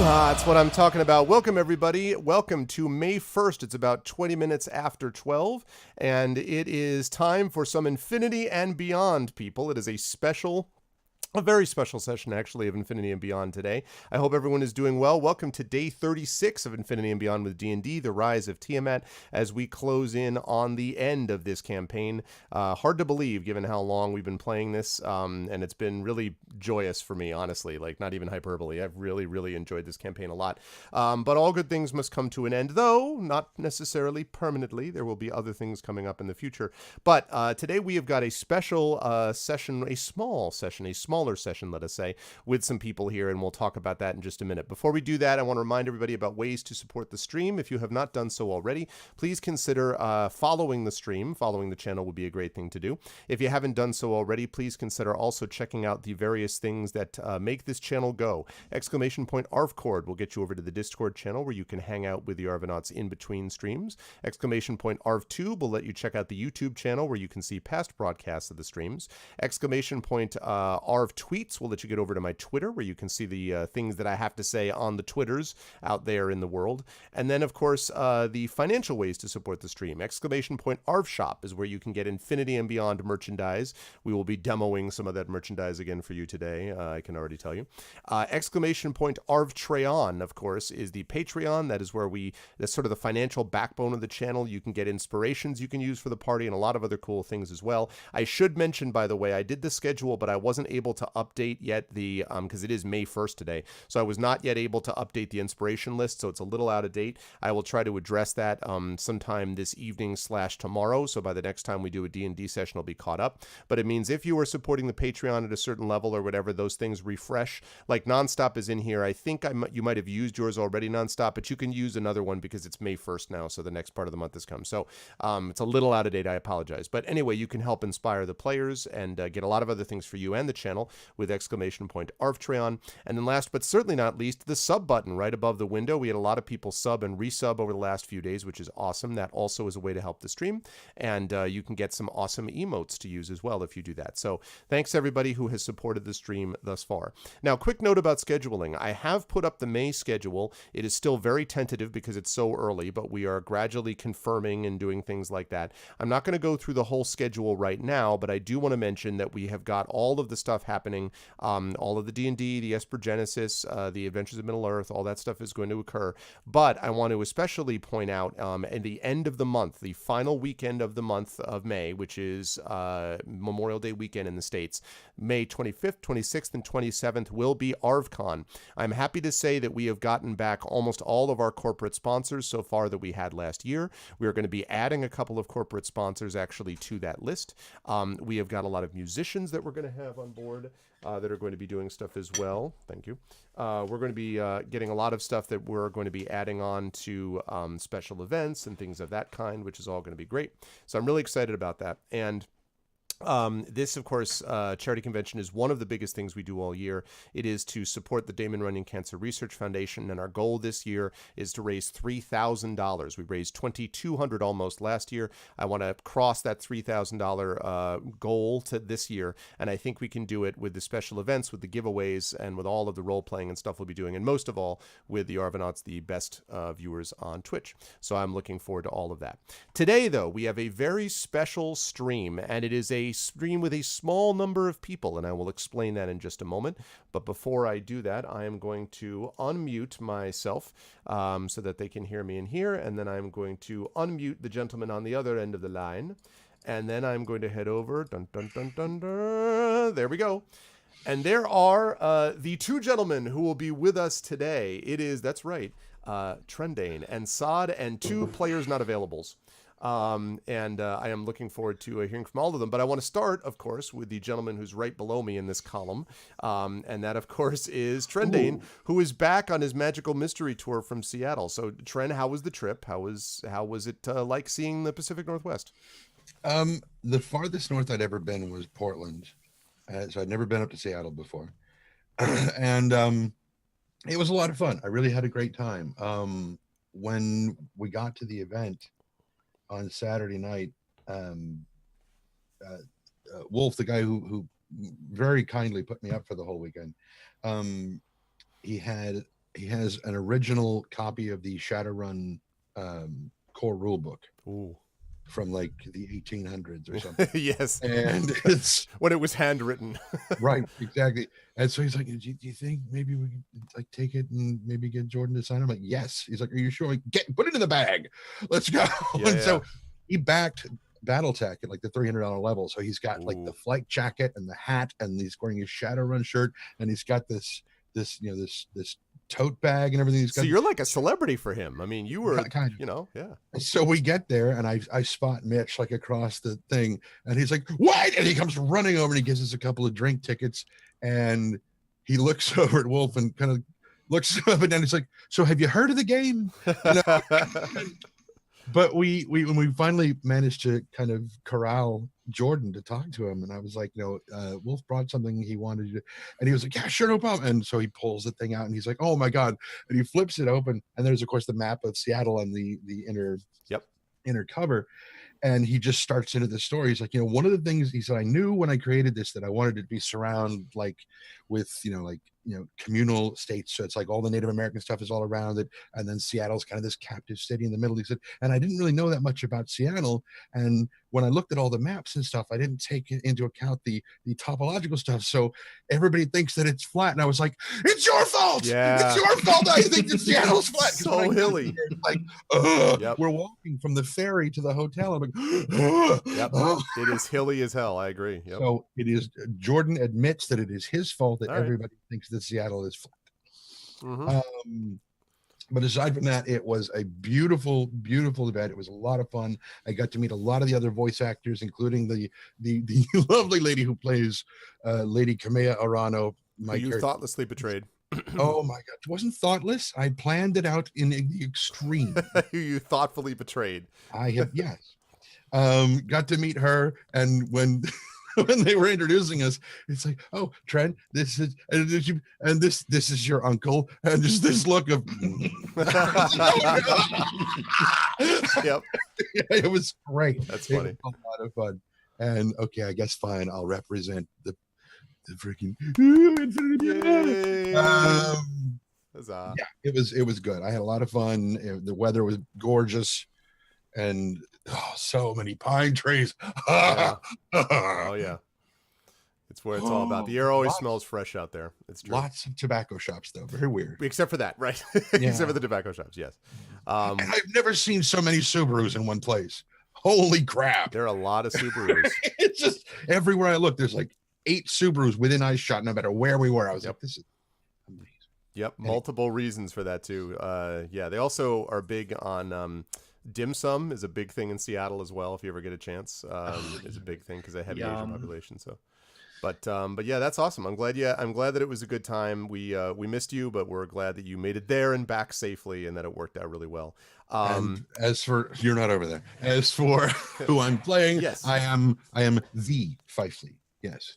That's what I'm talking about. Welcome, everybody. Welcome to May 1st. It's about 20 minutes after 12, and it is time for some Infinity and Beyond, people. It is a very special session, actually, of Infinity and Beyond today. I hope everyone is doing well. Welcome to day 36 of Infinity and Beyond with D&D, the Rise of Tiamat, as we close in on the end of this campaign. Hard to believe, given how long we've been playing this, and it's been really joyous for me, honestly, like not even hyperbole. I've really, really enjoyed this campaign a lot. But all good things must come to an end, though not necessarily permanently. There will be other things coming up in the future. But today we have got a special session, a smaller session, let us say, with some people here, and we'll talk about that in just a minute. Before we do that, I want to remind everybody about ways to support the stream. If you have not done so already, please consider following the stream. Following the channel would be a great thing to do. If you haven't done so already, please consider also checking out the various things that make this channel go. !ArvCord will get you over to the Discord channel where you can hang out with the Arvanauts in between streams. !ArvTube will let you check out the YouTube channel where you can see past broadcasts of the streams. !Arv Tweets will let you get over to my Twitter where you can see the things that I have to say on the Twitters out there in the world. And then, of course, the financial ways to support the stream. !ArvShop is where you can get Infinity and Beyond merchandise. We will be demoing some of that merchandise again for you today, I can already tell you. !ArvTreon, of course, is the Patreon. That is where that's sort of the financial backbone of the channel. You can get inspirations you can use for the party and a lot of other cool things as well. I should mention, by the way, I did the schedule, but I wasn't able to update yet the because it is May 1st today, so I was not yet able to update the inspiration list, so it's a little out of date. I will try to address that sometime this evening / tomorrow, so by the next time we do a D&D session, it'll be caught up. But it means if you are supporting the Patreon at a certain level or whatever, those things refresh. Like Nonstop is in here. I think you might have used yours already, Nonstop, but you can use another one because it's May 1st now, so the next part of the month has come. So it's a little out of date, I apologize. But anyway, you can help inspire the players and get a lot of other things for you and the channel with !ArvTreon. And then last but certainly not least, the sub button right above the window. We had a lot of people sub and resub over the last few days, which is awesome. That also is a way to help the stream. And you can get some awesome emotes to use as well if you do that. So thanks everybody who has supported the stream thus far. Now, quick note about scheduling. I have put up the May schedule. It is still very tentative because it's so early, but we are gradually confirming and doing things like that. I'm not going to go through the whole schedule right now, but I do want to mention that we have got all of the stuff happening. All of the D&D, the Esper Genesis, the Adventures of Middle-earth, all that stuff is going to occur. But I want to especially point out at the end of the month, the final weekend of the month of May, which is Memorial Day weekend in the States, May 25th, 26th, and 27th will be ArvCon. I'm happy to say that we have gotten back almost all of our corporate sponsors so far that we had last year. We are going to be adding a couple of corporate sponsors actually to that list. We have got a lot of musicians that we're going to have on board that are going to be doing stuff as well. Thank you. We're going to be getting a lot of stuff that we're going to be adding on to special events and things of that kind, which is all going to be great. So I'm really excited about that. And this, of course, charity convention is one of the biggest things we do all year. It is to support the Damon Runyon Cancer Research Foundation, and our goal this year is to raise $3,000. We raised $2,200 almost last year. I want to cross that $3,000 goal to this year, and I think we can do it with the special events, with the giveaways, and with all of the role-playing and stuff we'll be doing, and most of all, with the Arvanauts, the best viewers on Twitch. So I'm looking forward to all of that. Today, though, we have a very special stream, and it is a stream with a small number of people, and I will explain that in just a moment. But before I do that, I am going to unmute myself so that they can hear me in here, and then I'm going to unmute the gentleman on the other end of the line, and then I'm going to head over. Dun, dun, dun, dun, dun. There we go. And there are the two gentlemen who will be with us today. It is, that's right, Trendane and Sod, and two players not availables. I am looking forward to hearing from all of them. But I want to start, of course, with the gentleman who's right below me in this column. And that, of course, is Trendane, who is back on his magical mystery tour from Seattle. So, Tren, how was the trip? How was it like seeing the Pacific Northwest? The farthest north I'd ever been was Portland. So I'd never been up to Seattle before. And it was a lot of fun. I really had a great time. When we got to the event on Saturday night, Wolf, the guy who very kindly put me up for the whole weekend, he had he has an original copy of the Shadowrun core rulebook Ooh. from like the 1800s or something. Yes. And it's when it was handwritten. right, exactly. And so he's like, do you think maybe we could like take it and maybe get Jordan to sign? I'm like, yes. He's like, are you sure? Like, put it in the bag. Let's go. Yeah, and so he backed Battletech at like the $300 level. So he's got like the Ooh. flight jacket and the hat, and he's wearing his Shadowrun shirt, and he's got this tote bag and everything. He's got, so you're like a celebrity for him. I mean, you were kind of, you know, yeah. So we get there, and I spot Mitch like across the thing, and he's like, "What?" And he comes running over, and he gives us a couple of drink tickets, and he looks over at Wolf and kind of looks up and down. He's like, "So have you heard of the game?" You know? But when we finally managed to kind of corral Jordan to talk to him, and I was like, Wolf brought something he wanted to do, and he was like, yeah, sure, no problem. And so he pulls the thing out, and he's like, oh my god, and he flips it open, and there's of course the map of Seattle and the inner cover, and he just starts into the story. He's like, one of the things he said, I knew when I created this that I wanted it to be surrounded like with communal states, so it's like all the Native American stuff is all around it, and then Seattle's kind of this captive city in the middle. He said, and I didn't really know that much about Seattle, and when I looked at all the maps and stuff, I didn't take into account the topological stuff, so everybody thinks that it's flat. And I was like, it's your fault. It's your fault that I think that Seattle's flat. So hilly. Here, like we're walking from the ferry to the hotel. I'm like, it is hilly as hell. I agree. Yep. So it is. Jordan admits that it is his fault that everybody thinks that Seattle is flat. Mm-hmm. But aside from that, it was a beautiful, beautiful event. It was a lot of fun. I got to meet a lot of the other voice actors, including the lovely lady who plays Lady Kamea Arano. Who you thoughtlessly betrayed. Oh my god, it wasn't thoughtless. I planned it out in the extreme. Who you thoughtfully betrayed. I have, yes. Got to meet her, and when they were introducing us, it's like, oh, Trent, this is your uncle, and just this look of yep. It was great. That's funny. It was a lot of fun. And okay, I guess fine, I'll represent the freaking Infinity. Yeah, it was good. I had a lot of fun. The weather was gorgeous, and so many pine trees. Yeah. Oh yeah, it's where it's all about. The air always smells fresh out there. It's true. Lots of tobacco shops, though. Very weird. Except for that, right? Except for the tobacco shops, yes. And I've never seen so many Subarus in one place. Holy crap! There are a lot of Subarus. It's just everywhere I look, there's like 8 Subarus within eyeshot, no matter where we were. I was like, this is amazing. Yep, multiple reasons for that too. Yeah, they also are big on dim sum is a big thing in Seattle as well. If you ever get a chance, is a big thing because they have a heavy Asian population. So, but yeah, that's awesome. I'm glad that it was a good time. We missed you, but we're glad that you made it there and back safely, and that it worked out really well. And as for, you're not over there. As for who I'm playing, yes, I am the Fifely. Yes,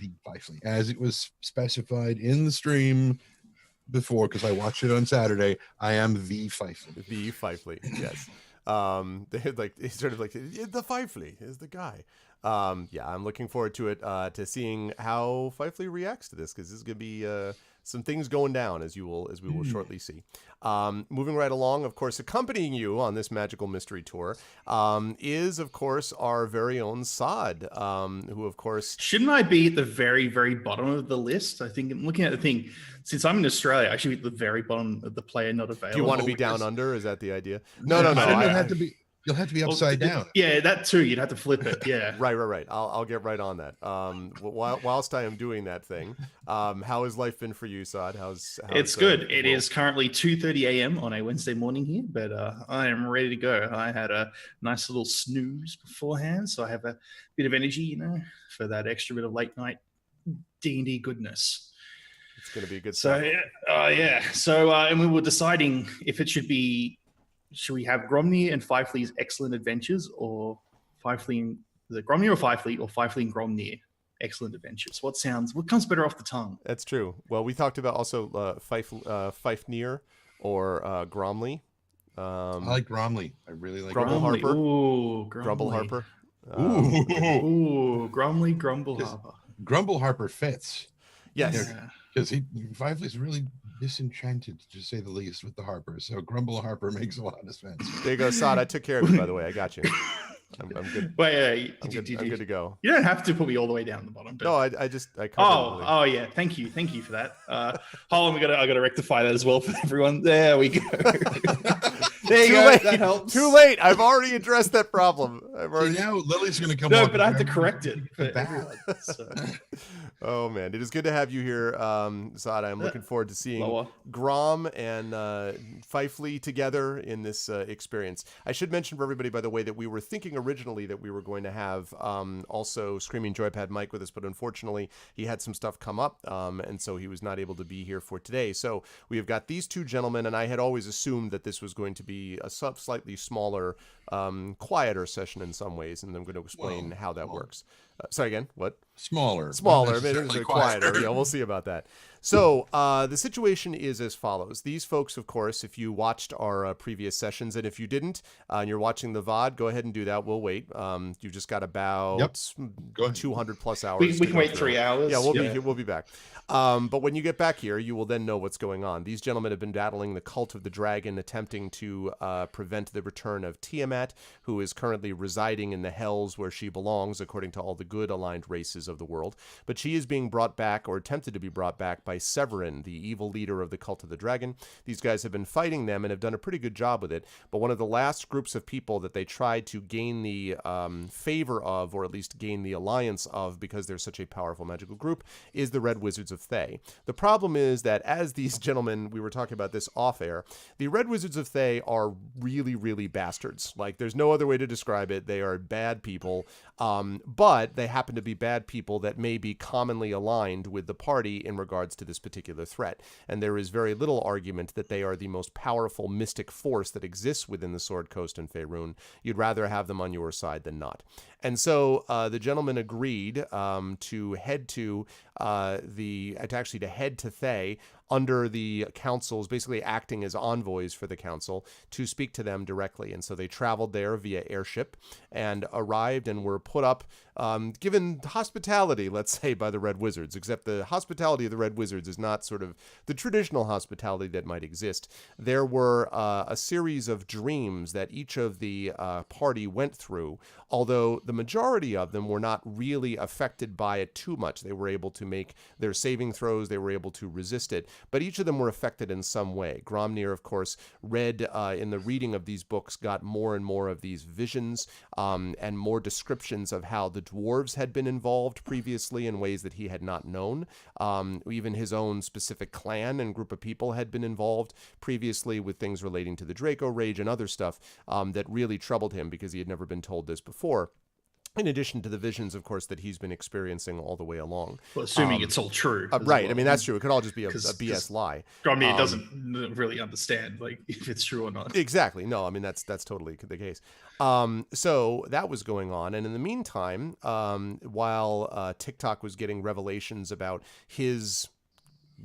the Fifely, as it was specified in the stream before, because I watched it on Saturday. I am the Fifely. The Fifely, yes. They had like sort of like the Fifely is the guy. Yeah, I'm looking forward to it, to seeing how Fifely reacts to this, because this is gonna be some things going down, as we will shortly see. Moving right along, of course, accompanying you on this magical mystery tour is, of course, our very own Saad, who, of course... Shouldn't I be at the very, very bottom of the list? I think I'm looking at the thing. Since I'm in Australia, I should be at the very bottom of the player not available. Do you want to be down under? Is that the idea? No. You'll have to be upside down. Yeah, that too. You'd have to flip it. Yeah. Right. I'll get right on that. Whilst I am doing that thing, how has life been for you, Saad? It's good. It is currently 2:30 a.m. on a Wednesday morning here, but I am ready to go. I had a nice little snooze beforehand, so I have a bit of energy, for that extra bit of late night D&D goodness. It's going to be a good stuff. So, and we were deciding if it should we have Gromnir and Fifely's Excellent Adventures, or Fifely, is it Gromnir or Fifely, or Fifely and Gromnir Excellent Adventures? What comes better off the tongue? That's true. Well, we talked about also Fifenir or Gromley. I like Gromley. I really like Grumble Gromley. Harper. Ooh, Grumble Harper. Ooh, Gromley, Grumble Harper. Grumble Harper fits. Yes. because Fifley's really disenchanted, to say the least, with the Harper. So Grumble Harper makes a lot of sense. There you go, Sod. I took care of you, by the way. I got you. I'm good. Wait, I'm good to go. You don't have to put me all the way down the bottom. But... No, I covered everything. Oh yeah. Thank you for that. Hold on, I gotta rectify that as well for everyone. There we go. There you go. Late. That helps. Too late. I've already addressed that problem. Now Lily's going to come. No, but I have to correct it for everyone. So. Oh man, it is good to have you here, Sada. I'm looking forward to seeing Grom and Fifley together in this experience. I should mention for everybody, by the way, that we were thinking originally that we were going to have also Screaming Joypad Mike with us, but unfortunately he had some stuff come up, and so he was not able to be here for today. So we have got these two gentlemen, and I had always assumed that this was going to be a slightly smaller, quieter session in some ways, and I'm going to explain how that works. Sorry again, what? Smaller. Maybe it's quieter. Yeah, we'll see about that. So the situation is as follows. These folks, of course, if you watched our previous sessions, and if you didn't, and you're watching the VOD, go ahead and do that. We'll wait. You've just got about 200 plus hours. We can wait 3 hours. Yeah, we'll be back. But when you get back here, you will then know what's going on. These gentlemen have been battling the cult of the dragon, attempting to prevent the return of Tiamat, who is currently residing in the hells where she belongs, according to all the good aligned races of the world. But she is being brought back, or attempted to be brought back, by Severin, the evil leader of the cult of the dragon. These guys have been fighting them and have done a pretty good job with it. But one of the last groups of people that they tried to gain the favor of, or at least gain the alliance of, because they're such a powerful magical group, is the Red Wizards of Thay. The problem is that as these gentlemen, we were talking about this off air, the Red Wizards of Thay are really, really bastards. Like, there's no other way to describe it. They are bad people, but they happen to be bad people that may be commonly aligned with the party in regards to this particular threat. And there is very little argument that they are the most powerful mystic force that exists within the Sword Coast and Faerun. You'd rather have them on your side than not. And so the gentleman agreed to head to Thay under the councils, basically acting as envoys for the council, to speak to them directly. And so they traveled there via airship and arrived and were put up, given hospitality, let's say, by the Red Wizards, except the hospitality of the Red Wizards is not sort of the traditional hospitality that might exist. There were a series of dreams that each of the party went through, although the majority of them were not really affected by it too much. They were able to make their saving throws, they were able to resist it, but each of them were affected in some way. Gromnir, of course, read in the reading of these books, got more and more of these visions and more descriptions of how the dwarves had been involved previously in ways that he had not known. Even his own specific clan and group of people had been involved previously with things relating to the Draco Rage and other stuff that really troubled him because he had never been told this before. In addition to the visions, of course, that he's been experiencing all the way along. Well, assuming it's all true. Right. Well. I mean, that's true. It could all just be a BS lie. Gromnir doesn't really understand like if it's true or not. Exactly. No, I mean, that's totally the case. So that was going on. And in the meantime, while TikTok was getting revelations about his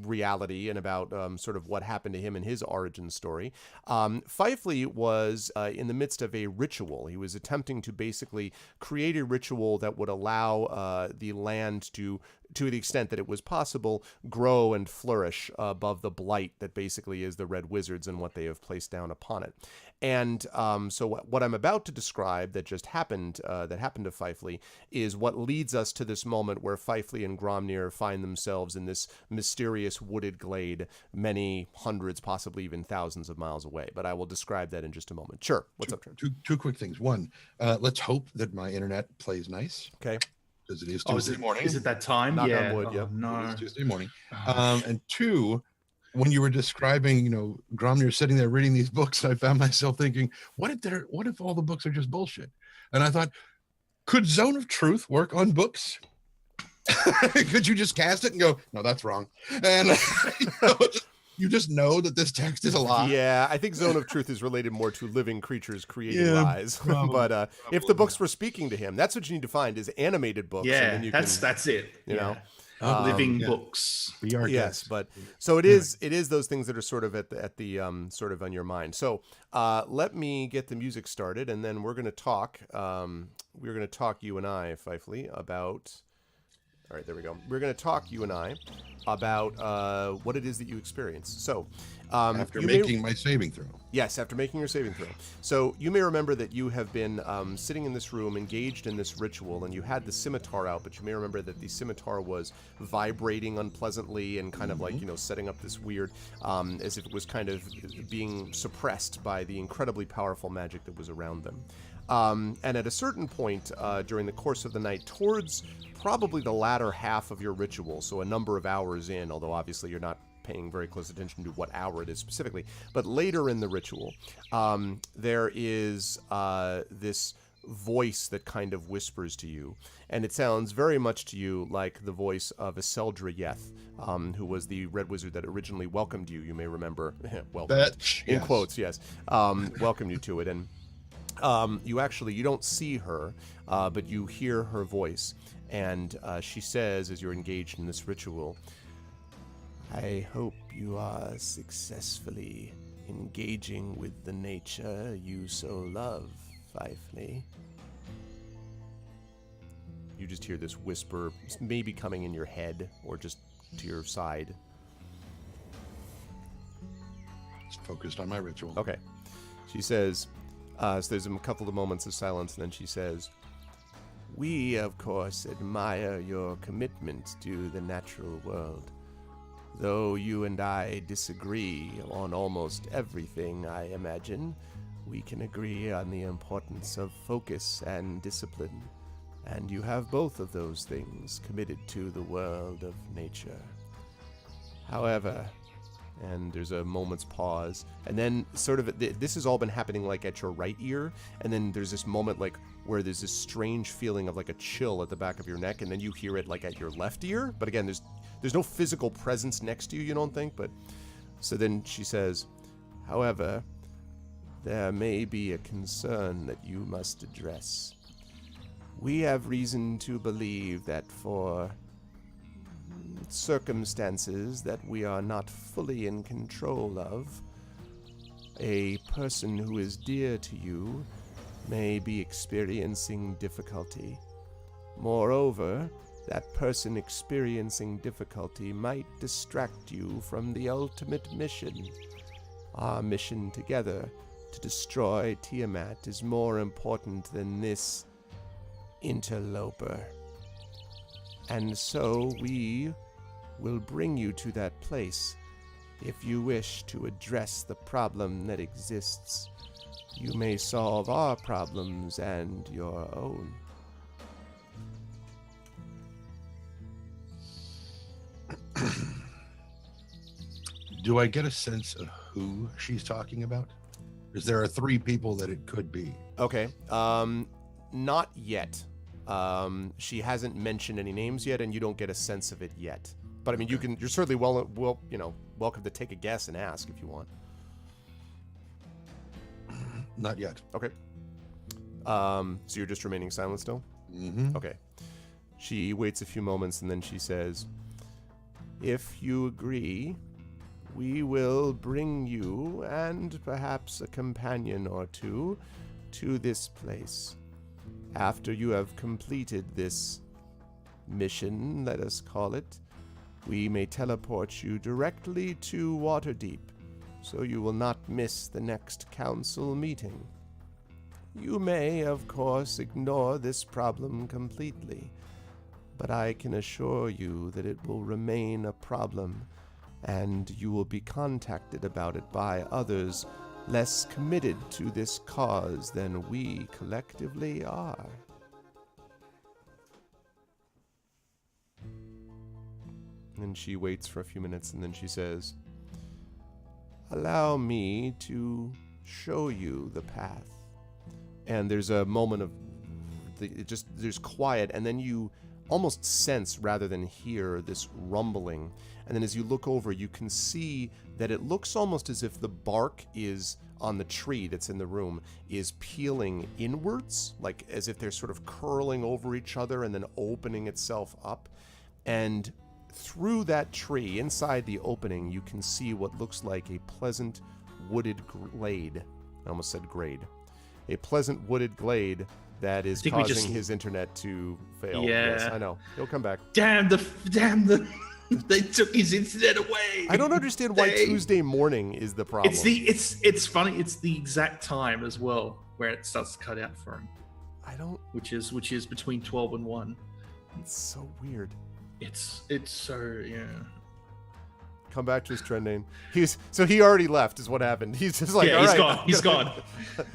reality and about sort of what happened to him in his origin story, Fifley was in the midst of a ritual. He was attempting to basically create a ritual that would allow the land to the extent that it was possible, grow and flourish above the blight that basically is the Red Wizards and what they have placed down upon it. And so what I'm about to describe that just happened, to Fifley, is what leads us to this moment where Fifley and Gromnir find themselves in this mysterious wooded glade, many hundreds, possibly even thousands of miles away. But I will describe that in just a moment. Sure. What's up, Trent? Two quick things. One, let's hope that my internet plays nice. Okay. Because it is Tuesday morning. Is it that time? Knock on wood, yeah. No. It is Tuesday morning. And two, when you were describing, Gromnir sitting there reading these books, I found myself thinking, what if all the books are just bullshit? And I thought, could Zone of Truth work on books? Could you just cast it and go, no, that's wrong? And you just know that this text is a lie. Yeah, I think Zone of Truth is related more to living creatures creating lies. But if the books were speaking to him, that's what you need to find is animated books. Yeah, and then that's it. You know, living books. Yes, but so it is those things that are sort of at the sort of on your mind. So let me get the music started, and then we're going to talk. You and I, Fifley, about All right, there we go. We're going to talk, you and I, about what it is that you experience. So, After making my saving throw. Yes, after making your saving throw. So you may remember that you have been sitting in this room, engaged in this ritual, and you had the scimitar out, but you may remember that the scimitar was vibrating unpleasantly and kind of like, setting up this weird, as if it was kind of being suppressed by the incredibly powerful magic that was around them. And at a certain point during the course of the night, towards probably the latter half of your ritual, so a number of hours in, although obviously you're not paying very close attention to what hour it is specifically, but later in the ritual, there is this voice that kind of whispers to you, and it sounds very much to you like the voice of Iseldra Yeth, who was the red wizard that originally welcomed you. You may remember, in quotes, yes, welcomed you to it, and you don't see her, but you hear her voice, and she says, as you're engaged in this ritual, I hope you are successfully engaging with the nature you so love, Fifely. You just hear this whisper, maybe coming in your head or just to your side. It's focused on my ritual. Okay. She says, so there's a couple of moments of silence, and then she says, we, of course, admire your commitment to the natural world. Though you and I disagree on almost everything, I imagine, we can agree on the importance of focus and discipline, and you have both of those things committed to the world of nature. However, and there's a moment's pause, and then sort of, this has all been happening like at your right ear, and then there's this moment like where there's this strange feeling of like a chill at the back of your neck, and then you hear it like at your left ear, but again, there's no physical presence next to you, you don't think, but... So then she says, however, there may be a concern that you must address. We have reason to believe that for circumstances that we are not fully in control of, a person who is dear to you may be experiencing difficulty. Moreover, that person experiencing difficulty might distract you from the ultimate mission. Our mission together to destroy Tiamat is more important than this interloper. And so we will bring you to that place if you wish to address the problem that exists. You may solve our problems and your own. Do I get a sense of who she's talking about? Because there are 3 people that it could be. Okay. Not yet. She hasn't mentioned any names yet, and you don't get a sense of it yet. But I mean, you're certainly welcome to take a guess and ask if you want. Not yet. Okay. So you're just remaining silent still? Mm-hmm. Okay. She waits a few moments, and then she says, if you agree, we will bring you and perhaps a companion or two to this place. After you have completed this mission, let us call it, we may teleport you directly to Waterdeep, so you will not miss the next council meeting. You may, of course, ignore this problem completely, but I can assure you that it will remain a problem, and you will be contacted about it by others less committed to this cause than we collectively are. And she waits for a few minutes, and then she says, allow me to show you the path. And there's a moment of there's quiet, and then you almost sense rather than hear this rumbling. And then as you look over, you can see that it looks almost as if the bark is on the tree that's in the room is peeling inwards, like as if they're sort of curling over each other and then opening itself up. And through that tree, inside the opening, you can see what looks like a pleasant wooded glade. I almost said grade. A pleasant wooded glade that is think we causing just- his internet to fail. Yeah. Yes, I know. He'll come back. Damn the they took his internet away. I don't understand why Tuesday morning is the problem. It's funny. It's the exact time as well where it starts to cut out for him, I don't. which is between 12 and 1. It's so weird. It's so Come back to his trend name. He already left is what happened. He's just like, yeah, all he's right, gone. He's gone.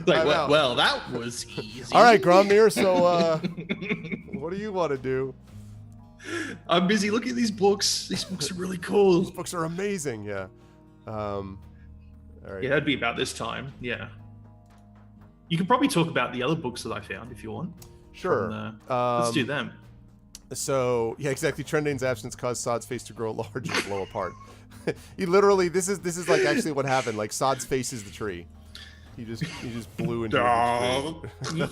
Like, I'm out. well, that was easy. All right, Gromnir. So, what do you want to do? I'm busy looking at these books. These books are really cool. These books are amazing. Yeah. All right. Yeah, that'd be about this time. Yeah. You can probably talk about the other books that I found if you want. Sure. Let's do them. So yeah, exactly. Trendane's absence caused Sod's face to grow large and blow apart. He literally, this is like actually what happened. Like Sod's face is the tree. He just blew into the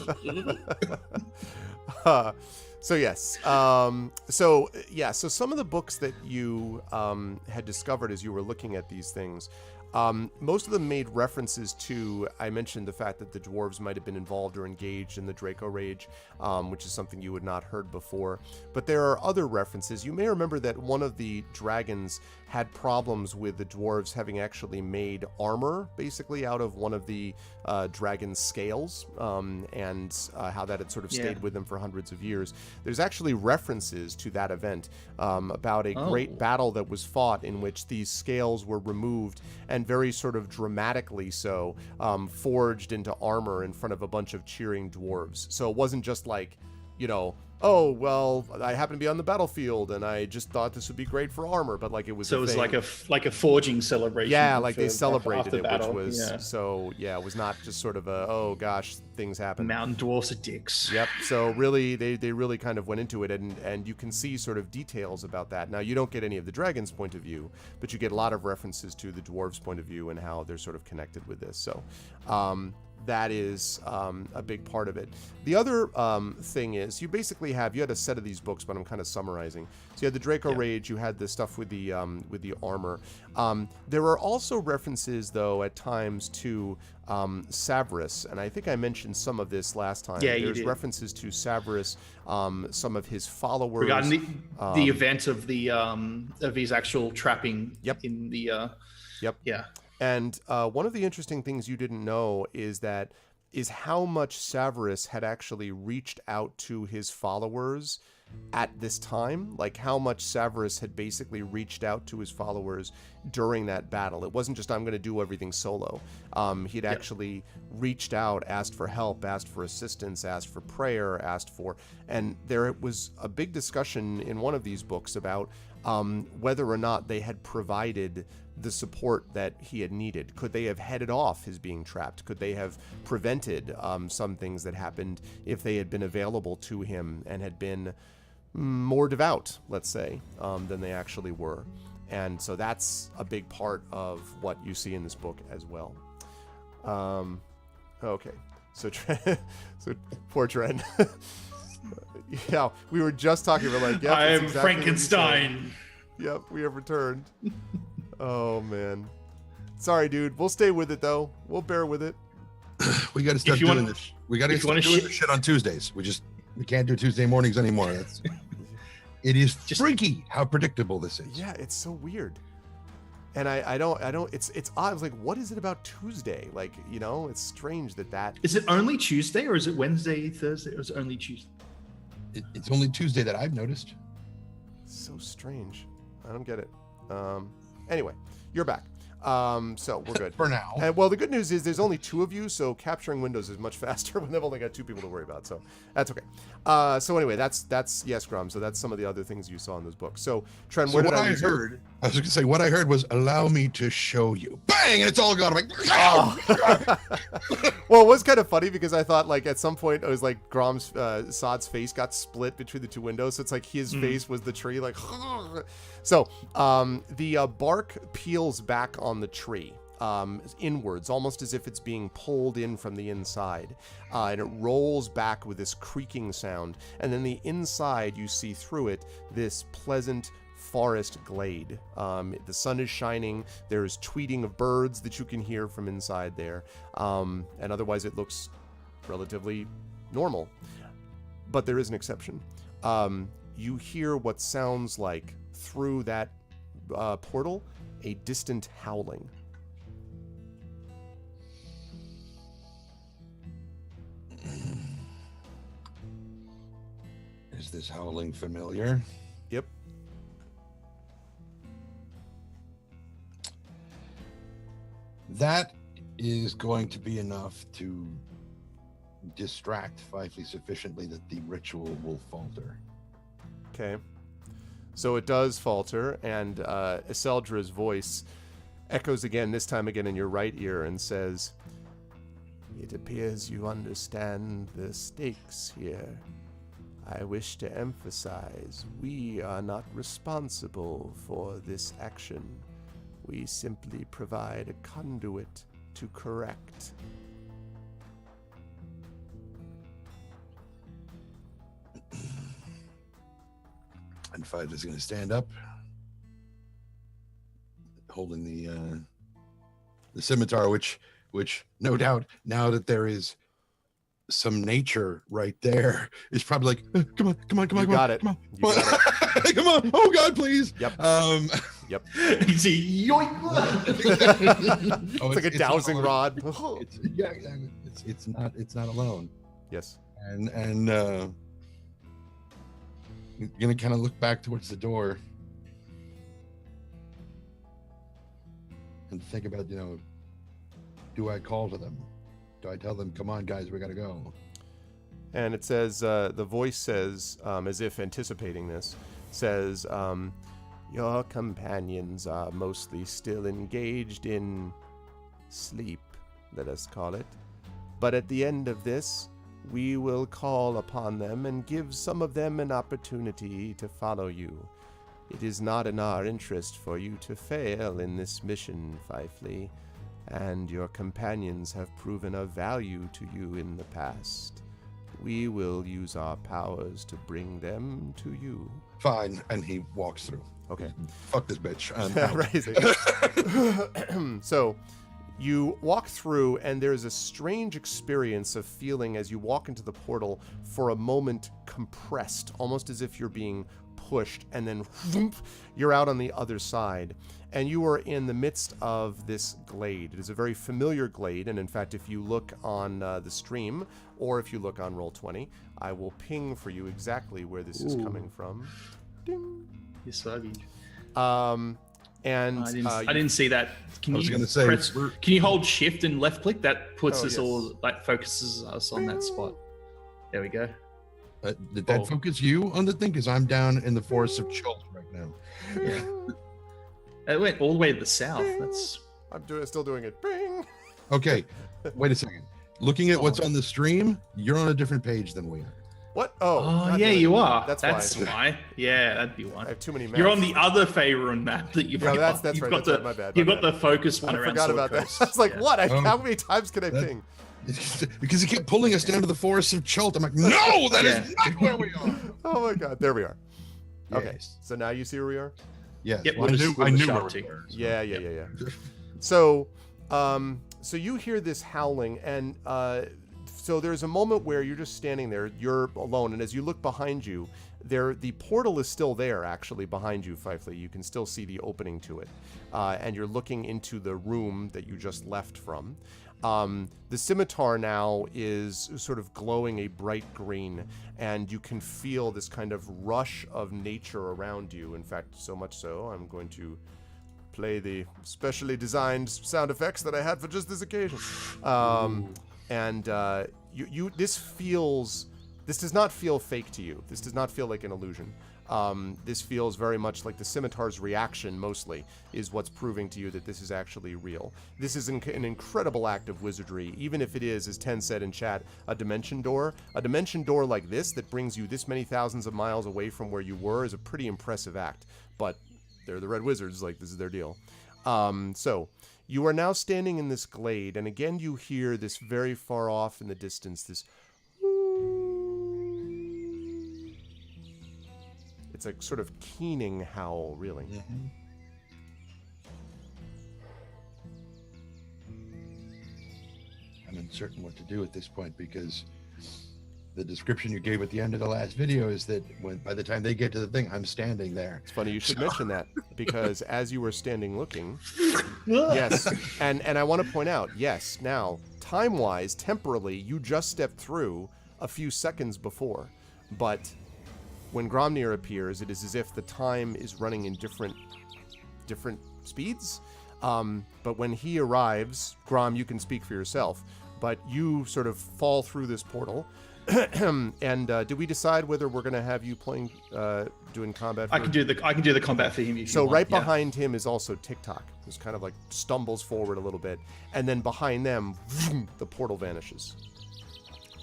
tree. So yes. So some of the books that you had discovered as you were looking at these things, most of them made references to, I mentioned the fact that the dwarves might have been involved or engaged in the Draco Rage, which is something you had not heard before. But there are other references. You may remember that one of the dragons had problems with the dwarves having actually made armor, basically, out of one of the dragon's scales, and how that had sort of stayed with them for hundreds of years. There's actually references to that event about a great battle that was fought in which these scales were removed and very sort of dramatically so forged into armor in front of a bunch of cheering dwarves. So it wasn't just like, oh, well, I happen to be on the battlefield and I just thought this would be great for armor, but like it was. So it was like a forging celebration. Yeah, like they celebrated it, battle. which was it was not just sort of a, oh gosh, things happen. Mountain dwarfs are dicks. Yep. So really, they really kind of went into it, and you can see sort of details about that. Now you don't get any of the dragon's point of view, but you get a lot of references to the dwarves' point of view and how they're sort of connected with this. So. That is a big part of it. The other thing is you had a set of these books, but I'm kind of summarizing. So you had the Draco Rage, you had the stuff with the armor. There are also references, though, at times to Severus, and I think I mentioned some of this last time. Yeah, There's references to Severus, some of his followers. Regarding the event of the of his actual trapping. Yep. In the. Yep. Yeah. And one of the interesting things you didn't know is how much Severus had actually reached out to his followers at this time, like how much Severus had basically reached out to his followers during that battle. It wasn't just, I'm going to do everything solo. He'd actually reached out, asked for help, asked for assistance, asked for prayer, and there was a big discussion in one of these books about whether or not they had provided the support that he had needed. Could they have headed off his being trapped? Could they have prevented some things that happened if they had been available to him and had been more devout, let's say, than they actually were? And so that's a big part of what you see in this book as well. Okay, so poor Trent. Yeah, we were just talking about like, I am exactly Frankenstein. Yep, we have returned. Oh man, sorry, dude. We'll stay with it though. We'll bear with it. We got to start doing this. We got to start doing this shit on Tuesdays. We can't do Tuesday mornings anymore. It is just freaky how predictable this is. Yeah, it's so weird. And I don't. It's odd. I was like, what is it about Tuesday? Like, it's strange that. Is it only Tuesday or is it Wednesday, Thursday, or is it only Tuesday? It's only Tuesday that I've noticed. So strange. I don't get it. Anyway, you're back. So we're good for now. And well, the good news is there's only 2 of you, so capturing windows is much faster when they've only got 2 people to worry about. So that's okay. So anyway, that's yes, Grom. So that's some of the other things you saw in those books. So Trent, what I heard? I was going to say what I heard was allow me to show you. Bang, and it's all gone. I'm like, oh. Well, it was kind of funny because I thought like at some point it was like Grom's Sod's face got split between the 2 windows, so it's like his face was the tree, like. So the bark peels back on the tree inwards, almost as if it's being pulled in from the inside, and it rolls back with this creaking sound, and then the inside you see through it this pleasant forest glade. The sun is shining, there's tweeting of birds that you can hear from inside there, and otherwise it looks relatively normal. But there is an exception. You hear what sounds like, through that portal, a distant howling. Is this howling familiar? Yep. That is going to be enough to distract Fifely sufficiently that the ritual will falter. Okay. So it does falter, and Iseldra's voice echoes again, this time again in your right ear, and says, "It appears you understand the stakes here. I wish to emphasize, we are not responsible for this action. We simply provide a conduit to correct." And Five is going to stand up, holding the scimitar, which no doubt, now that there is some nature right there, is probably like, come on, You got it. come on, You got come on, oh God, please. Yep. Yep. You see, yoink! Oh, It's like a dowsing not- rod. Yeah, exactly. It's not alone. Yes. And you're gonna kind of look back towards the door and think about, do I call to them? Do I tell them, come on guys, we gotta go? And it says, the voice says, as if anticipating this, says, your companions are mostly still engaged in sleep, let us call it. But at the end of this, we will call upon them and give some of them an opportunity to follow you. It is not in our interest for you to fail in this mission, Fifely, and your companions have proven of value to you in the past. We will use our powers to bring them to you. Fine. And he walks through. Okay. Fuck this bitch. Right. So you walk through, and there's a strange experience of feeling as you walk into the portal, for a moment compressed, almost as if you're being pushed, and then whoomp, you're out on the other side. And you are in the midst of this glade. It is a very familiar glade, and in fact, if you look on the stream, or if you look on Roll20, I will ping for you exactly where this is coming from. Ding. Yes, Swaggy. And I didn't see that. Can I was you gonna say, press, can you hold shift and left click? That puts Oh, us yes. all, like, focuses us on that spot. There we go. Did that Oh. focus you on the thing? Because I'm down in the forest of Chult right now. Yeah. It went all the way to the south. That's still doing it. Bing. Okay, wait a second. Looking at what's on the stream, you're on a different page than we are. What? oh God yeah, damn it. you are. That's why. why. Yeah, that'd be I why. have too many maps. You're on the other Faerun map that you've Yeah, got. that's You've right. got That's the, right. My bad. You've my got bad. the focus one I around forgot Sword about that. Coast. I was like, Yeah. what? Oh, How many times can I that- ping? Because he kept pulling us down to the forest of Chult. I'm like, no, that is not where we are. Oh my God. There we are. Okay. Yes. So now you see where we are? Yes. Yep, Well, I with knew, the I knew sharp where we teeth. were. So. Yeah. So, so you hear this howling, and so there's a moment where you're just standing there, you're alone, and as you look behind you, the portal is still there, actually, behind you, Fifely. You can still see the opening to it, and you're looking into the room that you just left from. The scimitar now is sort of glowing a bright green, and you can feel this kind of rush of nature around you. In fact, so much so, I'm going to play the specially designed sound effects that I had for just this occasion. And this does not feel fake to you. This does not feel like an illusion. This feels very much like the scimitar's reaction, mostly, is what's proving to you that this is actually real. This is an incredible act of wizardry, even if it is, as Ten said in chat, a dimension door. A dimension door like this that brings you this many thousands of miles away from where you were is a pretty impressive act. But they're the Red Wizards, like, this is their deal. So, you are now standing in this glade, and again you hear this very far off in the distance, this... It's a sort of keening howl, really. Mm-hmm. I'm uncertain what to do at this point because the description you gave at the end of the last video is that by the time they get to the thing, I'm standing there. It's funny you should mention that, because as you were standing looking, yes, and I want to point out, yes, now, time-wise, temporally, you just stepped through a few seconds before, but when Gromnir appears, it is as if the time is running in different speeds. But when he arrives, Grom, you can speak for yourself, but you sort of fall through this portal. And did we decide whether we're going to have you playing, doing combat? I can do the combat for him. If so you want. right behind him is also TikTok, who's kind of like stumbles forward a little bit, and then behind them, the portal vanishes.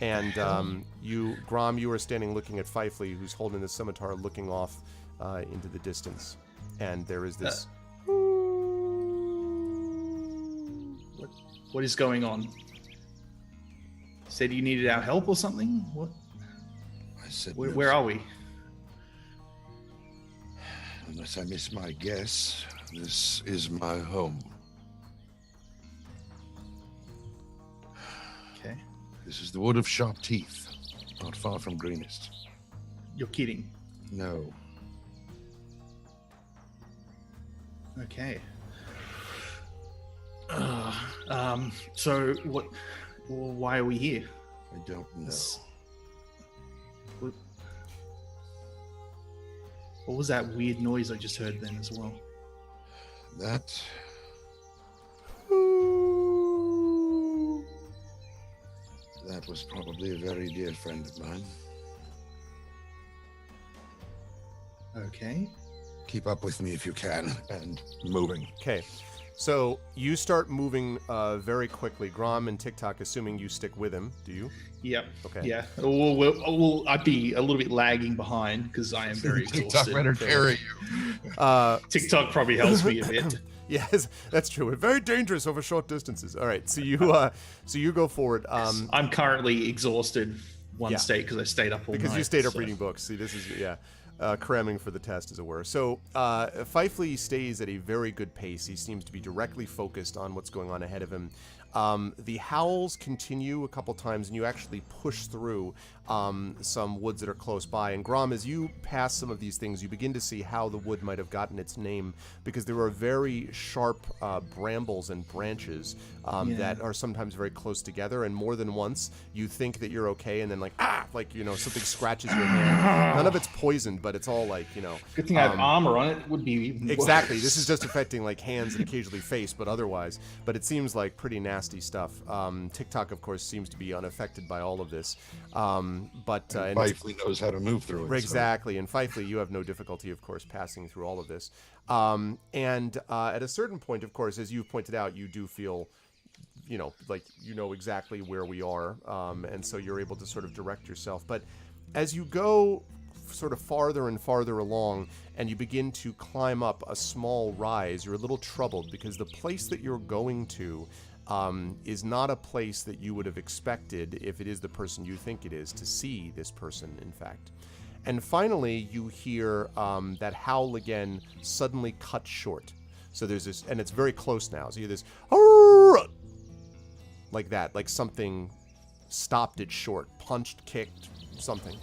And you, Grom, you are standing looking at Fifely, who's holding the scimitar, looking off into the distance, and there is this. What is going on? Said you needed our help or something? What? I said, Where are we? Unless I miss my guess, this is my home. Okay. This is the Wood of Sharp Teeth, not far from Greenest. You're kidding. No. Okay. So what? Why are we here? I don't know. What was that weird noise I just heard then as well? That was probably a very dear friend of mine. Okay. Keep up with me if you can, and moving. Okay. So you start moving very quickly. Grom and TikTok, assuming you stick with him, do you? Yep. Okay. Yeah. Well, I'd be a little bit lagging behind because I am very exhausted. TikTok better carry you. TikTok probably helps me a bit. Yes, that's true. Very dangerous over short distances. All right, so you go forward. I'm currently exhausted state because I stayed up all night. Because you stayed up reading books. See, this is cramming for the test, as it were. So Fifely stays at a very good pace. He seems to be directly focused on what's going on ahead of him. The howls continue a couple times, and you actually push through some woods that are close by. And Grom, as you pass some of these things, you begin to see how the wood might have gotten its name, because there are very sharp brambles and branches that are sometimes very close together. And more than once, you think that you're okay, and then something scratches your hand. None of it's poisoned, but it's all Good thing I have armor on it. Would be even exactly. This is just affecting hands and occasionally face, but otherwise. But it seems like pretty nasty stuff. TikTok, of course, seems to be unaffected by all of this. But Fifely knows how to move through it. Exactly. So. And Fifely, you have no difficulty, of course, passing through all of this. And at a certain point, of course, as you've pointed out, you do feel, exactly where we are. And so you're able to sort of direct yourself. But as you go sort of farther and farther along, and you begin to climb up a small rise, you're a little troubled, because the place that you're going to is not a place that you would have expected, if it is the person you think it is, to see this person, in fact. And finally, you hear that howl again suddenly cut short. So there's this, and it's very close now. So you hear this, like that, like something stopped it short, punched, kicked, something.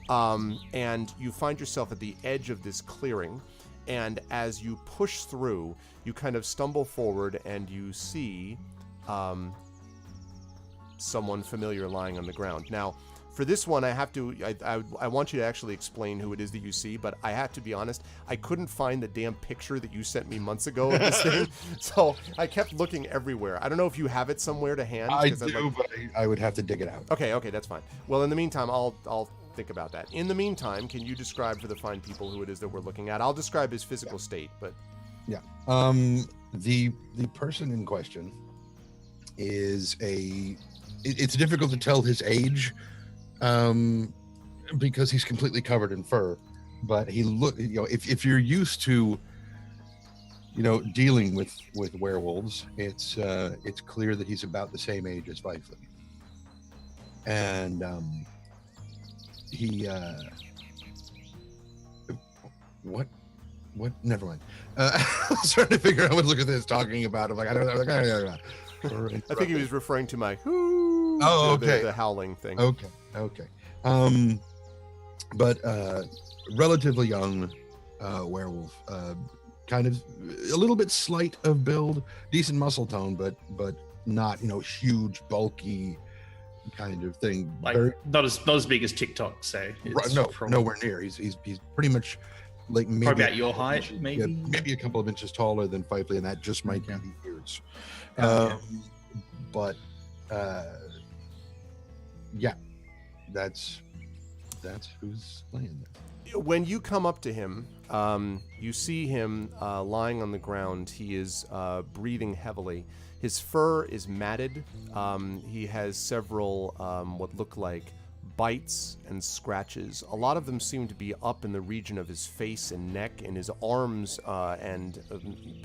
And you find yourself at the edge of this clearing, and as you push through, you kind of stumble forward, and you see someone familiar lying on the ground. Now, for this one, I want you to actually explain who it is that you see, but I have to be honest, I couldn't find the damn picture that you sent me months ago of this thing, so I kept looking everywhere. I don't know if you have it somewhere to hand. I do, but I would have to dig it out. Okay, that's fine. Well, in the meantime, I'll think about that. In the meantime, can you describe for the fine people who it is that we're looking at? I'll describe his physical state, but... Yeah. The person in question is it's difficult to tell his age because he's completely covered in fur, but he if you're used to dealing with werewolves, it's clear that he's about the same age as Fifely. And he what never mind. I was trying to figure out what look at this talking about. I'm like, I don't know. I think he was referring to my whoo. Oh, okay. The howling thing. Okay. But relatively young werewolf, kind of a little bit slight of build, decent muscle tone, but not, you know, huge, bulky kind of thing. Like not as big as TikTok, say. It's No, probably, nowhere near. He's pretty much like maybe probably about your height, maybe. Yeah, maybe a couple of inches taller than Fifely, and that just might be the ears. But yeah, that's who's playing there. When you come up to him, you see him lying on the ground. He is breathing heavily. His fur is matted. He has several what look like bites and scratches. A lot of them seem to be up in the region of his face and neck, and his arms and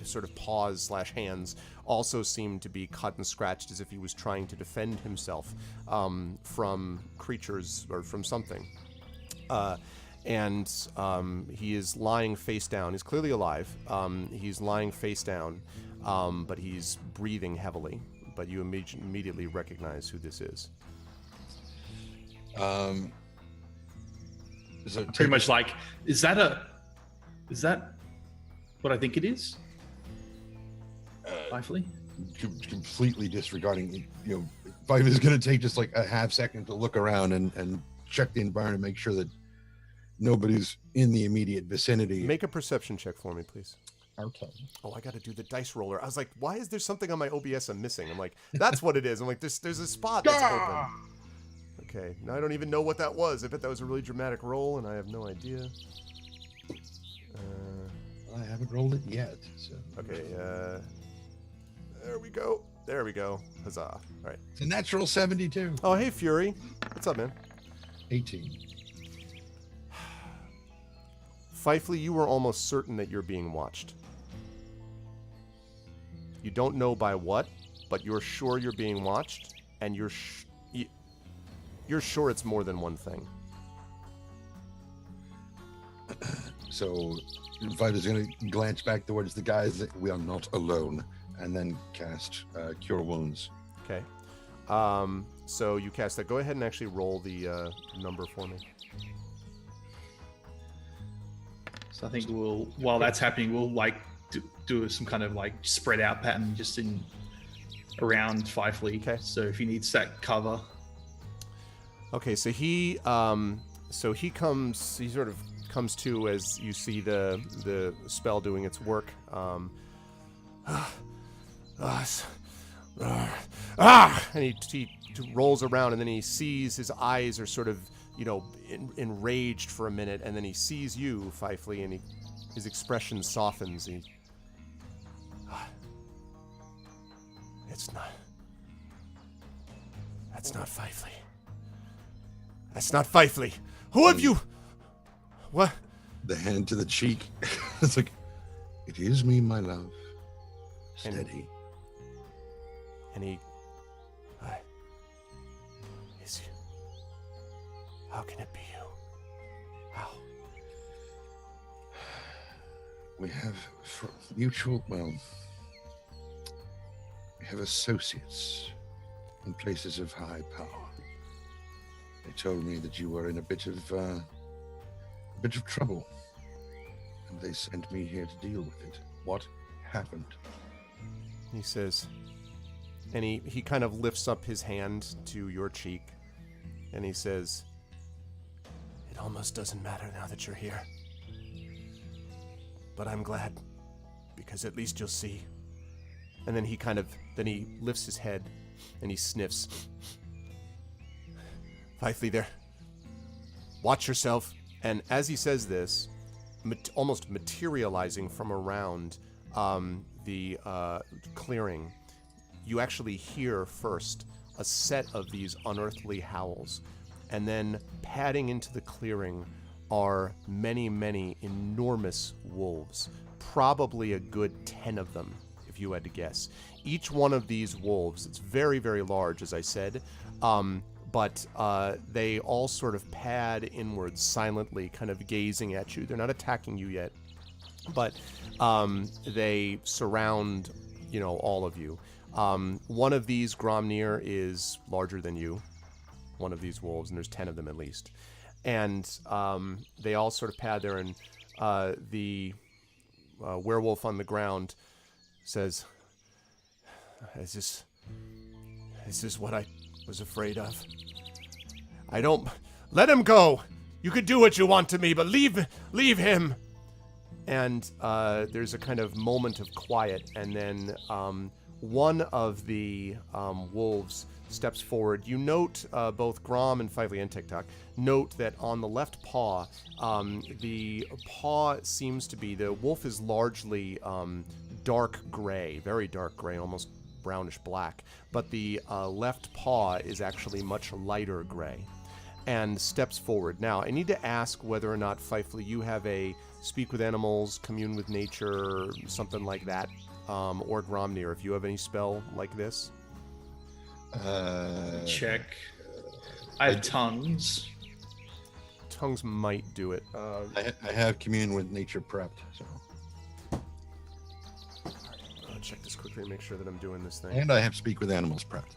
sort of paws / hands also seem to be cut and scratched as if he was trying to defend himself from creatures or from something. And he is lying face down. He's clearly alive. He's lying face down, but he's breathing heavily. But you immediately recognize who this is. So Pretty much like, is that what I think it is? Lively? completely disregarding, you know, Five is going to take just like a half second to look around and check the environment, make sure that nobody's in the immediate vicinity. Make a perception check for me, please. Okay. Oh, I got to do the dice roller. I was like, why is there something on my OBS I'm missing? I'm like, that's what it is. I'm like, there's a spot that's open. Okay, now I don't even know what that was. I bet that was a really dramatic roll, and I have no idea. I haven't rolled it yet. So. Okay, there we go. There we go. Huzzah. All right. It's a natural 72. Oh, hey, Fury. What's up, man? 18. Fifely, you were almost certain that you're being watched. You don't know by what, but you're sure you're being watched, and you're sure it's more than one thing. So Five is going to glance back towards the guys that we are not alone, and then cast Cure Wounds. Okay. So you cast that. Go ahead and actually roll the number for me. So I think while that's happening, we'll like do some kind of like spread out pattern just around Fifely. Okay. So if he needs that cover. Okay, so he sort of comes to as you see the spell doing its work. And he rolls around, and then he sees his eyes are sort of, you know, enraged for a minute, and then he sees you, Fifely, and his expression softens. That's not Fifely. That's not Fifely. Who have you? What? The hand to the cheek. It's like, it is me, my love. Steady. And he... Is you? How can it be you? How? We have mutual, well, we have associates in places of high power. They told me that you were in a bit of trouble, and they sent me here to deal with it. What happened? He says, and he kind of lifts up his hand to your cheek, and he says, "It almost doesn't matter now that you're here. But I'm glad, because at least you'll see." And then he lifts his head, and he sniffs. Fifely, there. Watch yourself. And as he says this, almost materializing from around the clearing, you actually hear first a set of these unearthly howls, and then padding into the clearing are many, many enormous wolves, probably a good 10 of them, if you had to guess. Each one of these wolves, it's very, very large, as I said, but they all sort of pad inwards silently, kind of gazing at you. They're not attacking you yet, but they surround, you know, all of you. One of these, Gromnir, is larger than you. one of these wolves, and there's 10 of them at least. And they all sort of pad there, and the werewolf on the ground says, Is this what I was afraid of? I don't... Let him go! You could do what you want to me, but leave him! And there's a kind of moment of quiet, and then one of the wolves steps forward. You note, both Grom and Fively and TikTok, note that on the left paw, the paw seems to be... The wolf is largely dark gray, very dark gray, almost brownish black, but the left paw is actually much lighter gray, and steps forward. Now, I need to ask whether or not, Fifely, you have a speak with animals, commune with nature, something like that, or Gromnir, if you have any spell like this. Check. I have tongues. Tongues might do it. I have commune with nature prepped, so. I'll check this quickly and make sure that I'm doing this thing. And I have speak with animals prepped.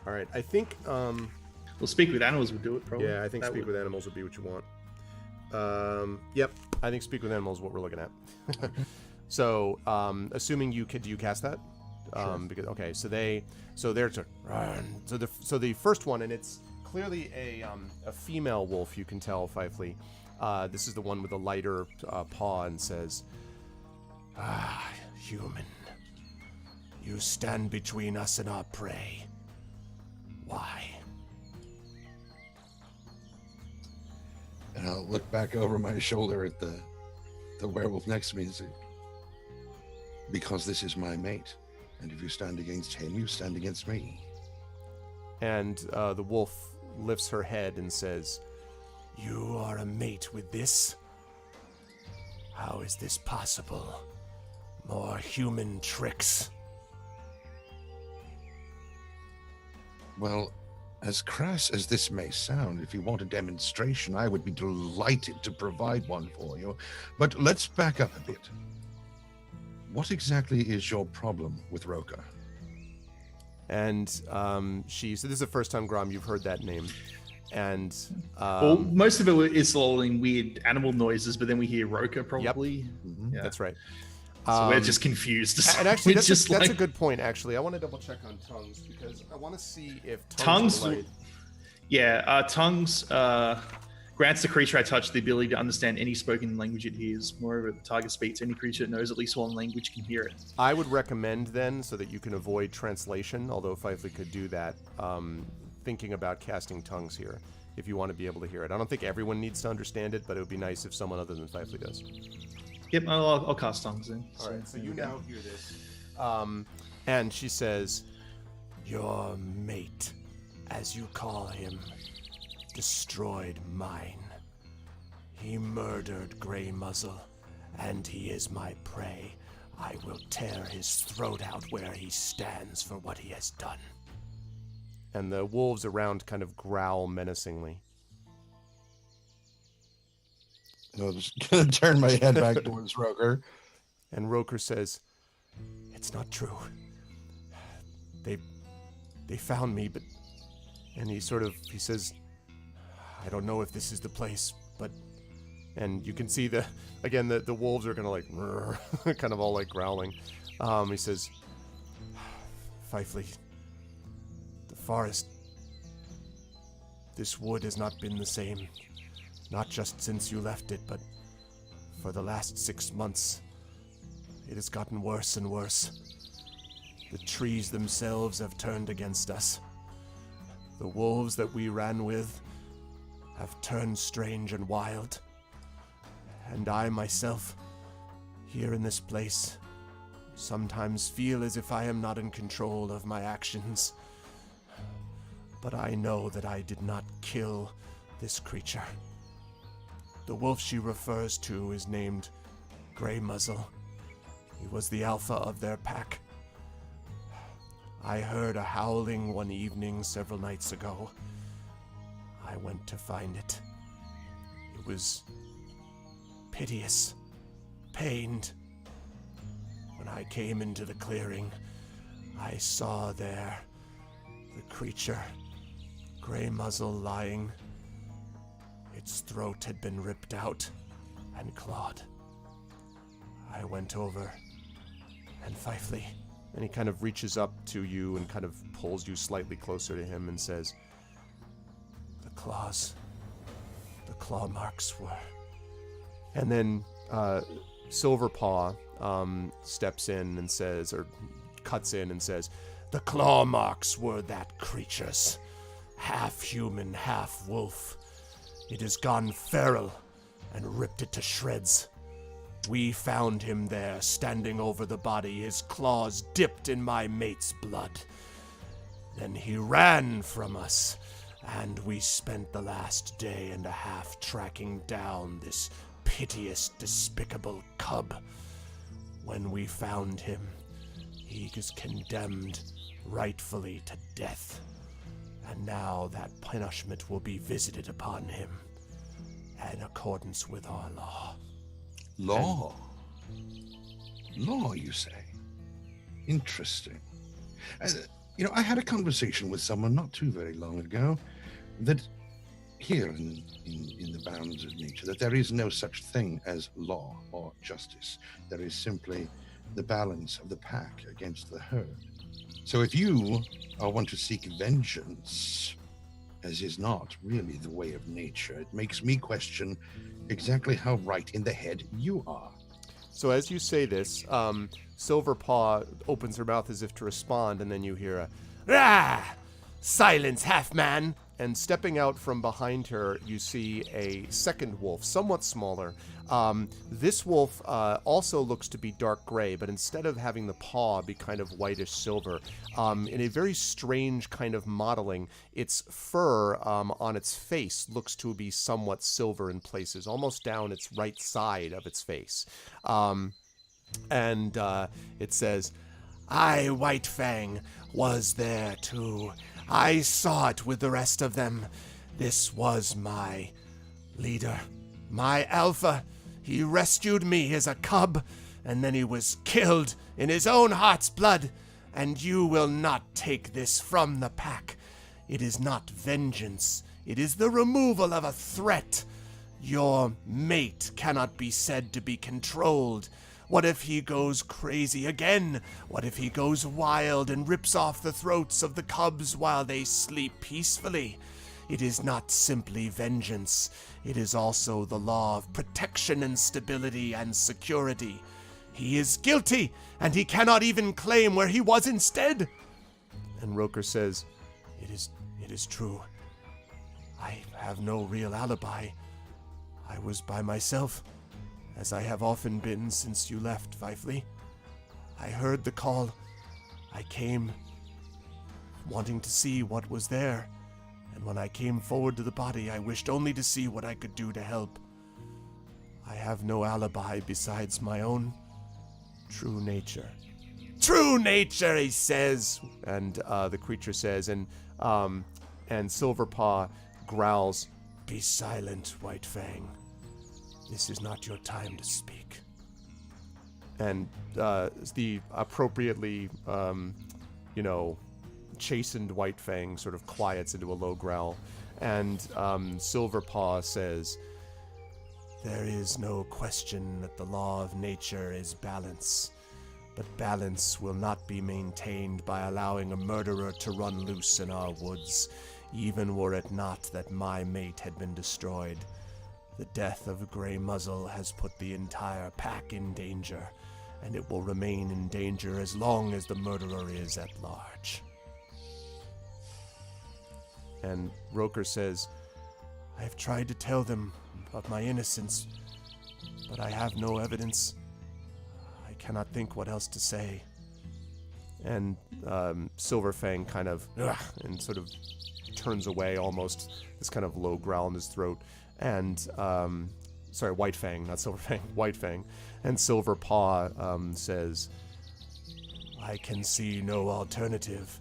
All right, I think... Well, speak with animals would do it, probably. Yeah, I think speak with animals would be what you want. Yep, I think speak with animals is what we're looking at. So, assuming you could, do you cast that? Sure. Because okay, so they're to run. So the first one, and it's clearly a female wolf. You can tell, Fifely. This is the one with the lighter paw, and says, human, you stand between us and our prey. Why? And I'll look back over my shoulder at the werewolf next to me and say, because this is my mate. And if you stand against him, you stand against me. And the wolf lifts her head and says, you are a mate with this? How is this possible? More human tricks. Well, as crass as this may sound, if you want a demonstration, I would be delighted to provide one for you. But let's back up a bit. What exactly is your problem with Roka? And so this is the first time, Grom, you've heard that name. And well, most of it is all in weird animal noises, but then we hear Roka probably. Yep. Mm-hmm. Yeah. That's right. So we're just confused. And actually, that's just a good point, actually. I want to double check on tongues, because I want to see if tongues relate. Tongues grants the creature I touch the ability to understand any spoken language it hears. Moreover, the target speaks any creature that knows at least one language can hear it. I would recommend then, so that you can avoid translation, although Fifely could do that, thinking about casting tongues here, if you want to be able to hear it. I don't think everyone needs to understand it, but it would be nice if someone other than Fifely does. Yep, I'll cast tongues then. All right, so you now hear this. And she says, your mate, as you call him, destroyed mine. He murdered Grey Muzzle, and he is my prey. I will tear his throat out where he stands for what he has done. And the wolves around kind of growl menacingly. I'm just going to turn my head back towards Roker. And Roker says, it's not true. They found me, but... And he says, I don't know if this is the place, but... And you can see the wolves are kind of like, kind of all like growling. He says, Fifely, the forest, this wood has not been the same. Not just since you left it, but for the last 6 months. It has gotten worse and worse. The trees themselves have turned against us. The wolves that we ran with have turned strange and wild. And I myself, here in this place, sometimes feel as if I am not in control of my actions. But I know that I did not kill this creature. The wolf she refers to is named Grey Muzzle. He was the alpha of their pack. I heard a howling one evening several nights ago. I went to find it. It was piteous, pained. When I came into the clearing, I saw there the creature gray muzzle lying. Its throat had been ripped out and clawed. I went over, and Fifely, and he kind of reaches up to you and kind of pulls you slightly closer to him and says, the claw marks were... And then Silverpaw steps in and says, or cuts in and says, the claw marks were that creature's. Half human, half wolf. It has gone feral and ripped it to shreds. We found him there, standing over the body, his claws dipped in my mate's blood. Then he ran from us, and we spent the last day and a half tracking down this piteous, despicable cub. When we found him, he is condemned rightfully to death. And now that punishment will be visited upon him in accordance with our law. Law? Law, you say? Interesting. I had a conversation with someone not too very long ago that here in the bounds of nature, that there is no such thing as law or justice. There is simply the balance of the pack against the herd. So if you want to seek vengeance, as is not really the way of nature, it makes me question exactly how right in the head you are. So as you say this, Silverpaw opens her mouth as if to respond, and then you hear a, "Rah! Silence, half-man!" And stepping out from behind her, you see a second wolf, somewhat smaller. This wolf also looks to be dark gray, but instead of having the paw be kind of whitish silver, in a very strange kind of modeling, its fur on its face looks to be somewhat silver in places, almost down its right side of its face. And it says, I, White Fang, was there too. I saw it with the rest of them. This was my leader, my alpha. He rescued me as a cub, and then he was killed in his own heart's blood. And you will not take this from the pack. It is not vengeance. It is the removal of a threat. Your mate cannot be said to be controlled. What if he goes crazy again? What if he goes wild and rips off the throats of the cubs while they sleep peacefully? It is not simply vengeance. It is also the law of protection and stability and security. He is guilty, and he cannot even claim where he was instead. And Roker says, It is true. I have no real alibi. I was by myself, as I have often been since you left, Fifely. I heard the call. I came, wanting to see what was there, and when I came forward to the body, I wished only to see what I could do to help. I have no alibi besides my own true nature. True nature, he says, and the creature says, and Silverpaw growls, Be silent, White Fang. This is not your time to speak. And the appropriately, chastened White Fang sort of quiets into a low growl. And Silverpaw says, There is no question that the law of nature is balance. But balance will not be maintained by allowing a murderer to run loose in our woods, even were it not that my mate had been destroyed. The death of Grey Muzzle has put the entire pack in danger, and it will remain in danger as long as the murderer is at large. And Roker says, I have tried to tell them of my innocence, but I have no evidence. I cannot think what else to say. And Silverfang kind of, and sort of turns away almost, this kind of low growl in his throat. And, White Fang, not Silver Fang, White Fang. And Silverpaw says, I can see no alternative.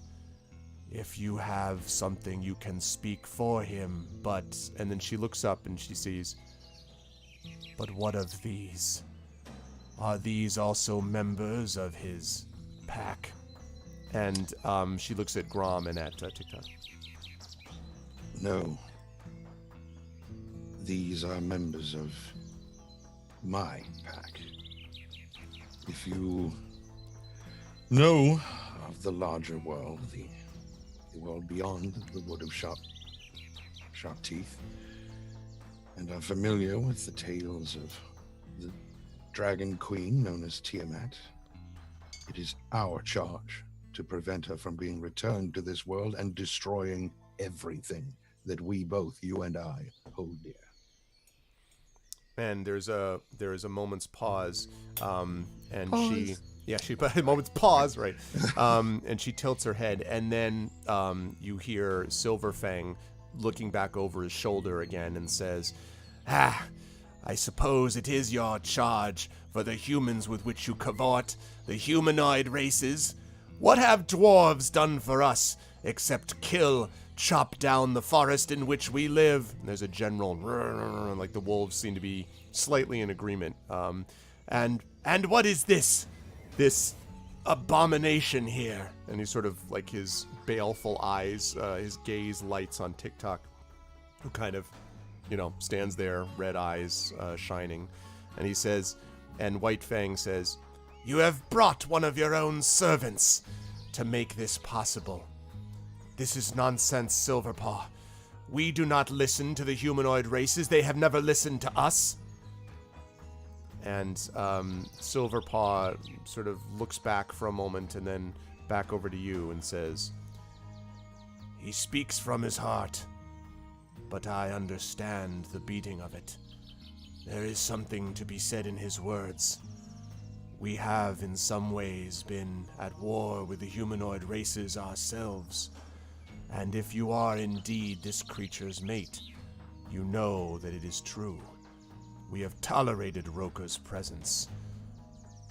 If you have something, you can speak for him, but... And then she looks up and she sees, but what of these? Are these also members of his pack? And she looks at Grom and at TikTok. No. These are members of my pack. If you know of the larger world, the world beyond the wood of sharp teeth, and are familiar with the tales of the dragon queen known as Tiamat, it is our charge to prevent her from being returned to this world and destroying everything that we both, you and I, hold dear. And there's a moment's pause, and Pause. she a moment's pause, right? And she tilts her head, and then you hear Silverfang looking back over his shoulder again and says, I suppose it is your charge for the humans with which you cavort, the humanoid races. What have dwarves done for us except kill, chop down the forest in which we live? And there's a general, like the wolves seem to be slightly in agreement. And what is this abomination here? And he's sort of like his baleful eyes, his gaze lights on TikTok, who kind of, stands there, red eyes shining. And he says, and White Fang says, you have brought one of your own servants to make this possible. This is nonsense, Silverpaw. We do not listen to the humanoid races. They have never listened to us. And Silverpaw sort of looks back for a moment and then back over to you and says, he speaks from his heart, but I understand the beating of it. There is something to be said in his words. We have, in some ways, been at war with the humanoid races ourselves. And if you are indeed this creature's mate, you know that it is true. We have tolerated Roker's presence,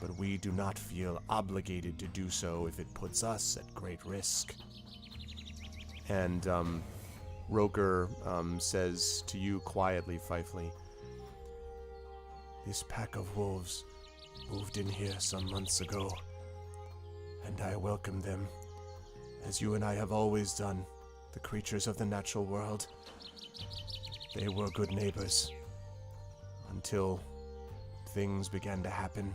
but we do not feel obligated to do so if it puts us at great risk. And Roker says to you quietly, Fifely, this pack of wolves moved in here some months ago, and I welcomed them, as you and I have always done, the creatures of the natural world. They were good neighbors, until things began to happen.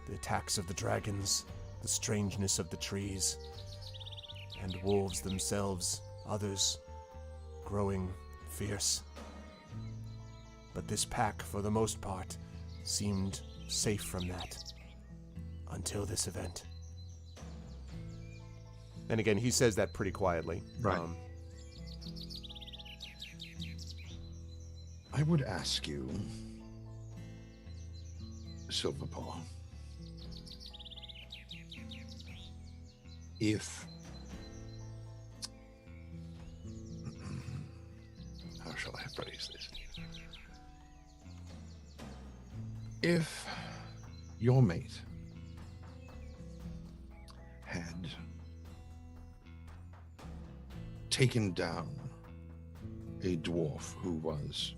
The attacks of the dragons, the strangeness of the trees, and wolves themselves, others, growing fierce. But this pack, for the most part, seemed safe from that, until this event. And again, he says that pretty quietly. Right. I would ask you, Silverpaw, if... how shall I phrase this? If your mate had taken down a dwarf who was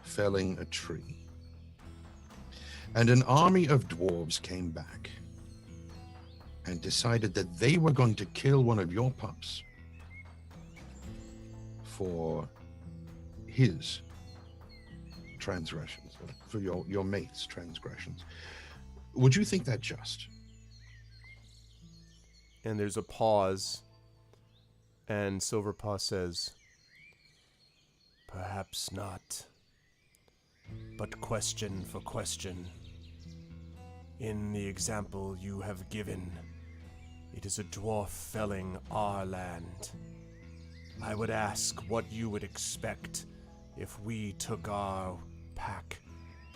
felling a tree, and an army of dwarves came back and decided that they were going to kill one of your pups for his transgressions, for your mate's transgressions, would you think that just? And there's a pause, and Silverpaw says, perhaps not. But question for question. In the example you have given, it is a dwarf felling our land. I would ask what you would expect if we took our pack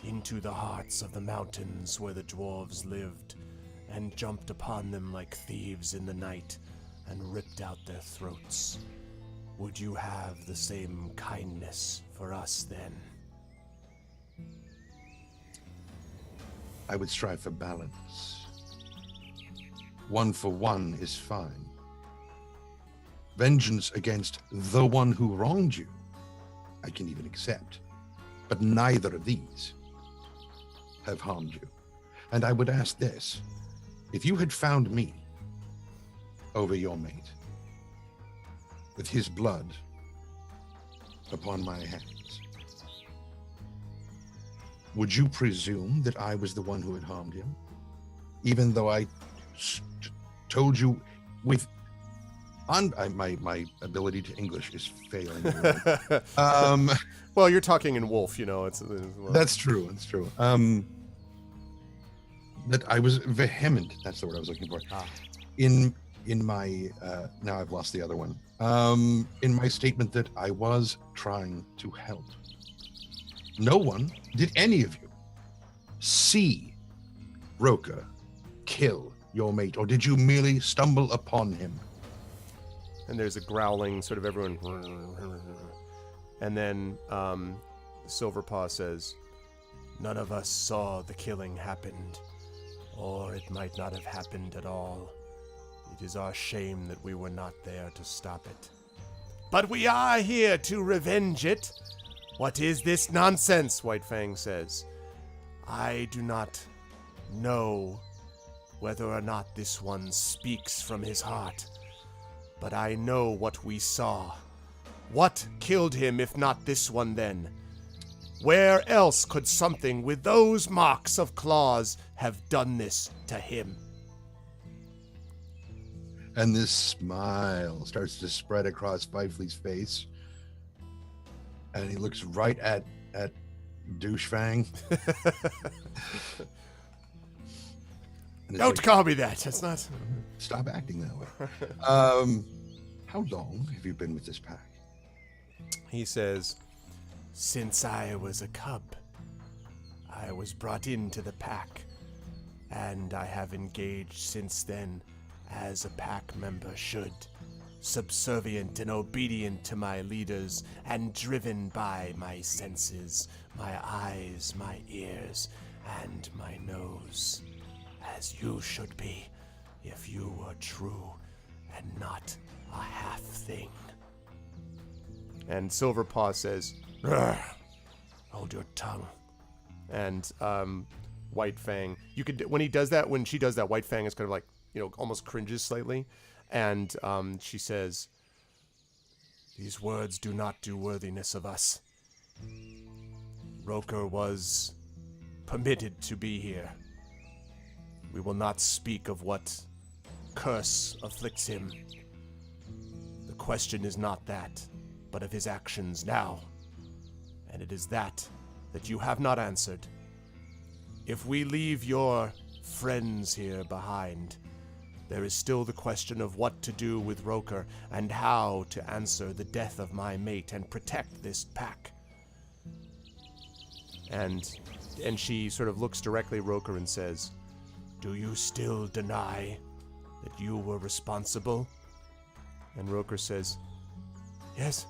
into the hearts of the mountains where the dwarves lived and jumped upon them like thieves in the night and ripped out their throats. Would you have the same kindness for us then? I would strive for balance. 1 for 1 is fine. Vengeance against the one who wronged you, I can even accept. But neither of these have harmed you. And I would ask this, if you had found me over your mate, with his blood upon my hands, would you presume that I was the one who had harmed him? Even though I told you with... my ability to English is failing. Well, you're talking in Wolf, you know. Well. That's true. That's true. That I was vehement. That's the word I was looking for. In my now I've lost the other one. In my statement that I was trying to help. No one, did any of you see Roka kill your mate, or did you merely stumble upon him? And there's a growling, sort of everyone. And then Silverpaw says, "None of us saw the killing happened, or it might not have happened at all. It is our shame that we were not there to stop it. But we are here to revenge it. What is this nonsense?" White Fang says. "I do not know whether or not this one speaks from his heart, but I know what we saw. What killed him if not this one then? Where else could something with those marks of claws have done this to him?" And this smile starts to spread across Fifley's face. And he looks right at Douchefang. Don't call me that. That's not... Stop acting that way. How long have you been with this pack? He says, "Since I was a cub, I was brought into the pack, and I have engaged since then as a pack member should, subservient and obedient to my leaders, and driven by my senses, my eyes, my ears, and my nose, as you should be if you were true and not a half thing." And Silverpaw says, "Hold your tongue." And White Fang, you could, when he does that, when she does that, White Fang is kind of like, you know, almost cringes slightly. And she says, "These words do not do worthiness of us. Roker was permitted to be here. We will not speak of what curse afflicts him. The question is not that, but of his actions now. And it is that you have not answered. If we leave your friends here behind, there is still the question of what to do with Roker and how to answer the death of my mate and protect this pack." And she sort of looks directly at Roker and says, "Do you still deny that you were responsible?" And Roker says, "Yes,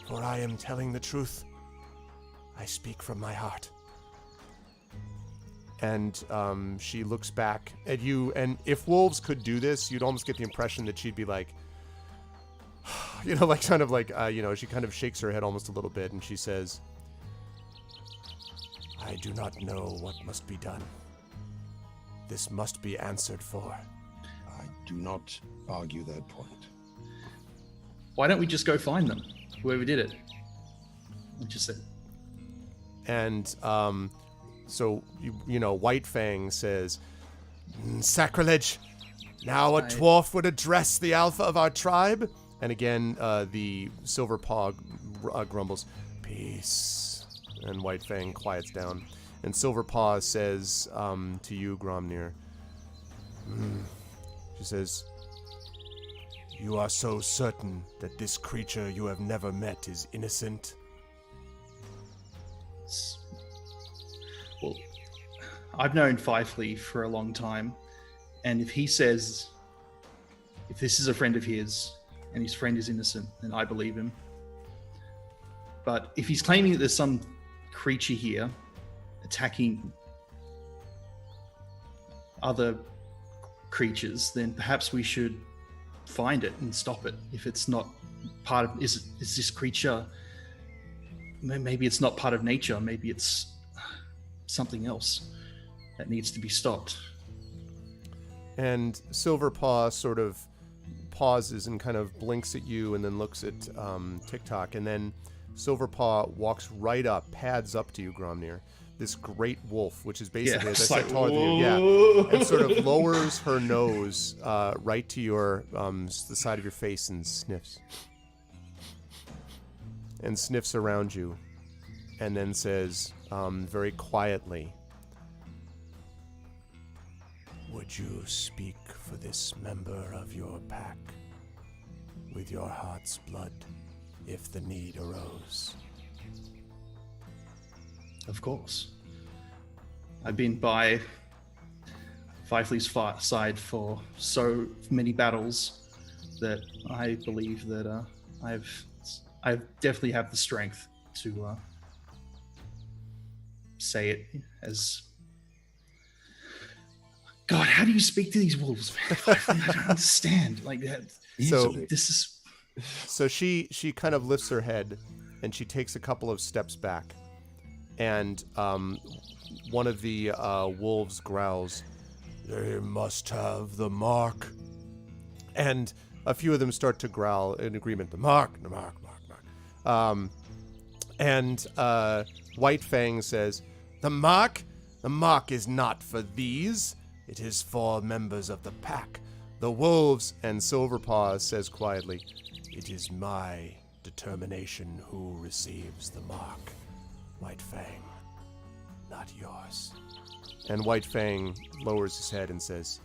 for I am telling the truth. I speak from my heart." And she looks back at you, and if wolves could do this, you'd almost get the impression that she'd be like, you know, like kind of like, you know, she kind of shakes her head almost a little bit, and she says, "I do not know what must be done. This must be answered for." I do not argue that point. Why don't we just go find them? Whoever did it. Just said. And so you know, White Fang says, "Sacrilege! Now a dwarf would address the alpha of our tribe." And again, the Silverpaw grumbles, "Peace." And White Fang quiets down. And Silverpaw says to you, Gromnir, she says, "You are so certain that this creature you have never met is innocent?" Well, I've known Fifley for a long time, and if he says, if this is a friend of his, and his friend is innocent, then I believe him. But if he's claiming that there's some creature here attacking other creatures, then perhaps we should find it and stop it. If it's not part of, is this creature, maybe it's not part of nature, maybe it's something else that needs to be stopped. And Silverpaw sort of pauses and kind of blinks at you and then looks at TikTok, and then Silverpaw walks right up, pads up to you, Gromnir. This great wolf, which is basically, as I said, taller than you, and sort of lowers her nose right to your the side of your face and sniffs around you, and then says very quietly, "Would you speak for this member of your pack with your heart's blood if the need arose?" Of course. I've been by Fifley's side for so many battles that I believe that I definitely have the strength to say it as... God, how do you speak to these wolves, man? I don't understand. Like that. So this is... So she kind of lifts her head and she takes a couple of steps back, and one of the wolves growls, "They must have the mark." And a few of them start to growl in agreement. The mark. And White Fang says, The mark is not for these. It is for members of the pack, the wolves." And Silverpaw says quietly, "It is my determination who receives the mark, White Fang, not yours." And White Fang lowers his head and says,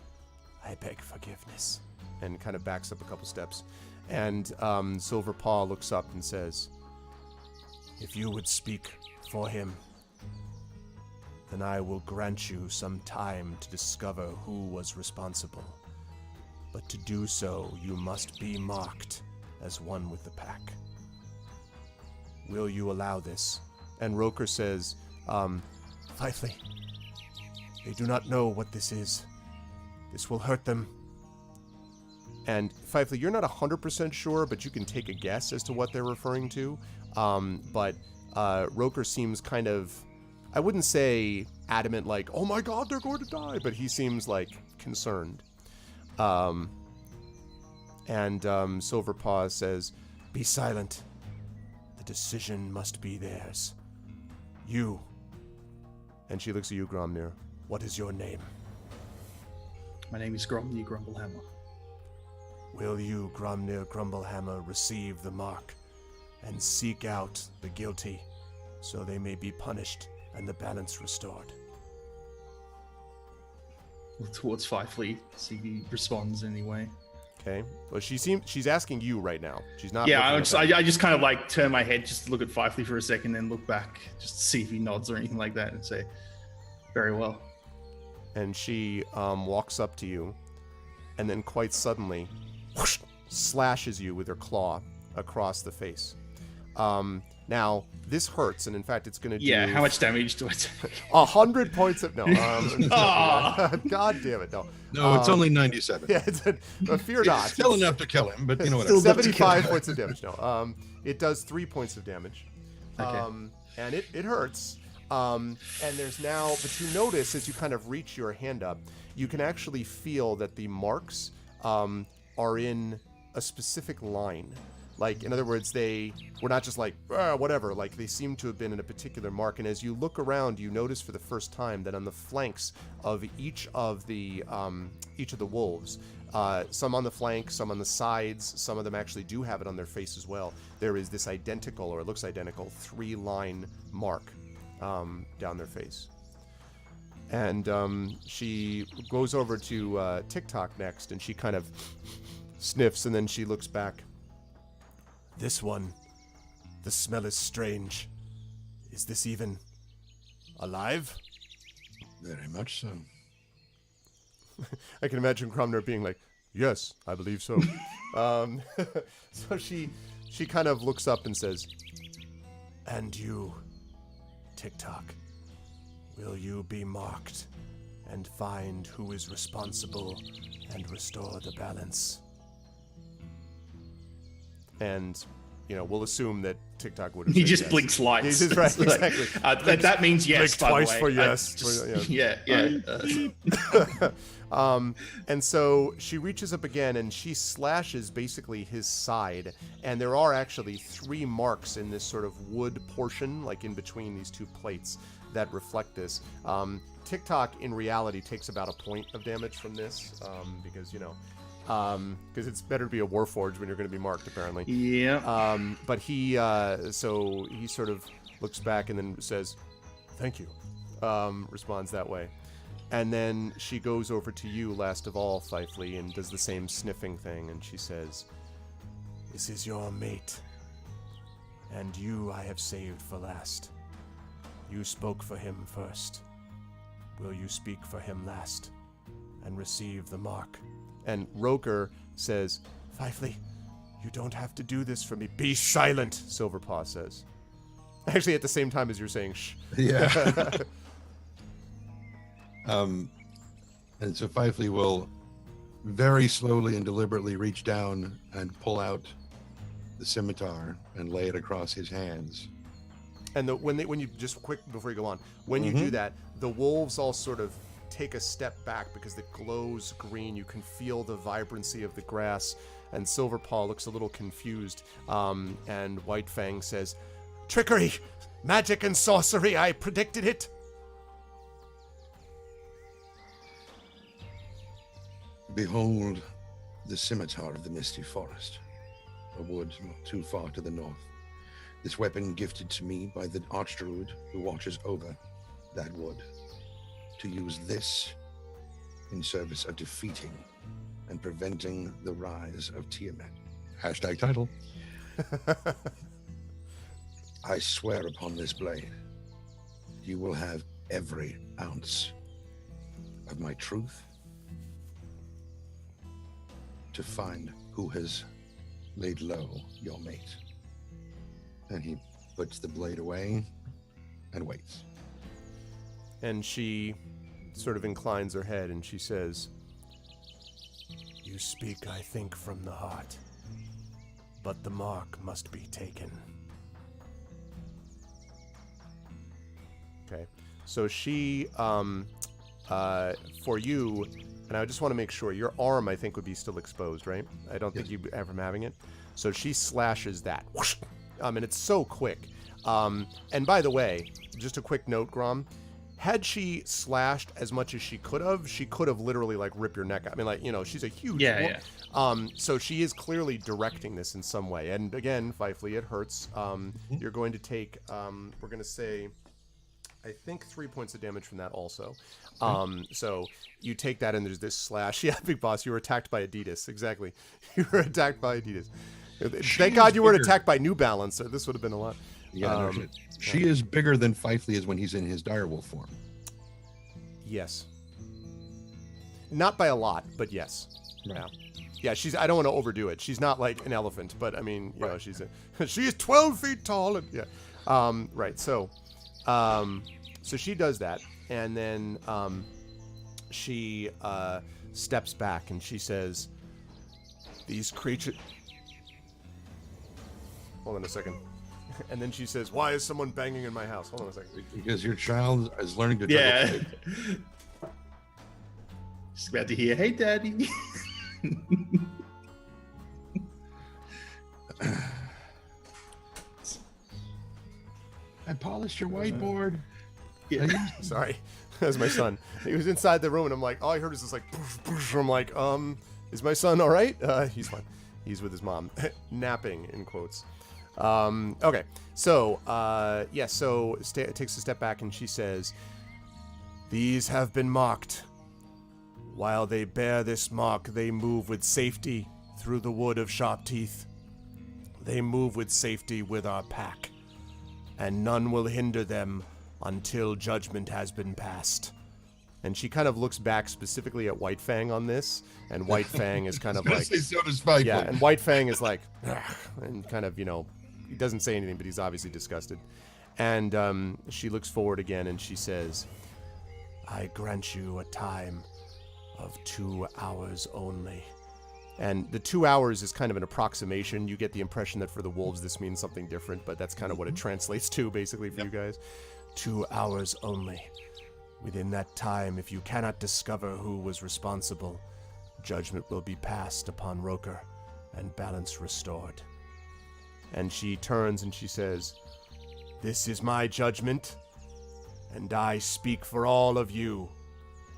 "I beg forgiveness," and kind of backs up a couple steps. And Silverpaw looks up and says, "If you would speak for him, then I will grant you some time to discover who was responsible. But to do so, you must be marked as one with the pack. Will you allow this?" And Roker says, "Fifley, they do not know what this is. This will hurt them." And Fifley, you're not 100% sure, but you can take a guess as to what they're referring to. But Roker seems kind of, I wouldn't say adamant, like, "Oh my God, they're going to die," but he seems like concerned. And Silverpaw says, "Be silent. The decision must be theirs. You," and she looks at you, Gromnir, "what is your name?" My name is Gromnir Grumblehammer. "Will you, Gromnir Grumblehammer, receive the mark and seek out the guilty so they may be punished and the balance restored?" Look towards Fifley, see if he responds anyway. Okay. Well, she's asking you right now. She's not. Yeah, looking at I just kind of like turn my head just to look at Fifley for a second, then look back just to see if he nods or anything like that, and say, "Very well." And she walks up to you, and then quite suddenly, whoosh, slashes you with her claw across the face. Now, this hurts, and in fact, it's going to do... Yeah, how much damage do I take? 100 points of... No. God damn it, no. No, it's only 97. Yeah, fear not. It's still enough to kill him, but you know what? 75 points of damage, no. It does 3 points of damage. Okay. And it hurts. And there's now... But you notice, as you kind of reach your hand up, you can actually feel that the marks are in a specific line. Like, in other words, they were not just like, whatever. Like, they seem to have been in a particular mark. And as you look around, you notice for the first time that on the flanks of each of the wolves, some on the flank, some on the sides, some of them actually do have it on their face as well, there is this identical, or it looks identical, 3-line mark down their face. And she goes over to TikTok next, and she kind of sniffs, and then she looks back. "This one, the smell is strange. Is this even alive?" Very much so. I can imagine Gromnir being like, "Yes, I believe so." So she kind of looks up and says, "And you, TikTok, will you be marked and find who is responsible and restore the balance?" And we'll assume that TikTok would. He just blinks lights. He's just right, exactly. That means yes. Blink twice by the for way. yes. Yeah. And so she reaches up again and she slashes basically his side, and there are actually 3 marks in this sort of wood portion, like in between these 2 plates, that reflect this. TikTok in reality takes about a point of damage from this, because it's better to be a Warforged when you're going to be marked, apparently. Yeah. But he sort of looks back and then says, "Thank you," responds that way. And then she goes over to you last of all, Fifely, and does the same sniffing thing, and she says, "This is your mate, and you I have saved for last. You spoke for him first. Will you speak for him last, and receive the mark?" And Roker says, "Fifely, you don't have to do this for me." "Be silent," Silverpaw says. Actually, at the same time as you're saying shh. Yeah. And so Fifely will very slowly and deliberately reach down and pull out the scimitar and lay it across his hands. And when you just quick before you go on, when you do that, the wolves all sort of take a step back because it glows green. You can feel the vibrancy of the grass, and Silverpaw looks a little confused. And White Fang says, "Trickery, magic and sorcery, I predicted it." Behold the scimitar of the misty forest, a wood not too far to the north. This weapon gifted to me by the archdruid who watches over that wood. To use this in service of defeating and preventing the rise of Tiamat. Hashtag title. I swear upon this blade, you will have every ounce of my truth to find who has laid low your mate. And he puts the blade away and waits. And she sort of inclines her head and she says, "You speak, I think, from the heart, but the mark must be taken." Okay, so she, for you, and I just want to make sure, your arm, I think, would be still exposed, right? I don't think you'd ever having it. So she slashes that. Whoosh! And it's so quick. And by the way, just a quick note, Grom, had she slashed as much as she could have literally, like, ripped your neck out. I mean, like, she's a huge woman. So she is clearly directing this in some way. And again, Fifely, it hurts. You're going to take, we're going to say, I think 3 points of damage from that also. So you take that and there's this slash. Yeah, Big Boss, you were attacked by Adidas. Exactly. You were attacked by Adidas. Thank God you weren't attacked by New Balance, or this would have been a lot. Yeah, no shit. She is bigger than Fifely is when he's in his direwolf form. Yes. Not by a lot, but yes. Right. Yeah, I don't want to overdo it. She's not like an elephant, but I mean, she is 12 feet tall. And, yeah. Right. So she does that, and then she steps back and she says, "These creatures." Hold on a second. And then she says, "Why is someone banging in my house?" Hold on a second. Because your child is learning to Yeah. Just about to hear, "Hey, Daddy." I polished your whiteboard. Yeah. Sorry. That's my son. He was inside the room, and I'm like, all I heard is this, like, poof, poof. I'm like, is my son all right? He's fine. He's with his mom. Napping, in quotes. Okay. So, takes a step back, and she says, "These have been marked. While they bear this mark, they move with safety through the wood of sharp teeth. They move with safety with our pack, and none will hinder them until judgment has been passed." And she kind of looks back specifically at White Fang on this, and White Fang is kind of like, so does Fifely. yeah, and White Fang is like, "Ugh," and kind of, he doesn't say anything, but he's obviously disgusted. And she looks forward again, and she says, "I grant you a time of 2 hours only And the 2 hours is kind of an approximation. You get the impression that for the wolves this means something different, but that's kind of what it translates to basically for you guys. 2 hours only. Within that time, if you cannot discover who was responsible, judgment will be passed upon Roker and balance restored. And she turns and she says, "This is my judgment, and I speak for all of you."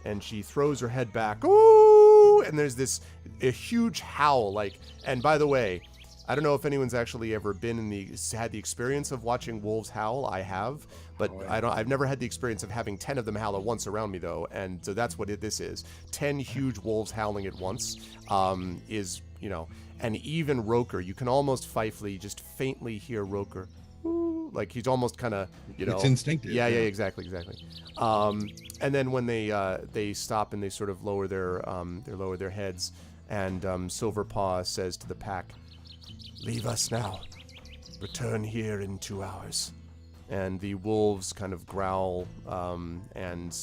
And she throws her head back. Ooh! And there's a huge howl, like, and by the way, I don't know if anyone's actually ever had the experience of watching wolves howl. I have, but I've never had the experience of having 10 of them howl at once around me though. And so that's what this is. 10 huge wolves howling at once, is, and even Roker, you can almost just faintly hear Roker. Like he's almost kind of, it's instinctive. Yeah, exactly. And then when they stop and they sort of lower their heads, and Silverpaw says to the pack, "Leave us now. Return here in 2 hours." And the wolves kind of growl and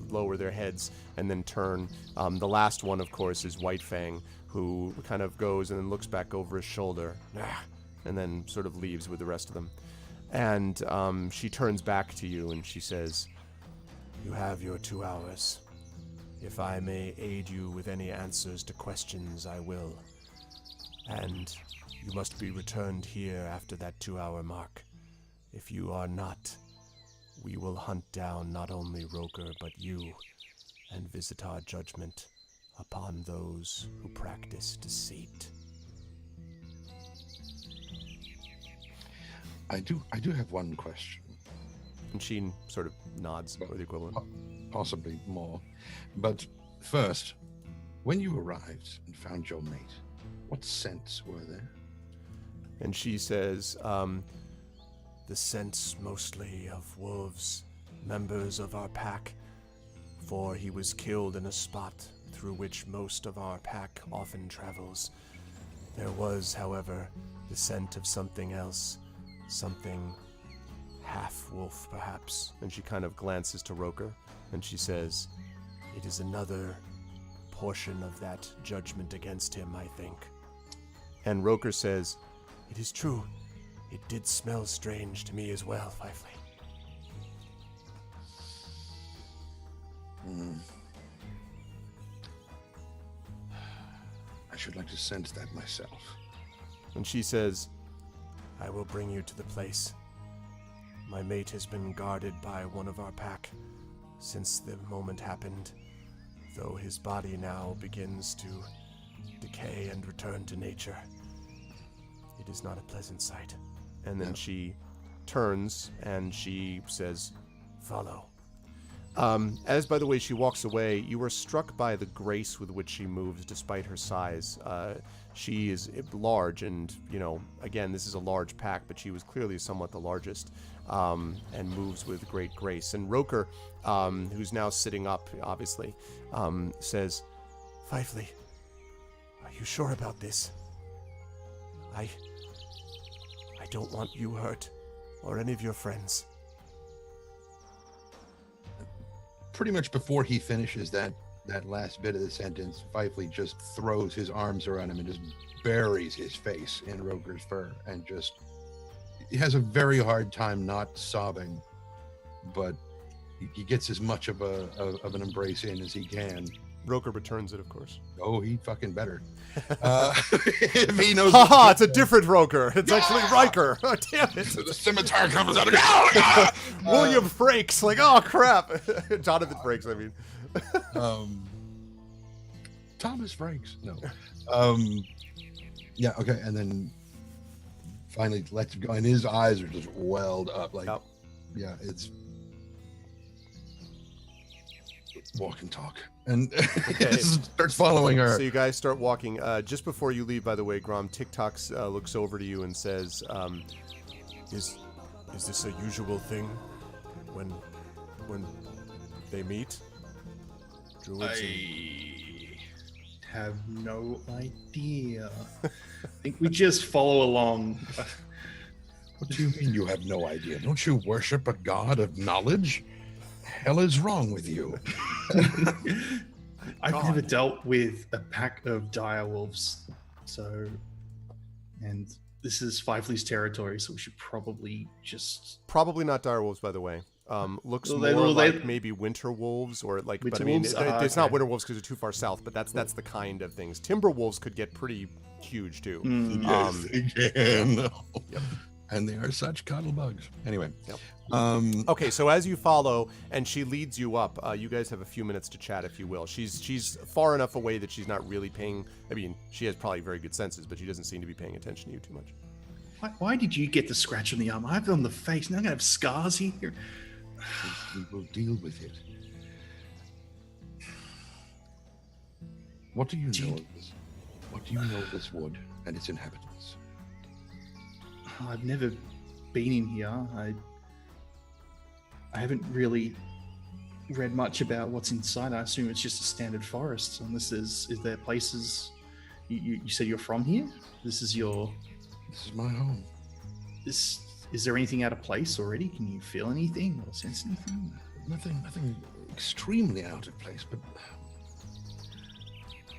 lower their heads and then turn. The last one, of course, is White Fang, who kind of goes and then looks back over his shoulder, and then sort of leaves with the rest of them. And she turns back to you and she says, "You have your 2 hours. If I may aid you with any answers to questions, I will. And you must be returned here after that 2-hour mark. If you are not, we will hunt down not only Roker but you, and visit our judgment upon those who practice deceit." I do have one question. And Sheen sort of nods, or the equivalent. Possibly more. But first, when you arrived and found your mate, what scents were there? And she says, "The scents mostly of wolves, members of our pack, for he was killed in a spot through which most of our pack often travels. There was, however, the scent of something else, something half-wolf, perhaps." And she kind of glances to Roker, and she says, "It is another portion of that judgment against him, I think." And Roker says, "It is true. It did smell strange to me as well, Fifely." I should like to sense that myself. And she says, "I will bring you to the place. My mate has been guarded by one of our pack since the moment happened, though his body now begins to decay and return to nature. It is not a pleasant sight." And then she turns and she says, "Follow." As, by the way, she walks away, you are struck by the grace with which she moves despite her size. She is large and, again, this is a large pack, but she was clearly somewhat the largest, and moves with great grace. And Roker, who's now sitting up, obviously, says, "Fifely, are you sure about this? I don't want you hurt, or any of your friends." Pretty much before he finishes that last bit of the sentence, Fifely just throws his arms around him and just buries his face in Roker's fur, and just he has a very hard time not sobbing, but he gets as much of an embrace in as he can. Roker returns it, of course. Oh, he fucking better. If he knows. Haha, it's a different Roker. It's actually Riker. Oh, damn it. The scimitar comes out of William Frakes. Like, oh, crap. Jonathan Frakes, I mean. Thomas Frakes. No. Yeah, okay. And then finally lets him go. And his eyes are just welled up. Like, yeah, it's walk and talk. And starts following her. So you guys start walking. Just before you leave, by the way, Grom, TikTok looks over to you and says, "Is this a usual thing when they meet?" Druids I have no idea. I think we just follow along. What do you mean you have no idea? Don't you worship a god of knowledge? Hell is wrong with you? I've God. never dealt with a pack of dire wolves, and this is Fifley's territory, so we should probably just. Probably not dire wolves, by the way. Looks Well, more they- like maybe winter wolves, or like. Winter but I mean, wolves? it's not Okay. winter wolves because they're too far south. But that's the kind of things. Timber wolves could get pretty huge too. Yes, they can. Yep. And they are such cuddle bugs. Anyway. Yep. Um, Okay, so as you follow and she leads you up, you guys have a few minutes to chat, if you will. She's far enough away that she's not really paying. I mean, she has probably very good senses, but she doesn't seem to be paying attention to you too much. Why did you get the scratch on the arm? I have it on the face. Now I'm gonna have scars here. we will deal with it. What do you know of this? What do you know of this wood and its inhabitants? I've never been in here. I haven't really read much about what's inside. I assume it's just a standard forest. Unless is there places? You said you're from here. This is my home. Is there anything out of place already? Can you feel anything or sense anything? Nothing extremely out of place, but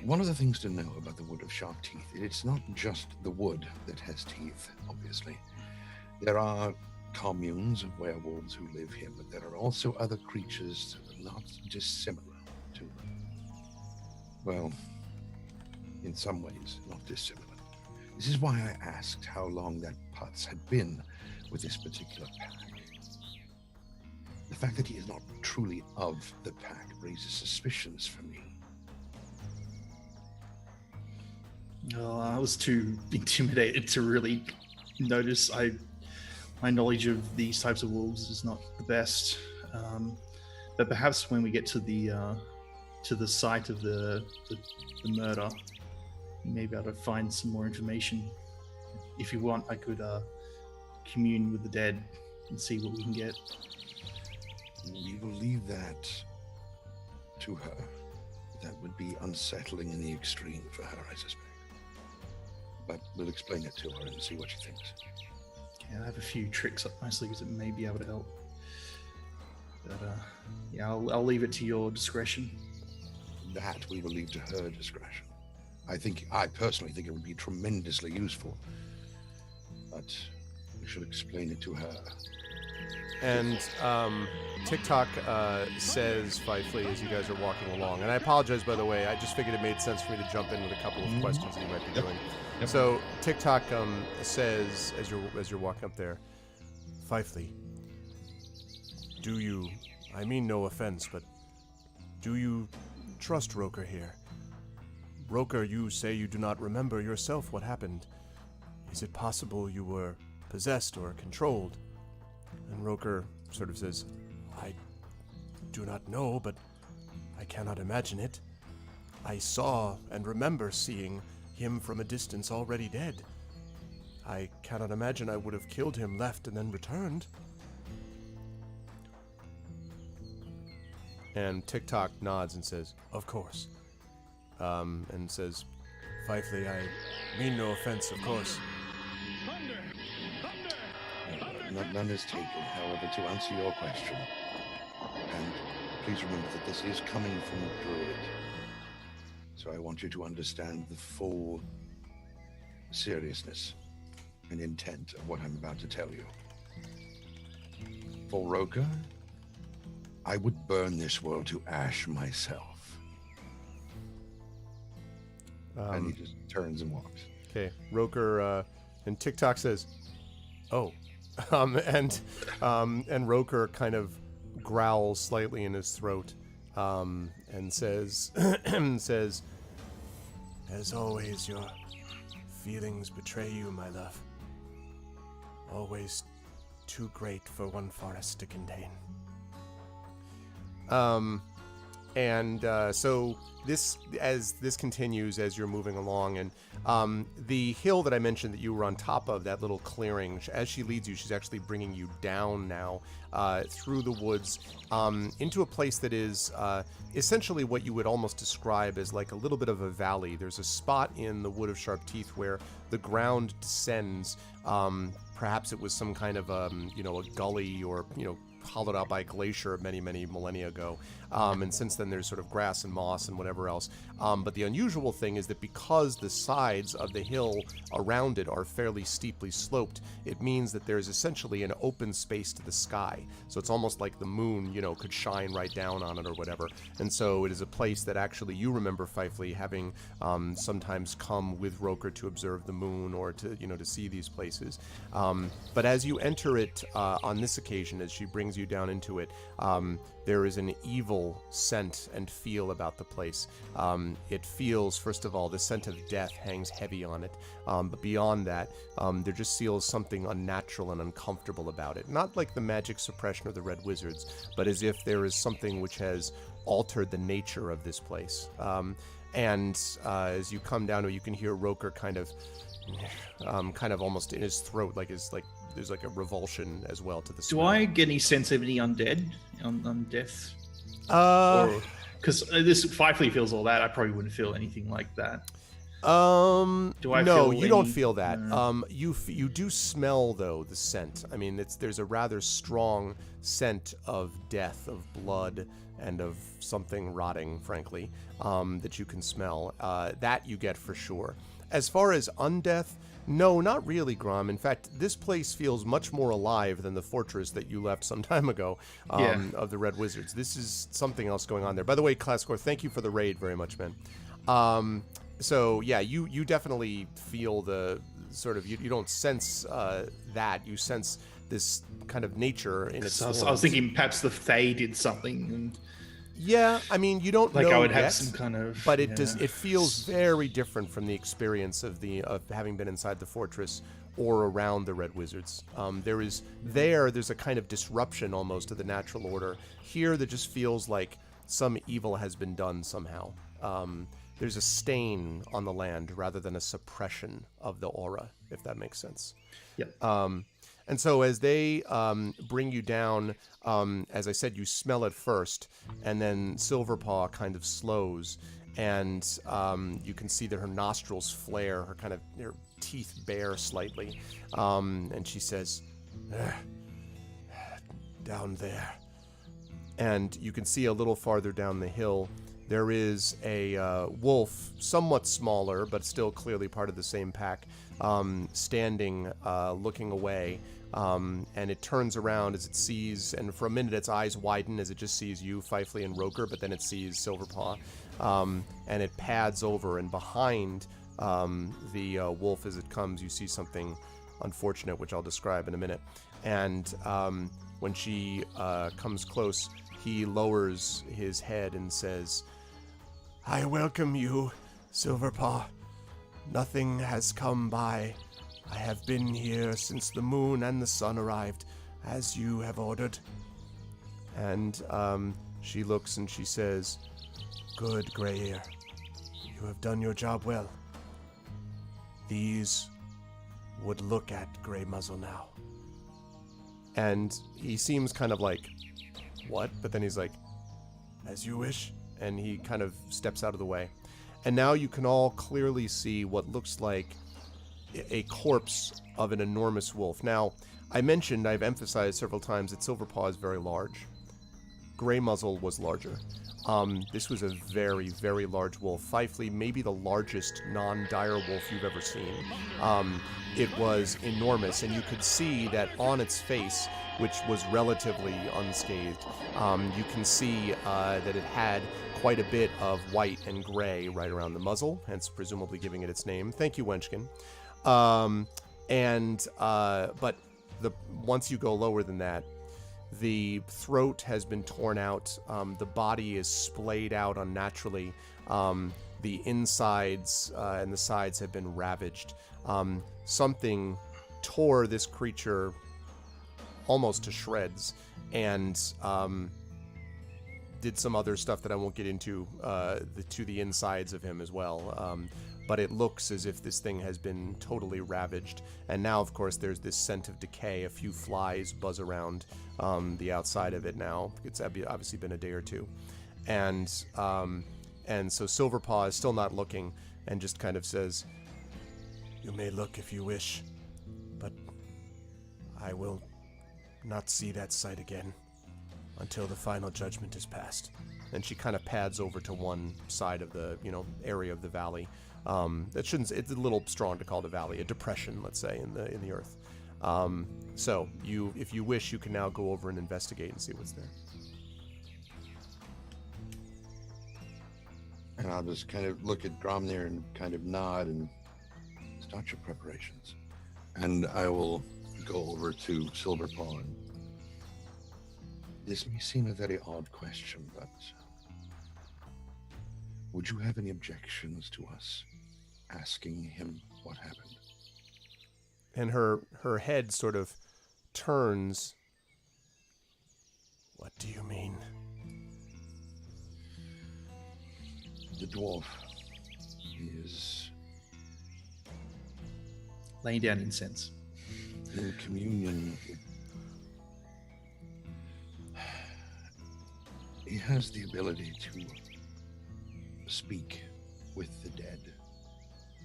one of the things to know about the wood of sharp teeth, it's not just the wood that has teeth, obviously. There are communes of werewolves who live here, but there are also other creatures not dissimilar to them. Well, in some ways, not dissimilar. This is why I asked how long that Putz had been with this particular pack. The fact that he is not truly of the pack raises suspicions for me. Oh, I was too intimidated to really notice. My knowledge of these types of wolves is not the best, but perhaps when we get to the site of the murder, you may be able to find some more information. If you want, I could commune with the dead and see what we can get. We will leave that to her. That would be unsettling in the extreme for her, I suspect. But we'll explain it to her and see what she thinks. Yeah, I have a few tricks up my sleeves that may be able to help. But yeah, I'll leave it to your discretion. That we will leave to her discretion. I personally think it would be tremendously useful. But we should explain it to her. And TikTok says, Fifley, as you guys are walking along, and I apologize, by the way, I just figured it made sense for me to jump in with a couple of questions that you might be doing. Yep. So TikTok says, as you're walking up there, Fifley, do you, I mean no offense, but do you trust Roker here? Roker, you say you do not remember yourself what happened. Is it possible you were possessed or controlled? And Roker sort of says, I do not know, but I cannot imagine it. I saw and remember seeing him from a distance already dead. I cannot imagine I would have killed him, left, and then returned. And TikTok nods and says, of course. And says, Fifley, I mean no offense, of course. None is taken, however, to answer your question. And please remember that this is coming from a druid. So I want you to understand the full seriousness and intent of what I'm about to tell you. For Roker, I would burn this world to ash myself. And he just turns and walks. Okay, Roker, and TikTok says, oh. And Roker kind of growls slightly in his throat, and says, as always, your feelings betray you, my love. Always too great for one forest to contain. So as this continues, as you're moving along, and the hill that I mentioned that you were on top of, that little clearing, as she leads you, she's actually bringing you down now through the woods into a place that is essentially what you would almost describe as like a little bit of a valley. There's a spot in the Wood of Sharp Teeth where the ground descends. Perhaps it was some kind of a gully, or hollowed out by a glacier many millennia ago, And since then, there's sort of grass and moss and whatever else. But the unusual thing is that because the sides of the hill around it are fairly steeply sloped, it means that there's essentially an open space to the sky. So it's almost like the moon, could shine right down on it or whatever. And so it is a place that actually you remember, Fifely, having sometimes come with Roker to observe the moon or to see these places. But as you enter it on this occasion, as she brings you down into it, there is an evil scent and feel about the place. It feels, first of all, the scent of death hangs heavy on it. But beyond that, there just feels something unnatural and uncomfortable about it. Not like the magic suppression or the Red Wizards, but as if there is something which has altered the nature of this place. And as you come down to it, you can hear Roker kind of almost in his throat, there's like a revulsion as well to the smell. Do I get any sense of any undead on death? Because this Fifely feels all that. I probably wouldn't feel anything like that. No, you don't feel that. You do smell though the scent. I mean, there's a rather strong scent of death, of blood, and of something rotting, frankly, that you can smell. That you get for sure. As far as undeath, no, not really, Grom. In fact, this place feels much more alive than the fortress that you left some time ago of the Red Wizards. This is something else going on there. By the way, Classcore, thank you for the raid very much, man. So, yeah, you definitely feel the sort of, you don't sense that. You sense this kind of nature in its I was thinking perhaps the Fae did something. And... Yeah, I mean, you don't know I would yet, have some kind of... But it does. It feels very different from the experience of having been inside the fortress or around the Red Wizards. There's a kind of disruption almost to the natural order. Here, there just feels like some evil has been done somehow. There's a stain on the land rather than a suppression of the aura, if that makes sense. Yeah. And so as they bring you down, as I said, you smell it first, and then Silverpaw kind of slows, and you can see that her nostrils flare, her teeth bare slightly, and she says, "Down there." And you can see a little farther down the hill, there is a wolf, somewhat smaller, but still clearly part of the same pack, standing, looking away, and it turns around as it sees, and for a minute its eyes widen as it just sees you, Fifely and Roker, but then it sees Silverpaw, and it pads over, and behind the wolf as it comes, you see something unfortunate, which I'll describe in a minute. And when she comes close, he lowers his head and says, "I welcome you, Silverpaw. Nothing has come by. I have been here since the moon and the sun arrived, as you have ordered." And she looks and she says, "Good, Grey-Ear. You have done your job well. These would look at Grey Muzzle now." And he seems kind of like, "What?" But then he's like, "As you wish." And he kind of steps out of the way. And now you can all clearly see what looks like a corpse of an enormous wolf. Now, I've emphasized several times that Silverpaw is very large. Grey Muzzle was larger. This was a very, very large wolf. Fifely, maybe the largest non-dire wolf you've ever seen. It was enormous, and you could see that on its face, which was relatively unscathed, you can see that it had quite a bit of white and gray right around the muzzle, hence presumably giving it its name. Thank you, Wenchkin. But once you go lower than that, the throat has been torn out. The body is splayed out unnaturally. The insides and the sides have been ravaged. Something tore this creature almost to shreds, and did some other stuff that I won't get into to the insides of him as well. But it looks as if this thing has been totally ravaged. And now, of course, there's this scent of decay. A few flies buzz around the outside of it now. It's obviously been a day or two. And so Silverpaw is still not looking and just kind of says, "You may look if you wish, but I will not see that sight again until the final judgment is passed." and she kind of pads over to one side of the, area of the valley. It's a little strong to call it a valley, a depression, let's say, in the earth. So if you wish, you can now go over and investigate and see what's there. And I'll just kind of look at Gromnir and kind of nod and start your preparations. And I will go over to Silverpaw. And this may seem a very odd question, but would you have any objections to us asking him what happened? And her head sort of turns. What do you mean? The dwarf is laying down incense. in communion. He has the ability to speak with the dead,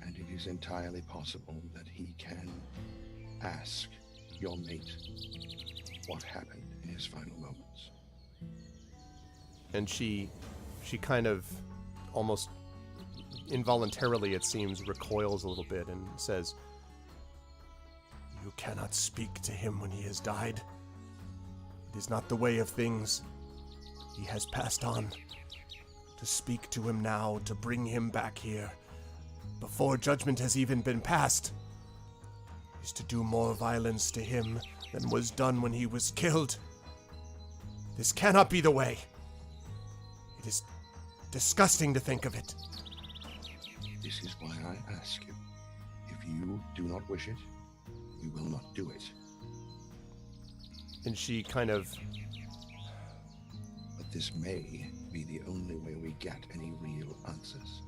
and it is entirely possible that he can ask your mate what happened in his final moments. And she kind of, almost involuntarily it seems, recoils a little bit and says, "You cannot speak to him when he has died. It is not the way of things. He has passed on. To speak to him now, to bring him back here, before judgment has even been passed, is to do more violence to him than was done when he was killed. This cannot be the way. It is disgusting to think of it." This is why I ask you. If you do not wish it, we will not do it. And she kind of, But this may be the only way we get any real answers.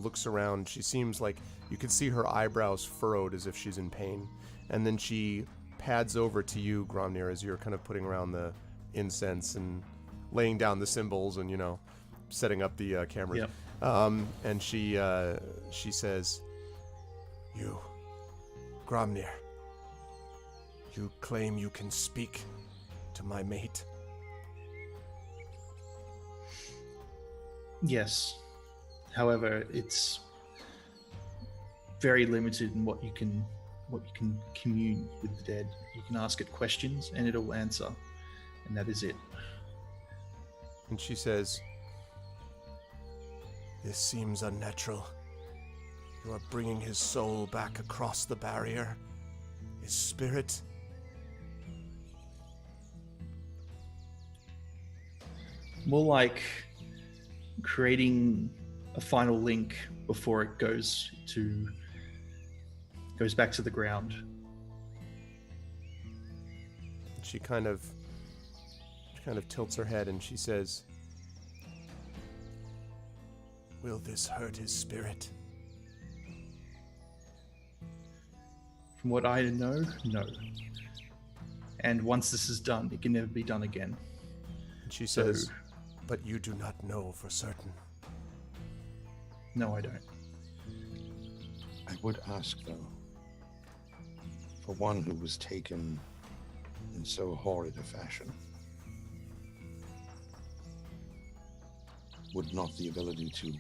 looks around. She seems like you can see her eyebrows furrowed as if she's in pain. And then she pads over to you, Gromnir, as you're kind of putting around the incense and laying down the symbols and, setting up the cameras. Yep. And she says, "You, Gromnir, you claim you can speak to my mate?" Yes. However, it's very limited in what you can commune with the dead. You can ask it questions and it'll answer, and that is it. And she says, "This seems unnatural. You are bringing his soul back across the barrier. His spirit." More like creating a final link before it goes back to the ground. She kind of tilts her head and she says, "Will this hurt his spirit?" From what I know, no. And once this is done, it can never be done again. And she says, "But you do not know for certain." No, I don't. I would ask, though, for one who was taken in so horrid a fashion, would not the ability to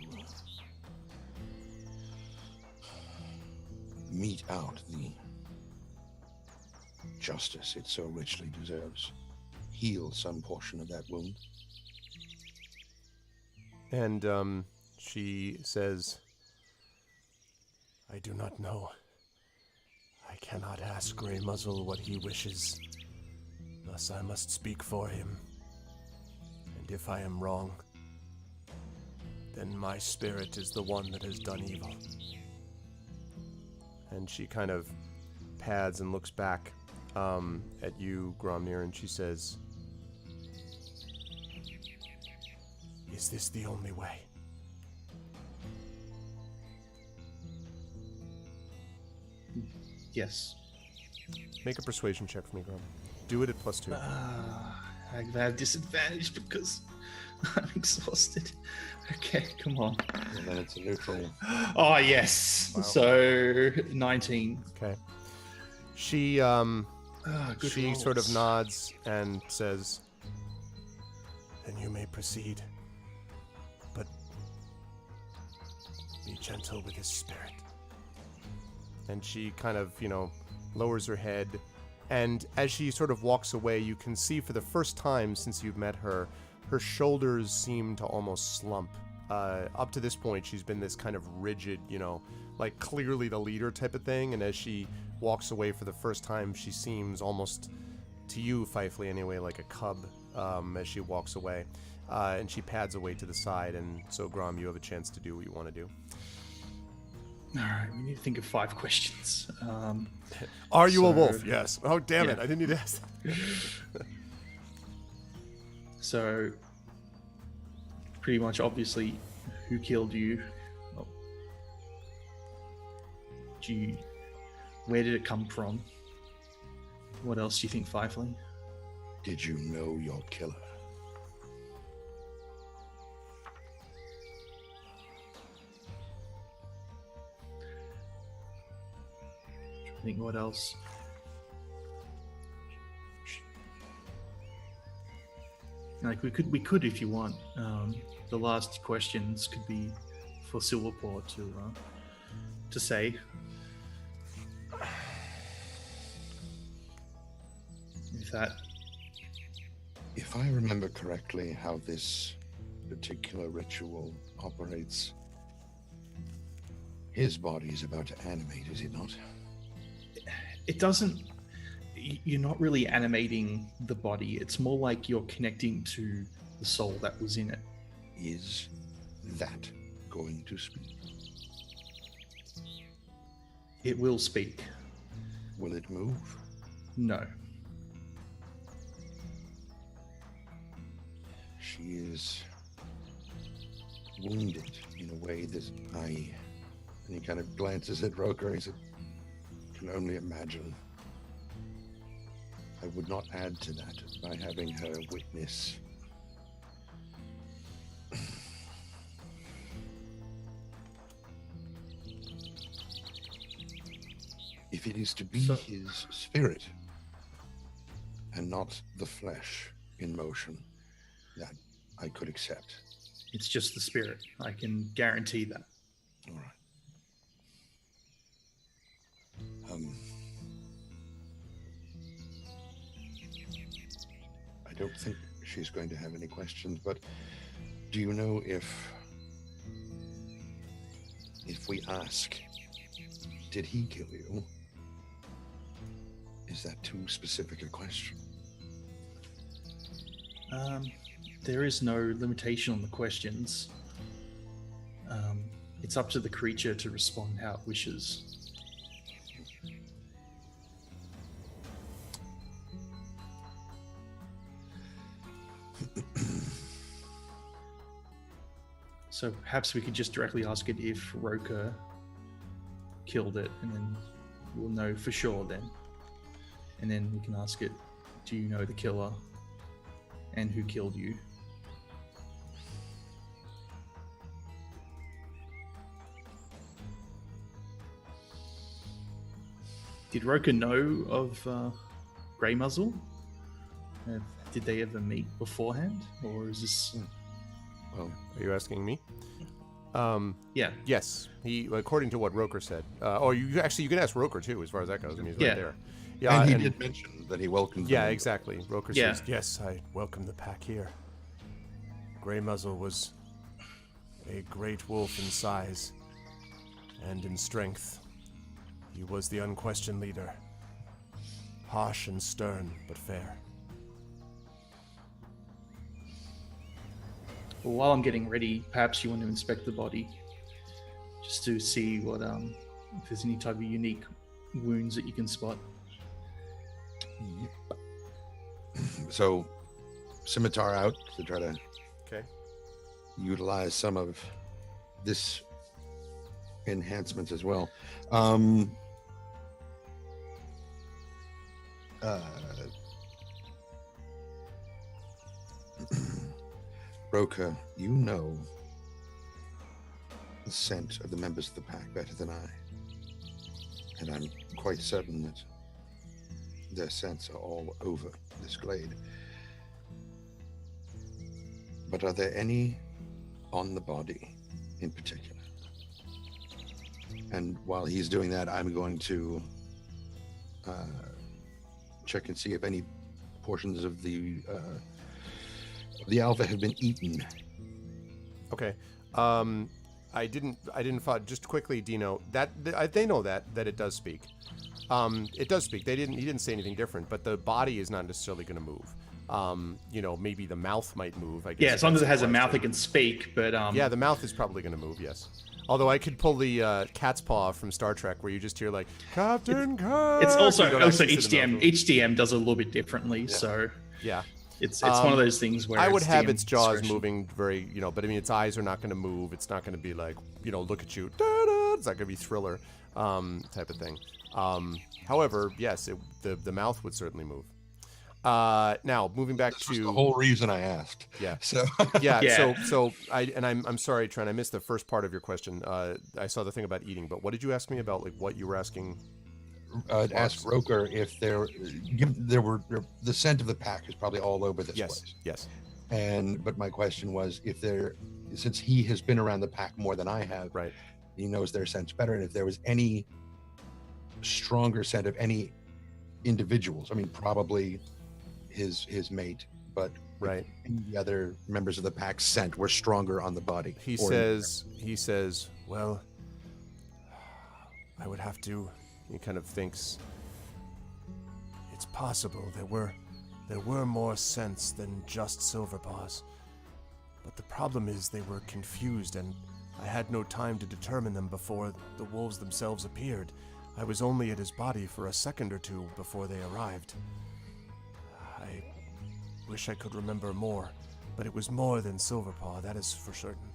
mete out the justice it so richly deserves heal some portion of that wound? And she says, "I do not know. I cannot ask Grey Muzzle what he wishes. Thus I must speak for him. And if I am wrong, then my spirit is the one that has done evil." And she kind of pads and looks back at you, Gromnir, and she says, "Is this the only way?" Yes. Make a persuasion check for me, Grom. Do it at +2. I have disadvantage because I'm exhausted. Okay, come on. And then it's a neutral. Oh, yes. Wow. So 19. Okay. She Good She sort of rolls. nods and says, "Then you may proceed, but be gentle with his spirit." And she kind of, lowers her head. And as she sort of walks away, you can see for the first time since you've met her, her shoulders seem to almost slump. Up to this point, she's been this kind of rigid, like clearly the leader type of thing. And as she walks away for the first time, she seems almost, to you, Fifely anyway, like a cub as she walks away. And she pads away to the side. And so, Grom, you have a chance to do what you want to do. All right, we need to think of 5 questions. Are you a so- wolf? Yes. Oh, damn it. Yeah. I didn't need to ask that. So, pretty much obviously, who killed you? Oh. Where did it come from? What else do you think, Fifely? Did you know your killer? I think what else? Like we could if you want. The last questions could be for Silverpaw to say. If that If I remember correctly how this particular ritual operates, his body is about to animate, is it not? it doesn't, you're not really animating the body. It's more like you're connecting to the soul that was in it. Is that going to speak? It will speak. Will it move? No. She is wounded in a way that and he kind of glances at Roker and he said, can only imagine. I would not add to that by having her witness. If it is to be his spirit and not the flesh in motion, that I could accept. It's just the spirit. I can guarantee that. All right. I don't think she's going to have any questions, but do you know if we ask, did he kill you? Is that too specific a question? There is no limitation on the questions. It's up to the creature to respond how it wishes. So perhaps we could just directly ask it if Roker killed it, and then we'll know for sure then. And then we can ask it, do you know the killer and who killed you? Did Roker know of Grey Muzzle? Did they ever meet beforehand, or is this? Well, Are you asking me? Yeah. Yes. He, according to what Roker said. You can ask Roker too, as far as that goes. I mean, he's Yeah. right there. Yeah, and he did mention that he welcomed Yeah, them. exactly. Roker Yeah. says, "Yes, I welcome the pack here. Grey Muzzle was a great wolf in size and in strength. He was the unquestioned leader. Harsh and stern, but fair." Well, while I'm getting ready, perhaps you want to inspect the body, just to see what if there's any type of unique wounds that you can spot. So, scimitar out to try to Okay. utilize some of this enhancements as well. Roker, you know the scent of the members of the pack better than I. And I'm quite certain that their scents are all over this glade. But are there any on the body in particular? And while he's doing that, I'm going to check and see if any portions of the alpha have been eaten. Okay. I didn't follow, just quickly, Dino, that they know that it does speak. It does speak. He didn't say anything different, but the body is not necessarily going to move. Maybe the mouth might move, I guess. Yeah, as long as it has a mouth, it can speak, but yeah, the mouth is probably going to move, yes. Although I could pull the cat's paw from Star Trek, where you just hear like Captain Kirk. It's also actually see the mouth move. HDM does it a little bit differently, so Yeah. it's one of those things where I would have DM its jaws discretion. moving very, but I mean, its eyes are not going to move. It's not going to be like, look at you. Da-da. It's not going to be Thriller type of thing. However, yes, the mouth would certainly move. Now moving back This to was the whole reason I asked. Yeah. So yeah. Yeah. So I'm sorry, Trent. I missed the first part of your question. I saw the thing about eating, but what did you ask me about? Like what you were asking? ask Roker if the scent of the pack is probably all over this place. Yes. But my question was since he has been around the pack more than I have, Right. he knows their scents better, and if there was any stronger scent of any individuals, I mean, probably his mate, but Right. any of the other members of the pack scent were stronger on the body. He says, well, I would have to. He kind of thinks it's possible there were more scents than just Silverpaws, but the problem is they were confused, and I had no time to determine them before the wolves themselves appeared. I was only at his body for a second or two before they arrived. I wish I could remember more, but it was more than Silverpaw, that is for certain.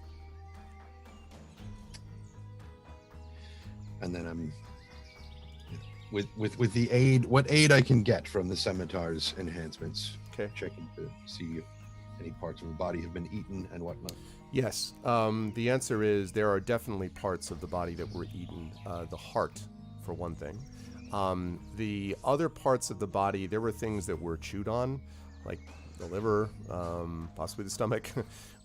And then I'm with the what aid I can get from the scimitar's enhancements. Okay. Checking to see if any parts of the body have been eaten and whatnot. Yes. The answer is there are definitely parts of the body that were eaten. The heart, for one thing. The other parts of the body, there were things that were chewed on, like the liver, possibly the stomach.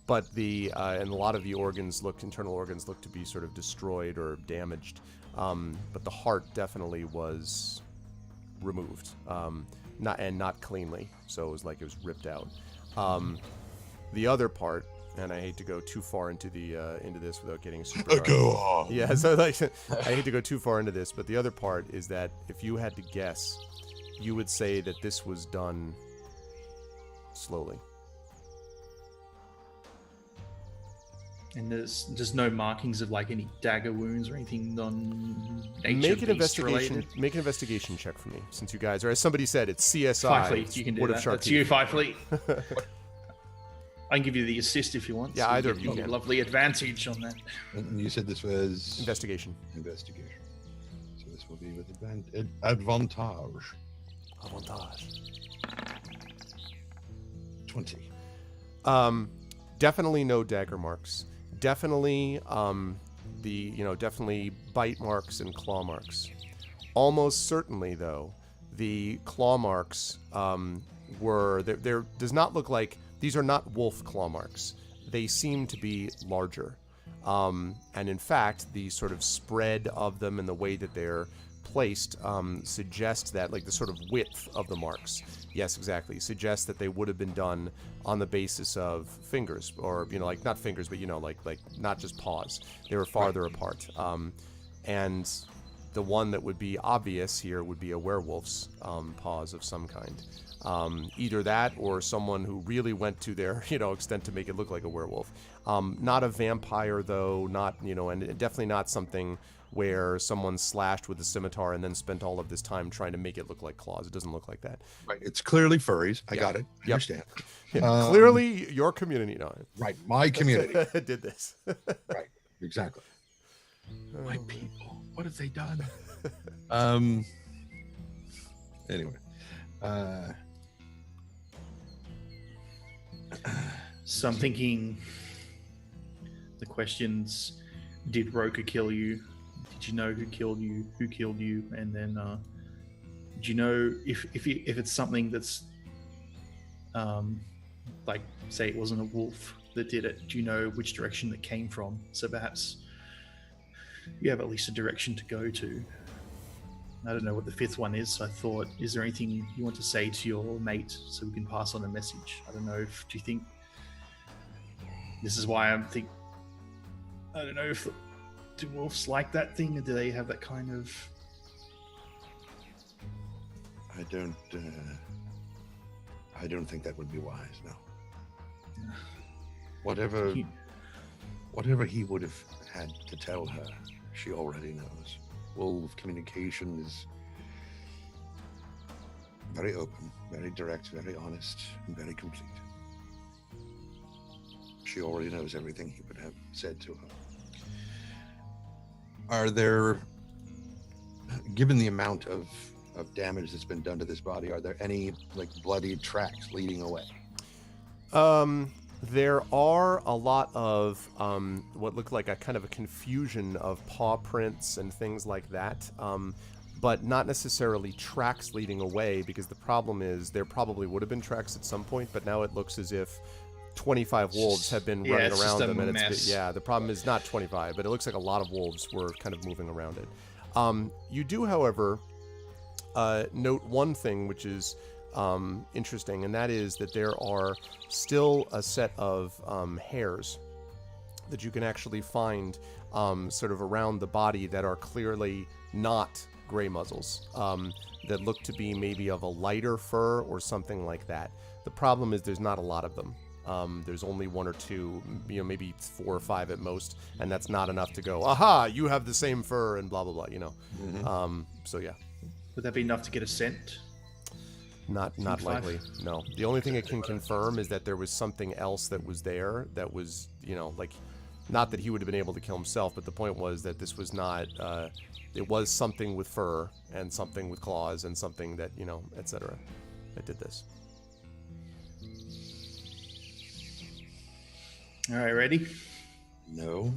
But and a lot of the internal organs look to be sort of destroyed or damaged. But the heart definitely was removed, not cleanly. So it was like it was ripped out. The other part, and I hate to go too far into this without getting super dark. Go on. Yeah, so I hate to go too far into this, but the other part is that if you had to guess, you would say that this was done slowly. And there's no markings of like any dagger wounds or anything non-nature Make an beast investigation. related. Make an investigation check for me, since you guys are, as somebody said, it's CSI. Firefleet, you can do Wood of that. Shark That's you, Teeth. Firefleet. I can give you the assist if you want. Yeah, either of you get a can. lovely advantage on that. And you said this was Investigation. Investigation. So this will be with advantage. Avantage. 20. Definitely no dagger marks. Definitely, definitely bite marks and claw marks. Almost certainly, though, the claw marks there does not look like, these are not wolf claw marks. They seem to be larger. And in fact, the sort of spread of them and the way that they're placed suggests that, like the sort of width of the marks, yes, exactly, suggests that they would have been done on the basis of fingers, or like not fingers, but like not just paws. They were farther apart. And the one that would be obvious here would be a werewolf's paws of some kind. Either that or someone who really went to their extent to make it look like a werewolf. Not a vampire though, not and definitely not something where someone slashed with a scimitar and then spent all of this time trying to make it look like claws. It doesn't look like that. Right. It's clearly furries. I got it. I Yep. understand. Clearly, your community Right. My community. did this. Right. Exactly. My people. What have they done? Anyway. So I'm thinking the questions: did Roker kill you? Did you know who killed you? Who killed you? And then Do you know if it's something that's like, say it wasn't a wolf that did it? Do you know which direction it came from? So perhaps you have at least a direction to go to. I don't know what the fifth one is, so I thought, is there anything you want to say to your mate so we can pass on a message? I don't know if, do you think, this is why I don't know if, do wolves like that thing, or do they have that kind of... I don't think that would be wise, no. Whatever he would have had to tell her, she already knows. Wolf communication is very open, very direct, very honest, and very complete. She already knows everything he would have said to her. Are there, given the amount of damage that's been done to this body, are there any like bloody tracks leading away? There are a lot of what look like a kind of a confusion of paw prints and things like that, but not necessarily tracks leading away, because the problem is there probably would have been tracks at some point, but now it looks as if 25 wolves have been running around them, and the problem is not 25, but it looks like a lot of wolves were kind of moving around it. You do, however, note one thing which is interesting, and that is that there are still a set of hairs that you can actually find sort of around the body that are clearly not gray muzzles, that look to be maybe of a lighter fur or something like that. The problem is there's not a lot of them. There's only one or two, maybe 4 or 5 at most, and that's not enough to go, aha, you have the same fur and blah blah blah, Mm-hmm. So yeah. Would that be enough to get a scent? Not likely. No. The only thing it can confirm is that there was something else that was there that was, like, not that he would have been able to kill himself, but the point was that this was not, it was something with fur and something with claws and something that, etc. that did this. All right, ready? No,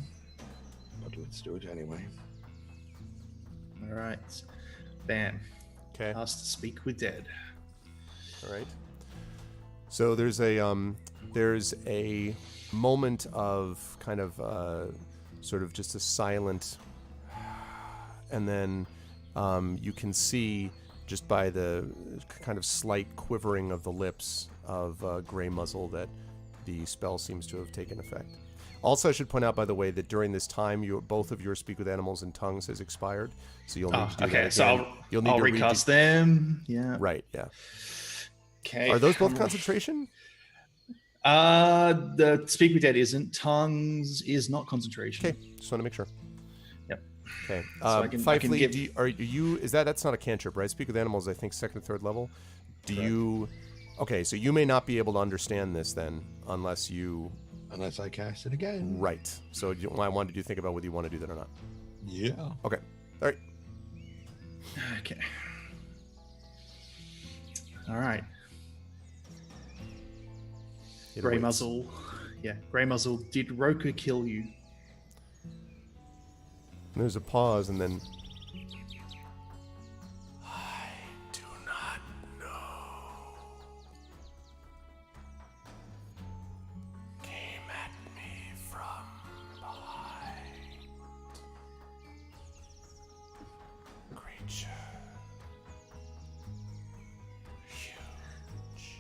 but let's do it anyway. All right. Bam. Okay. Asked to speak with dead. All right. So there's a moment of kind of sort of just a silent, and then you can see just by the kind of slight quivering of the lips of Grey Muzzle that the spell seems to have taken effect. Also, I should point out, by the way, that during this time, both of your Speak with Animals and Tongues has expired, so you'll need to do that again. So I'll recast them. Yeah. Right. Yeah. Okay. Are those both concentration? The Speak with Dead isn't. Tongues is not concentration. Okay. Just want to make sure. Yep. Okay. So I can Fifely, are you? Is that's not a cantrip, right? Speak with Animals, I think, 2nd or 3rd level. Do Correct. you? Okay, so you may not be able to understand this then, unless I cast it again. Right. So I wanted you to think about whether you want to do that or not. Yeah. Okay. All right. Okay. All right. Grey Muzzle. Yeah, Grey Muzzle. Did Roker kill you? And there's a pause, and then I do not know. Came at me from behind. Creature. Huge.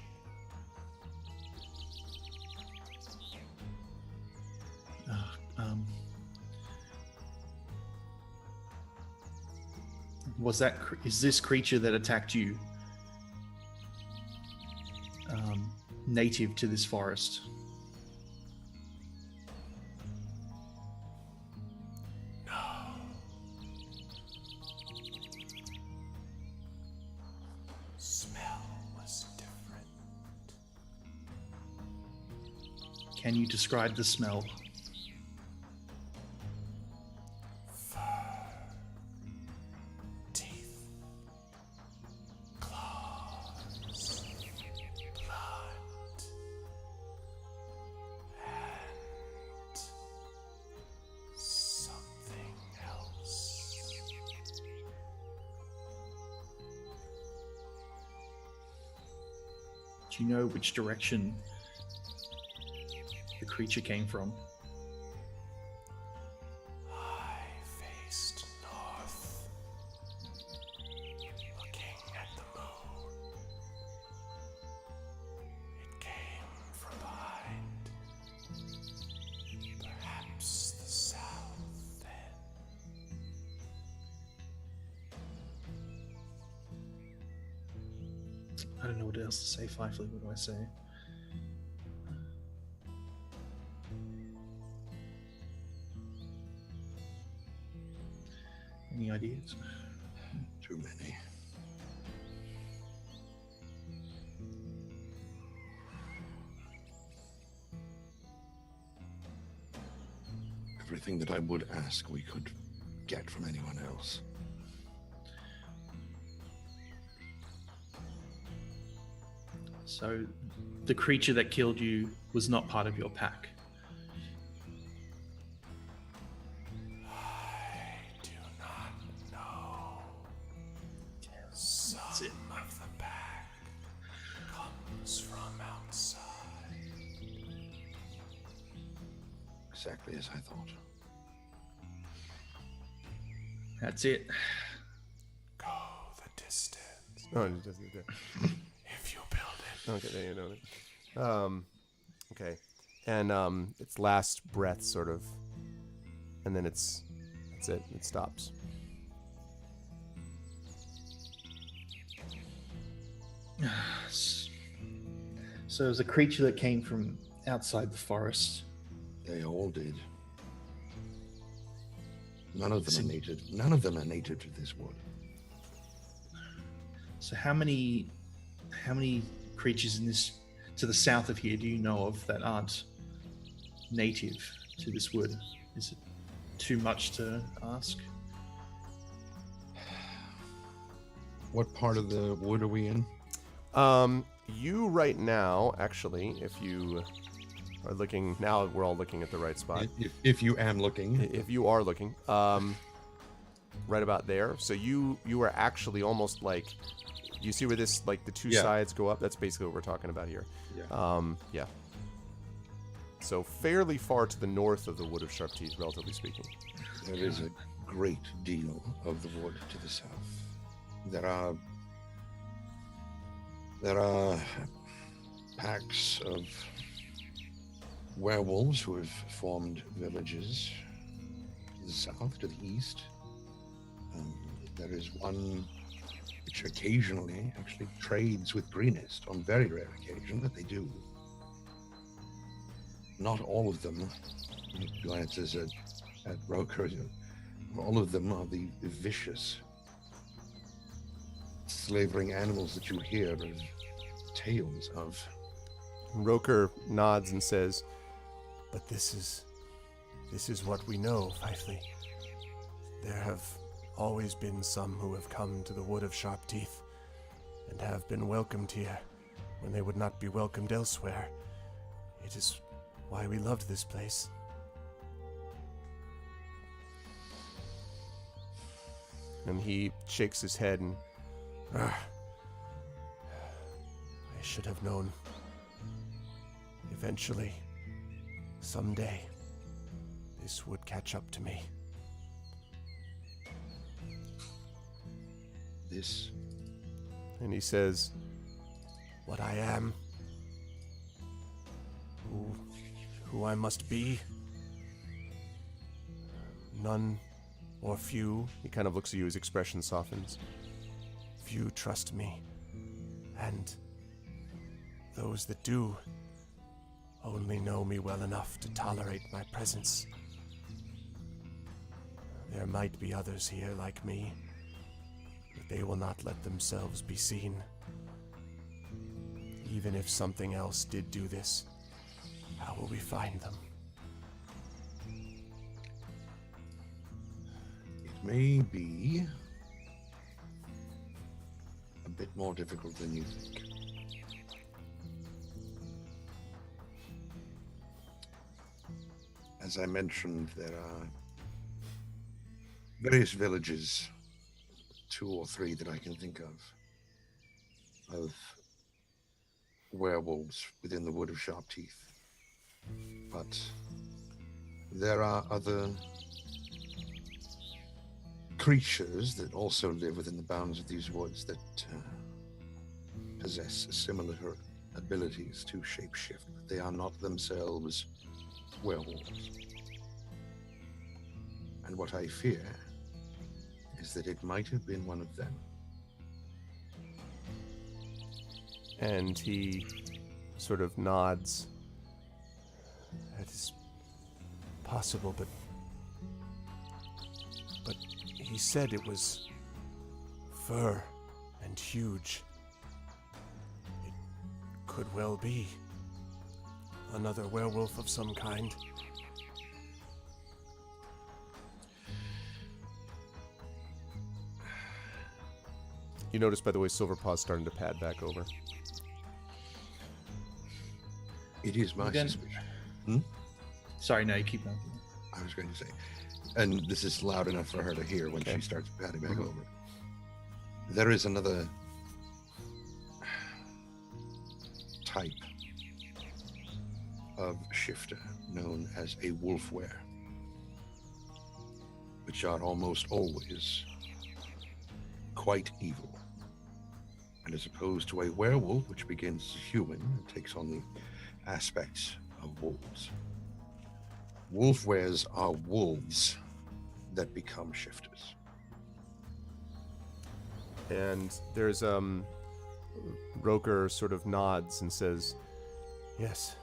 Is this creature that attacked you native to this forest? No. Smell was different. Can you describe the smell? Do you know which direction the creature came from? I faced north, looking at the moon. It came from behind, perhaps the south then. I don't know what else to say, Fifely. What do I say? Any ideas? Too many. Everything that I would ask, we could get from anyone else. So, the creature that killed you was not part of your pack. I do not know. Some That's it. of the pack comes from outside. Exactly as I thought. That's it. Go the distance. No, it doesn't. If you build it. Okay, there you know. Okay, and its last breath, sort of, and then that's it. It stops. So, it was a creature that came from outside the forest. They all did. None of them are native. None of them are native to this wood. So, how many creatures in this to the south of here do you know of that aren't native to this wood? Is it too much to ask? What part of the wood are we in? You right now, actually, if you are looking now, we're all looking at the right spot. If you am looking. If you are looking, right about there. So you are actually almost like, you see where this, like the two sides go up? That's basically what we're talking about here. Yeah. Yeah. So fairly far to the north of the Wood of Sharp Teeth, relatively speaking. There is a great deal of the wood to the south. There are packs of werewolves who have formed villages to the south, to the east. There is one which occasionally actually trades with Greenest, on very rare occasion that they do. Not all of them, he glances at Roker, all of them are the vicious, slavering animals that you hear of tales of. Roker nods and says, "But this is what we know, Fifely. There have always been some who have come to the Wood of Sharp Teeth and have been welcomed here when they would not be welcomed elsewhere. It is why we loved this place." And he shakes his head and, I should have known. Eventually, someday, this would catch up to me. This? And he says, "What I am, who I must be, none or few," he kind of looks at you, his expression softens, "few trust me, and those that do only know me well enough to tolerate my presence. There might be others here like me, but they will not let themselves be seen. Even if something else did do this, how will we find them?" It may be a bit more difficult than you think. As I mentioned, there are various villages, 2 or 3 that I can think of werewolves within the Wood of Sharp Teeth. But there are other creatures that also live within the bounds of these woods that possess similar abilities to shapeshift, but they are not themselves werewolves. And what I fear is that it might have been one of them. And he sort of nods. That is possible, but he said it was fur and huge. It could well be another werewolf of some kind. You notice, by the way, Silverpaw's starting to pad back over. It is my Then- suspicion. Sorry, no, you keep going. I was going to say, and this is loud enough for her to hear when Okay. she starts patting back over. There is another type of shifter known as a wolf wear, which are almost always quite evil. And as opposed to a werewolf, which begins as human and takes on the aspects of wolves, wolf wares are wolves that become shifters. And there's Roker sort of nods and says, Yes,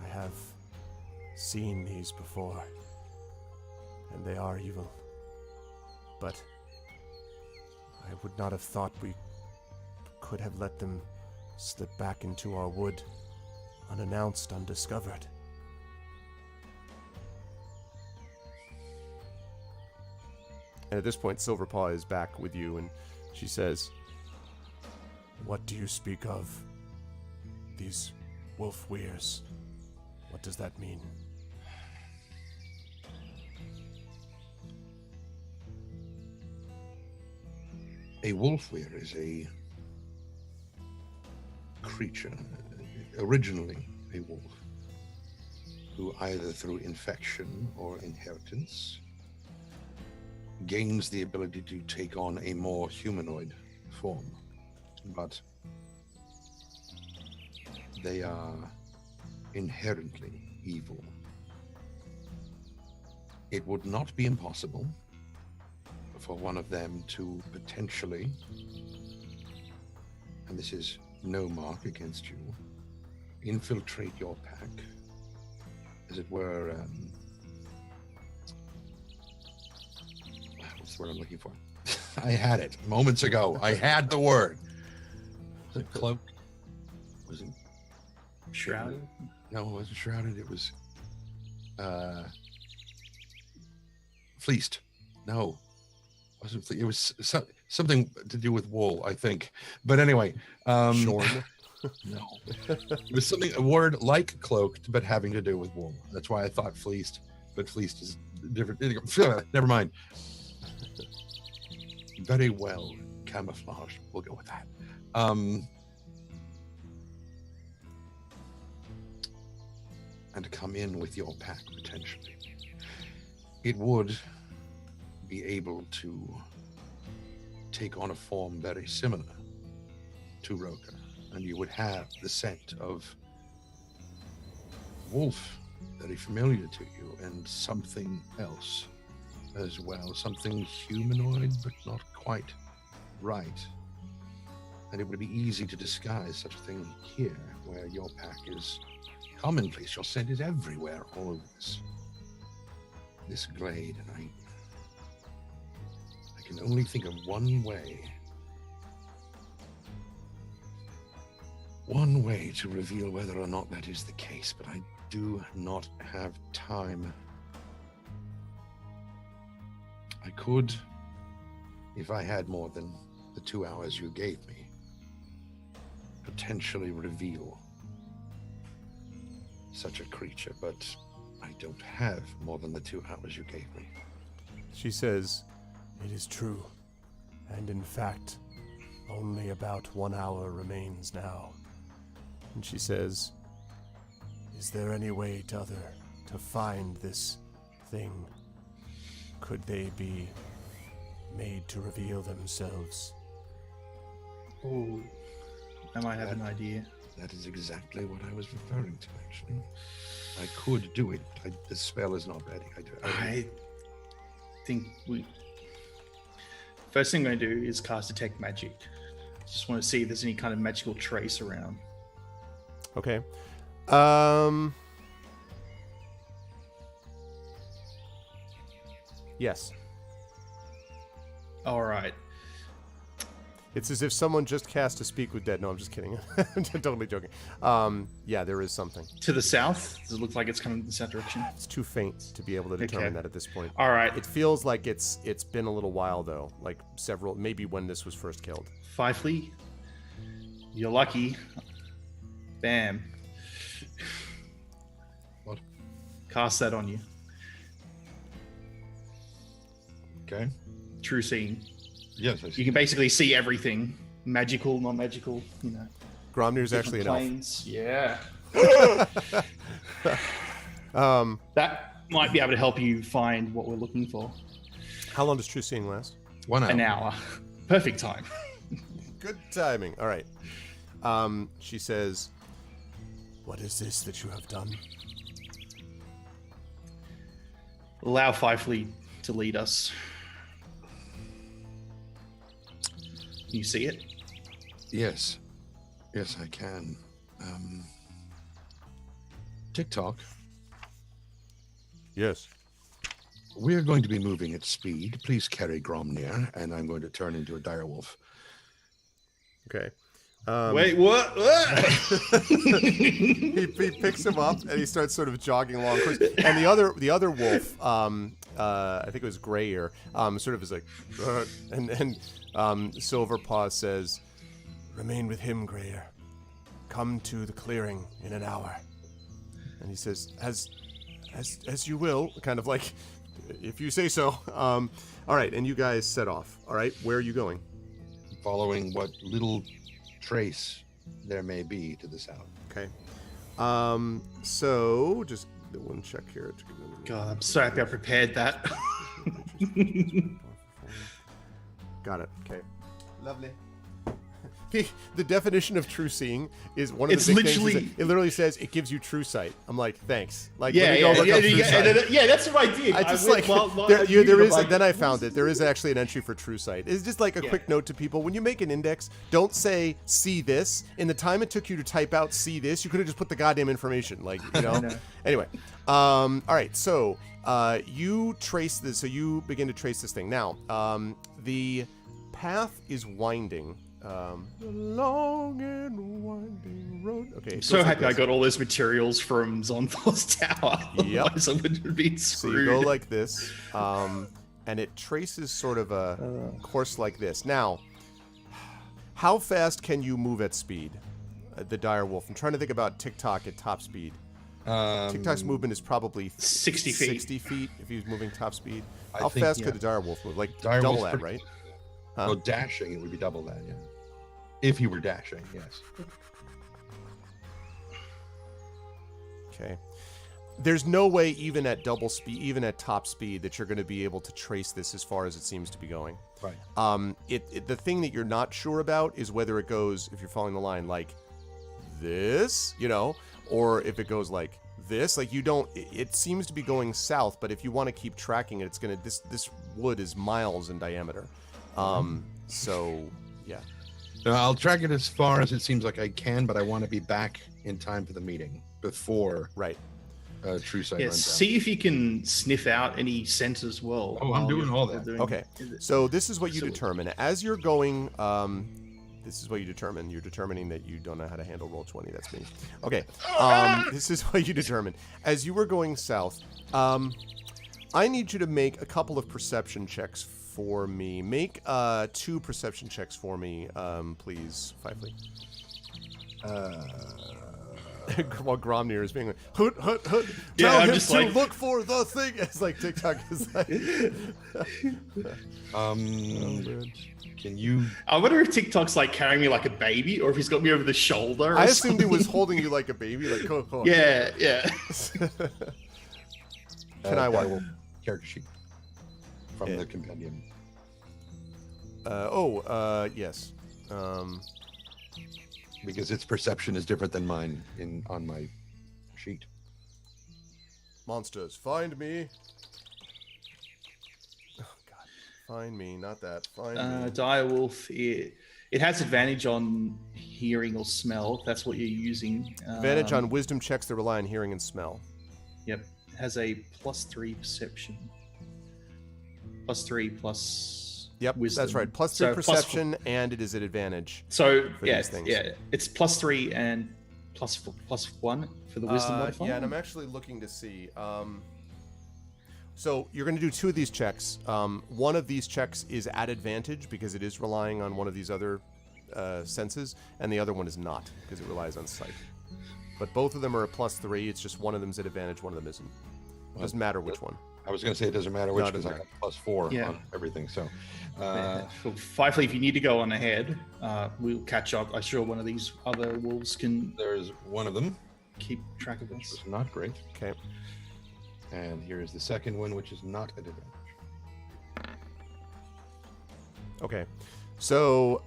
I have seen these before, and they are evil. But I would not have thought we could have let them slip back into our wood unannounced, undiscovered. And at this point, Silverpaw is back with you, and she says, What do you speak of? These wolf weirs. What does that mean? A wolf wear is a creature, originally a wolf, who either through infection or inheritance gains the ability to take on a more humanoid form. But they are inherently evil. It would not be impossible for one of them to potentially, and this is no mark against you, infiltrate your pack, as it were, what's the word I'm looking for? I had it moments ago. I had the word. Was it cloak? Was it Shrouded? No, it wasn't shrouded. It was fleeced. No, wasn't it was something to do with wool, I think. But anyway, Shorn? no, it was something, a word like cloaked, but having to do with wool. That's why I thought fleeced, but fleeced is different. Never mind. Very well camouflaged. We'll go with that. And to come in with your pack potentially, it would be able to take on a form very similar to Roka, and you would have the scent of wolf very familiar to you, and something else as well, something humanoid but not quite right. And it would be easy to disguise such a thing here, where your pack is commonplace. Your scent is everywhere, all over this glade, and I can only think of one way to reveal whether or not that is the case, but I do not have time. I could, if I had more than the 2 hours you gave me, potentially reveal such a creature, but I don't have more than the 2 hours you gave me. She says, It is true. And in fact, Only about 1 hour remains now. And she says, is there any way to find this thing? Could they be made to reveal themselves? Oh, I might have an idea. That is exactly what I was referring to, actually. I could do it. The spell is not ready. I think first thing I'm going to do is cast Detect Magic. Just want to see if there's any kind of magical trace around. Okay. Yes. All right. It's as if someone just cast a Speak with Dead. No, I'm just kidding. I'm totally joking. Yeah, there is something. To the south? Does it look like it's coming in the south direction? It's too faint to be able to determine that at this point. All right. It feels like it's been a little while, though. Like maybe when this was first killed. Fifely, you're lucky. Bam. What? Cast that on you. Okay. True seeing. Yes, I see. You can basically see everything. Magical, non-magical, Gromnir's actually an elf. planes. Yeah. That might be able to help you find what we're looking for. How long does True Seeing last? 1 hour. An hour. Perfect time. Good timing. All right. She says, what is this that you have done? Allow Fifely to lead us. Can you see it? Yes. Yes, I can. TikTok. Yes. We're going to be moving at speed. Please carry Gromnir, and I'm going to turn into a direwolf. Okay. Wait, what? he picks him up and he starts sort of jogging along. And the other wolf, I think it was Gray Ear, sort of is like, and Silverpaw says, "Remain with him, Gray Ear. Come to the clearing in an hour." And he says, "As you will," kind of like, "If you say so." All right, and you guys set off. All right, where are you going? Following what little trace there may be to the south. Okay. So just one check here. God, I'm so happy I prepared that. Got it. Okay. Lovely. The definition of true seeing is one of It's the big literally- things. It literally says it gives you true sight. I'm like, thanks. Like, Yeah, let me go look up true sight. yeah, that's what I did. I just went like there is. Then I found it. There is actually an entry for true sight. It's just like a quick note to people: when you make an index, don't say "see this." In the time it took you to type out "see this," you could have just put the goddamn information. Like, you know. Anyway, all right. So you trace this. So you begin to trace this thing. Now, the path is winding. The long and winding road. Okay. I'm so happy I got all those materials from Zonthal's tower. Yep. Otherwise I would have been So screwed. you go like this, and it traces sort of a course like this. Now, how fast can you move at speed? The direwolf. I'm trying to think about TikTok at top speed. TikTok's movement is probably 60 feet. 60 feet if he's moving top speed. I How think, fast could the direwolf move? Like Direwolf's double that, pretty- right? Huh? Well, dashing, it would be double that, yeah. If you were dashing, yes. Okay. There's no way, even at double speed, even at top speed, that you're going to be able to trace this as far as it seems to be going. Right. The thing that you're not sure about is whether it goes, if you're following the line, like this, or if it goes like this. Like, you don't. It seems to be going south, but if you want to keep tracking it, it's gonna. This wood is miles in diameter. So yeah. I'll track it as far as it seems like I can, but I want to be back in time for the meeting before Right. True Sight Yeah, runs out. see if you can sniff out any scent as well. Oh, I'm while doing you're all that. Okay. So this is what you Silly. determine as you're going. This is what you determine. You're determining that you don't know how to handle Roll20. That's me. Okay. This is what you determine as you were going south. I need you to make a couple of perception checks for me. Make 2 perception checks for me, please, Fifely. while Gromnir is being like, hut, hut, hut, Yeah, tell I'm him just to like- look for the thing. It's like TikTok is like, man. Can you? I wonder if TikTok's like carrying me like a baby, or if he's got me over the shoulder. Or I assumed he was something. holding you like a baby, like, oh. Yeah, yeah. Can I watch? Character sheet from the compendium. Yes. Because its perception is different than mine on my sheet. Monsters, find me. Oh God, find me, not that. Find me. Direwolf, it has advantage on hearing or smell. If that's what you're using. Advantage on wisdom checks that rely on hearing and smell. Yep, it has a +3 perception. +3 plus. Yep, wisdom. that's right. Plus 3 perception, and it is at advantage. So for yeah, these things. yeah, it's +3 and +1 for the wisdom modifier. Yeah, and I'm actually looking to see. So you're going to do 2 of these checks. One of these checks is at advantage because it is relying on one of these other senses, and the other one is not because it relies on sight. But both of them are a +3. It's just one of them's at advantage, one of them isn't. It doesn't matter which one. I was going to say it doesn't matter which No, it because I doesn't got +4 Yeah. on everything. So, For Fifely, if you need to go on ahead, we'll catch up. I'm sure one of these other wolves can there's one of them, keep track of which us. was not great. Okay. And here is the second one, which is not at advantage. Okay. So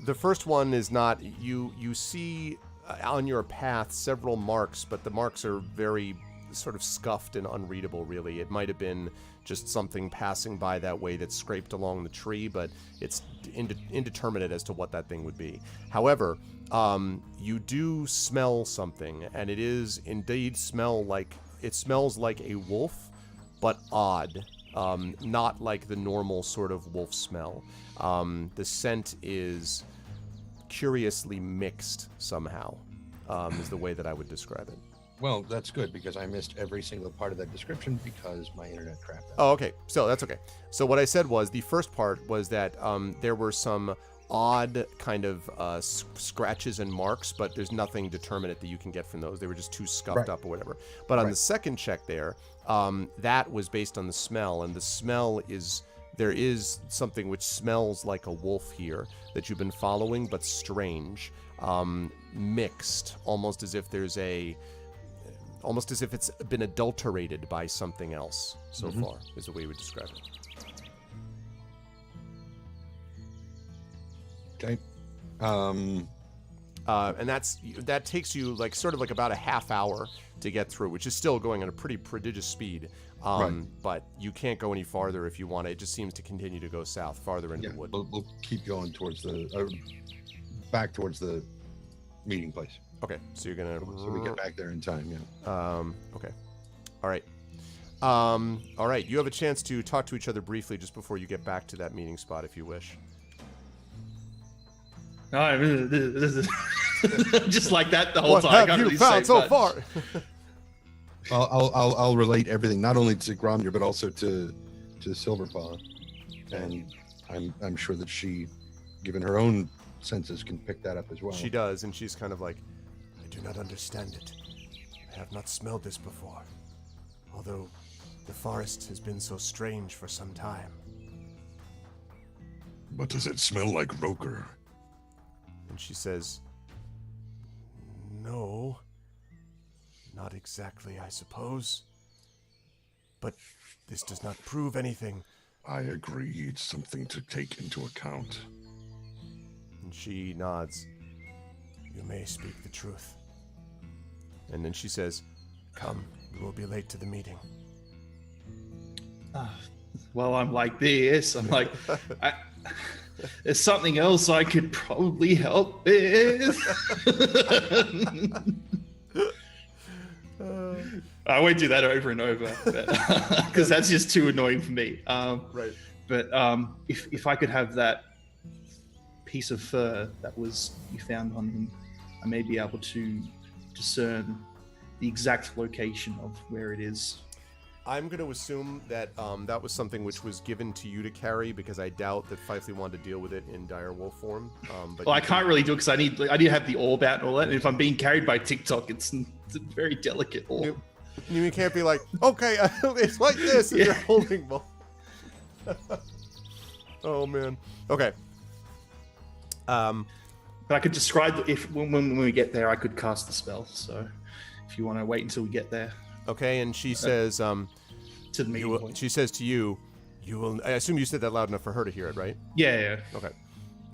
the first one is not. You see on your path several marks, but the marks are very sort of scuffed and unreadable, really. It might have been just something passing by that way that scraped along the tree, but it's indeterminate as to what that thing would be. However, you do smell something, and it is indeed smells like a wolf, but odd. Not like the normal sort of wolf smell. The scent is curiously mixed somehow, is the way that I would describe it. Well, that's good because I missed every single part of that description because my internet crapped out. Oh, okay. So that's okay. So what I said was the first part was that there were some odd kind of scratches and marks, but there's nothing determinate that you can get from those. They were just too scuffed up or whatever. But on the second check there, that was based on the smell, and the smell is there is something which smells like a wolf here that you've been following, but strange, mixed, almost as if it's been adulterated by something else so far, is the way we would describe it. Okay. And that takes you like sort of like about a half hour to get through, which is still going at a pretty prodigious speed. But you can't go any farther if you want. It just seems to continue to go south, farther into the wood. We'll keep going towards back towards the meeting place. Okay, so you're gonna. So we get back there in time. Yeah. Okay. All right. All right. You have a chance to talk to each other briefly just before you get back to that meeting spot, if you wish. This is just like that the whole What time. I have can't you really found say so much. far? I'll relate everything not only to Gromnir but also to Silverpaw, and I'm sure that she, given her own senses, can pick that up as well. She does, and she's kind of like, I do not understand it. I have not smelled this before, although the forest has been so strange for some time. But does it smell like Roker? And she says, no, not exactly, I suppose. But this does not prove anything. I agree, it's something to take into account. And she nods. You may speak the truth. And then she says, come, we will be late to the meeting. Well, I'm like this. I'm like, there's something else I could probably help with. I won't do that over and over because that's just too annoying for me. Right. But if I could have that piece of fur that you found on him, I may be able to discern the exact location of where it is. I'm going to assume that that was something which was given to you to carry because I doubt that Fifely wanted to deal with it in direwolf form. But Well, I can't really do it because I need to have the orb out and all that. And if I'm being carried by TikTok, it's a very delicate orb. You can't be like, okay, it's like this, and you're holding both. Oh man. Okay. But I could describe if when we get there, I could cast the spell. So if you want to wait until we get there. Okay, and she says, To the meeting point. she says to you, you will. I assume you said that loud enough for her to hear it, right? Yeah. Okay.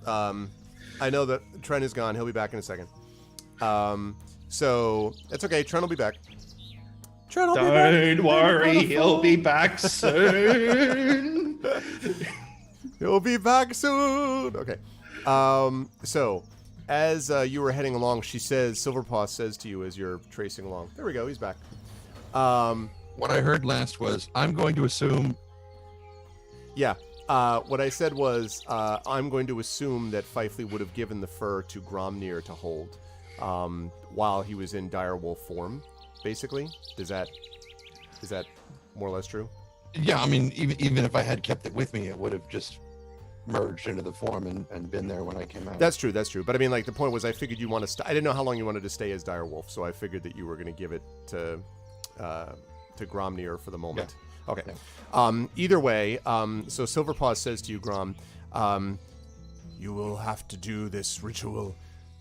I know that Trent is gone. He'll be back in a second. So that's okay. Trent will be back. Trent will be back. Don't worry, he'll be back soon. He'll be back soon. Okay. So as you were heading along, she says, Silverpaw says to you as you're tracing along. There we go. He's back. What I heard last was, I'm going to assume. Yeah. What I said was, I'm going to assume that Fifely would have given the fur to Gromnir to hold while he was in direwolf form, basically. Is that more or less true? Yeah, I mean, even if I had kept it with me, it would have just merged into the form and been there when I came out. That's true. But I mean, like, the point was I figured you want to I didn't know how long you wanted to stay as direwolf, so I figured that you were going to give it to Gromnir for the moment. Yeah. Okay. Yeah. Either way, so Silverpaw says to you, Grom, you will have to do this ritual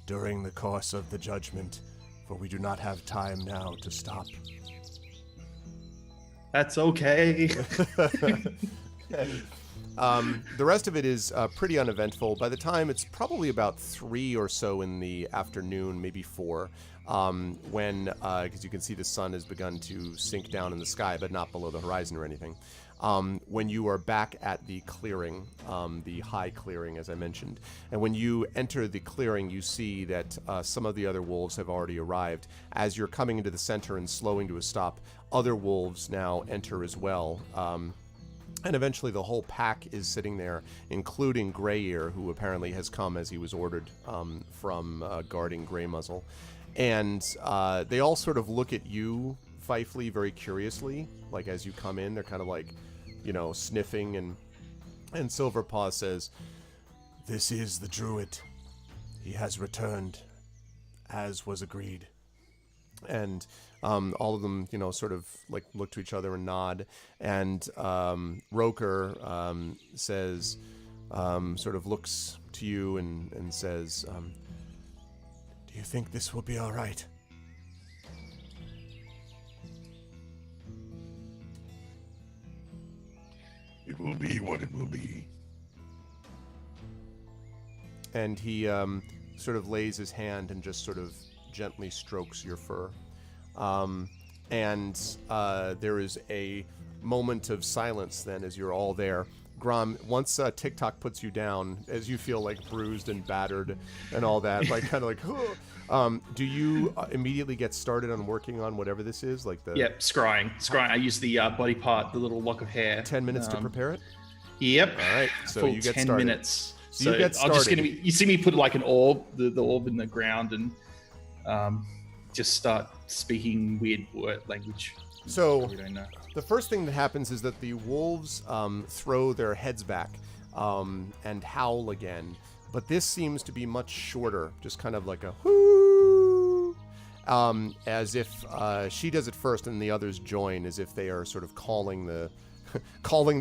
during the course of the judgment, for we do not have time now to stop. That's okay. The rest of it is pretty uneventful. By the time it's probably about 3 or so in the afternoon, maybe 4, when, because you can see the sun has begun to sink down in the sky, but not below the horizon or anything. When you are back at the clearing, the high clearing, as I mentioned. And when you enter the clearing, you see that some of the other wolves have already arrived. As you're coming into the center and slowing to a stop, other wolves now enter as well. And eventually the whole pack is sitting there, including Greyear, who apparently has come as he was ordered from guarding Grey Muzzle. And they all sort of look at you, Fifely, very curiously. Like, as you come in, they're kind of like, you know, sniffing. And Silverpaw says, "This is the druid. He has returned, as was agreed." And all of them, you know, sort of like look to each other and nod. And Roker says, sort of looks to you and says, "Do you think this will be all right?" It will be what it will be. And he sort of lays his hand and just sort of gently strokes your fur. And there is a moment of silence then as you're all there. Grom, once TikTok puts you down, as you feel like bruised and battered and all that, like kind of like, do you immediately get started on working on whatever this is? Like the scrying. I use the body part, the little lock of hair. 10 minutes to prepare it? Yep. All right, so full you get 10 started. minutes. So you get started. I'm just gonna you see me put like an orb, the orb in the ground, and just start speaking weird word language. So we don't know. The first thing that happens is that the wolves throw their heads back and howl again, but this seems to be much shorter, just kind of like a whoo, as if she does it first and the others join, as if they are sort of calling the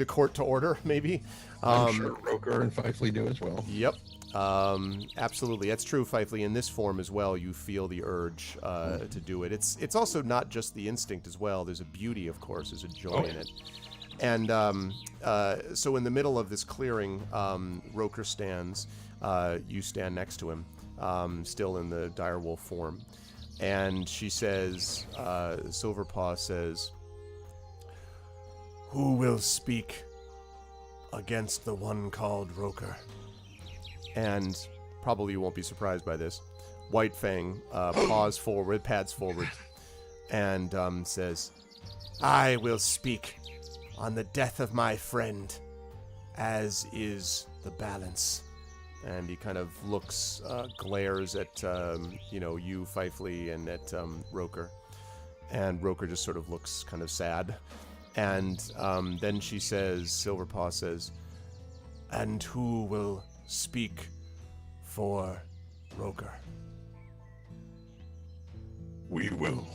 court to order, maybe. I'm sure Roker and Fifely do as well. Yep. Absolutely. That's true, Fifely. In this form as well, you feel the urge to do it. It's also not just the instinct as well. There's a beauty, of course. There's a joy in it. And so in the middle of this clearing, Roker stands. You stand next to him, still in the direwolf form. And she says, Silverpaw says, "Who will speak against the one called Roker?" And probably you won't be surprised by this. White Fang pads forward, and says, "I will speak on the death of my friend, as is the balance." And he kind of looks, glares at, you, Fifely, and at Roker. And Roker just sort of looks kind of sad. And then she says, Silverpaw says, "And who will speak for Roker?" We will.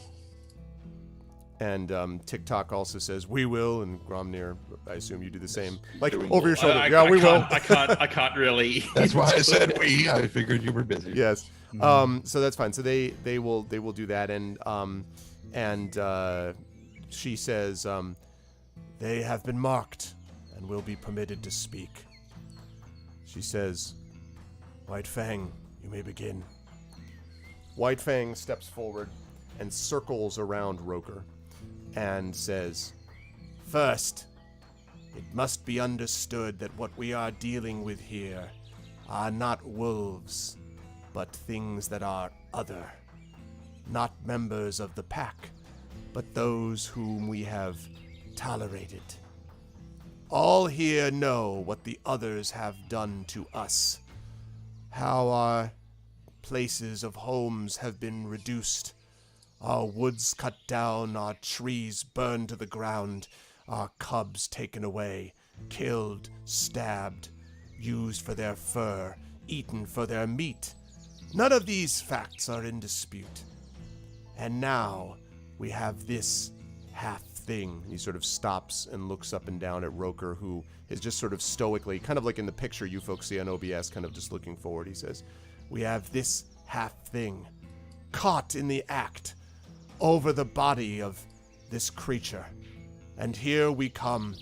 And TikTok also says, "We will," and Gromnir, I assume you do the same. Like, Doing over your shoulder. I We will. I can't really. That's why I said we. I figured you were busy. Yes. So that's fine. So they will do that, and she says, "They have been marked and will be permitted to speak." She says, "White Fang, you may begin." White Fang steps forward and circles around Roker and says, "First, it must be understood that what we are dealing with here are not wolves, but things that are other. Not members of the pack, but those whom we have tolerated. All here know what the others have done to us. How our places of homes have been reduced, our woods cut down, our trees burned to the ground, our cubs taken away, killed, stabbed, used for their fur, eaten for their meat. None of these facts are in dispute. And now we have this half thing." He sort of stops and looks up and down at Roker, who is just sort of stoically, kind of like in the picture you folks see on OBS, kind of just looking forward. He says, "We have this half thing, caught in the act, over the body of this creature. And here we come,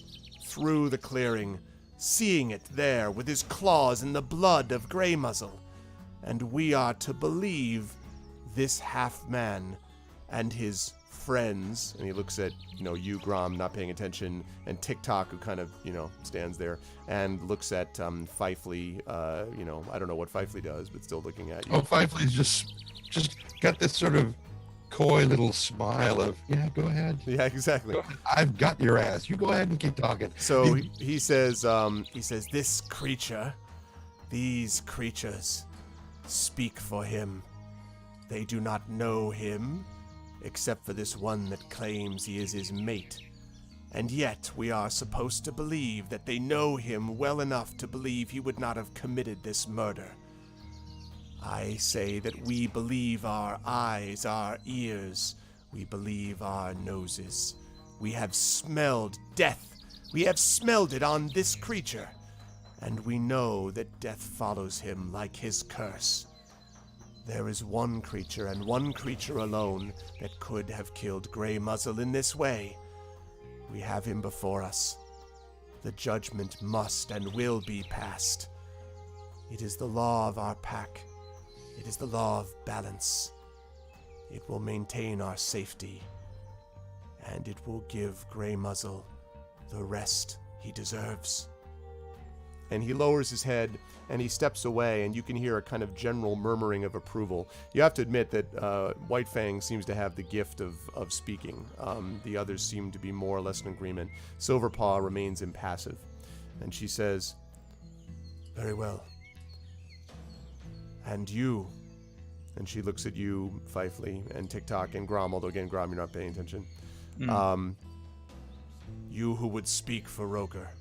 through the clearing, seeing it there with his claws in the blood of Grey Muzzle. And we are to believe this half-man and his friends," and he looks at, you, Grom, not paying attention, and TikTok, who kind of, stands there, and looks at Fifely, I don't know what Fifely does, but still looking at you. Oh, Fifely's just got this sort of coy little smile of, yeah, go ahead. Yeah, exactly. Go ahead. I've got your ass. You go ahead and keep talking. So he says, "This creature, these creatures, speak for him. They do not know him, except for this one that claims he is his mate. And yet we are supposed to believe that they know him well enough to believe he would not have committed this murder. I say that we believe our eyes, our ears, we believe our noses. We have smelled death. We have smelled it on this creature. And we know that death follows him like his curse. There is one creature, and one creature alone, that could have killed Grey Muzzle in this way. We have him before us. The judgment must and will be passed. It is the law of our pack. It is the law of balance. It will maintain our safety, and it will give Grey Muzzle the rest he deserves." And he lowers his head, and he steps away, and you can hear a kind of general murmuring of approval. You have to admit that White Fang seems to have the gift of speaking. The others seem to be more or less in agreement. Silverpaw remains impassive, and she says, "Very well. And you," and she looks at you, Fifely, and TikTok, and Grom, although again, Grom, you're not paying attention. "You who would speak for Roker,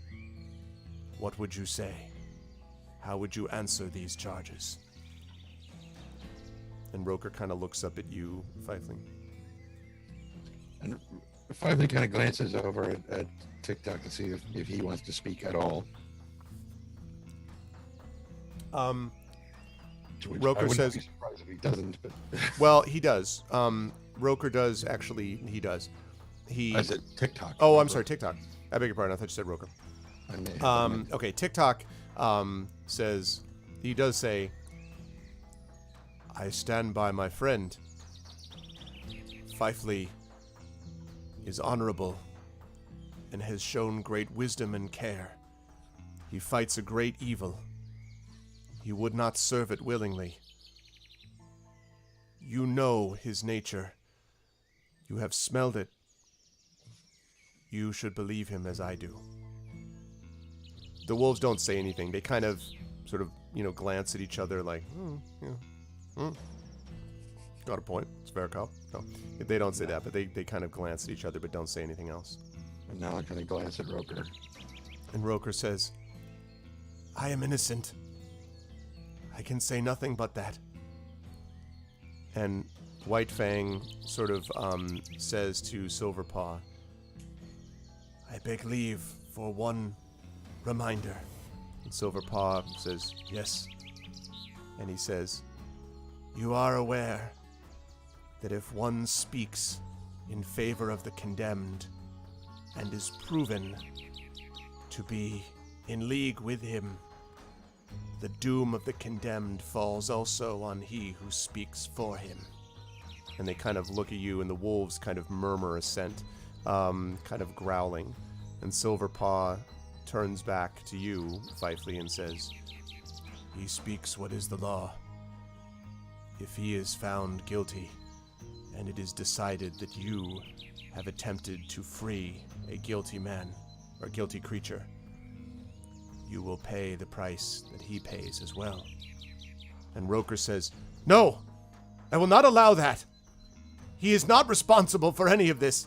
what would you say? How would you answer these charges?" And Roker kind of looks up at you, Fifely. And Fifely kind of glances over at TikTok to see if he wants to speak at all. Roker says, be surprised if he doesn't, but well, he does. Roker does, actually, he does. I said TikTok. Oh, I'm sorry, TikTok. I beg your pardon, I thought you said Roker. I may have Okay, TikTok says, he does say, "I stand by my friend. Fifely is honorable and has shown great wisdom and care. He fights a great evil. He would not serve it willingly. You know his nature. You have smelled it. You should believe him as I do." The wolves don't say anything. They kind of sort of, glance at each other like, got a point. It's fair call. No, they don't say that, but they kind of glance at each other but don't say anything else. And now I kind of glance at Roker. And Roker says, I am innocent. I can say nothing but that. And White Fang sort of says to Silverpaw, I beg leave for one reminder. And Silverpaw says, yes. And he says, you are aware that if one speaks in favor of the condemned and is proven to be in league with him, the doom of the condemned falls also on he who speaks for him. And they kind of look at you, and the wolves kind of murmur assent, kind of growling. And Silverpaw turns back to you, Fifely, and says, he speaks what is the law. If he is found guilty, and it is decided that you have attempted to free a guilty man, or guilty creature, you will pay the price that he pays as well. And Roker says, no, I will not allow that. He is not responsible for any of this.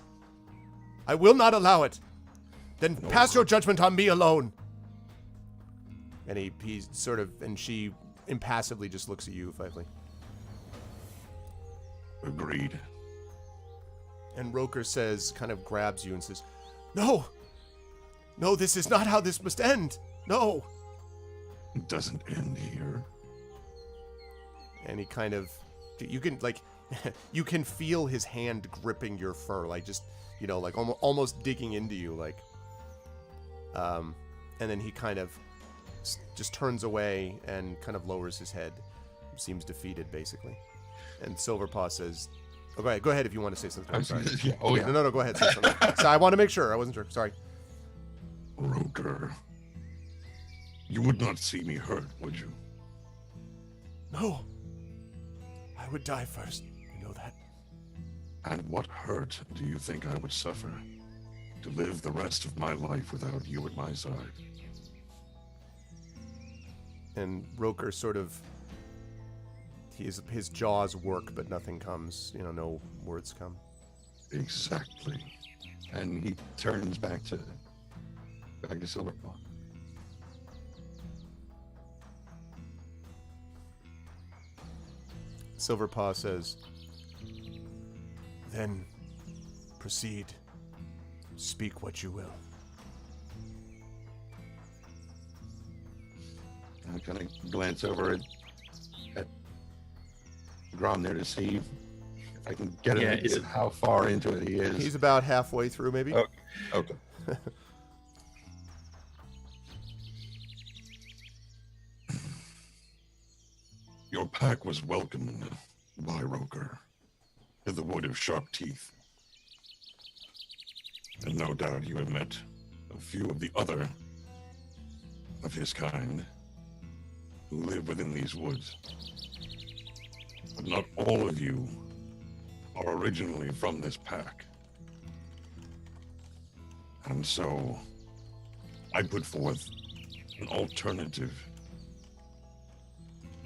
I will not allow it. Then pass your judgment on me alone. And he sort of, and she impassively just looks at you, Fifely. Agreed. And Roker says, kind of grabs you and says, no, this is not how this must end. No. It doesn't end here. And he kind of, you can, like, you can feel his hand gripping your fur, like just, you know, like almost digging into you, like, and then he kind of just turns away and kind of lowers his head, seems defeated, basically. And Silverpaw says, oh, go ahead if you want to say something. I'm sorry. Yeah. Oh, yeah. No, go ahead, say something. So I want to make sure, I wasn't sure, sorry. Roker, you would not see me hurt, would you? No. I would die first. You know that. And what hurt do you think I would suffer to live the rest of my life without you at my side? And Roker sort of, his jaws work, but nothing comes. You know, no words come. Exactly. And he turns back to Silverpaw. Silverpaw says, then proceed. Speak what you will. I kind of glance over at Grom there to see if I can get an idea of how far into it he is. He's about halfway through, maybe. Okay. Your pack was welcomed by Roker in the Wood of Sharp Teeth. And no doubt you have met a few of the other of his kind who live within these woods. But not all of you are originally from this pack. And so I put forth an alternative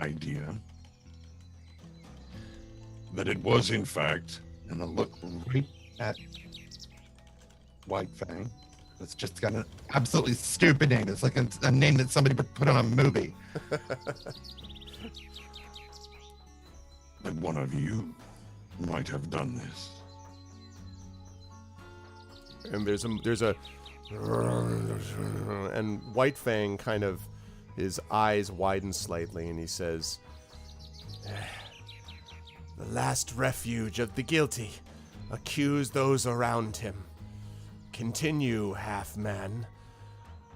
idea that it was in fact, And I look right at White Fang. It's just got an absolutely stupid name. It's like a name that somebody would put on a movie. that one of you might have done this. And there's a and White Fang kind of, his eyes widen slightly, and he says, the last refuge of the guilty. Accuse those around him. Continue, half-man.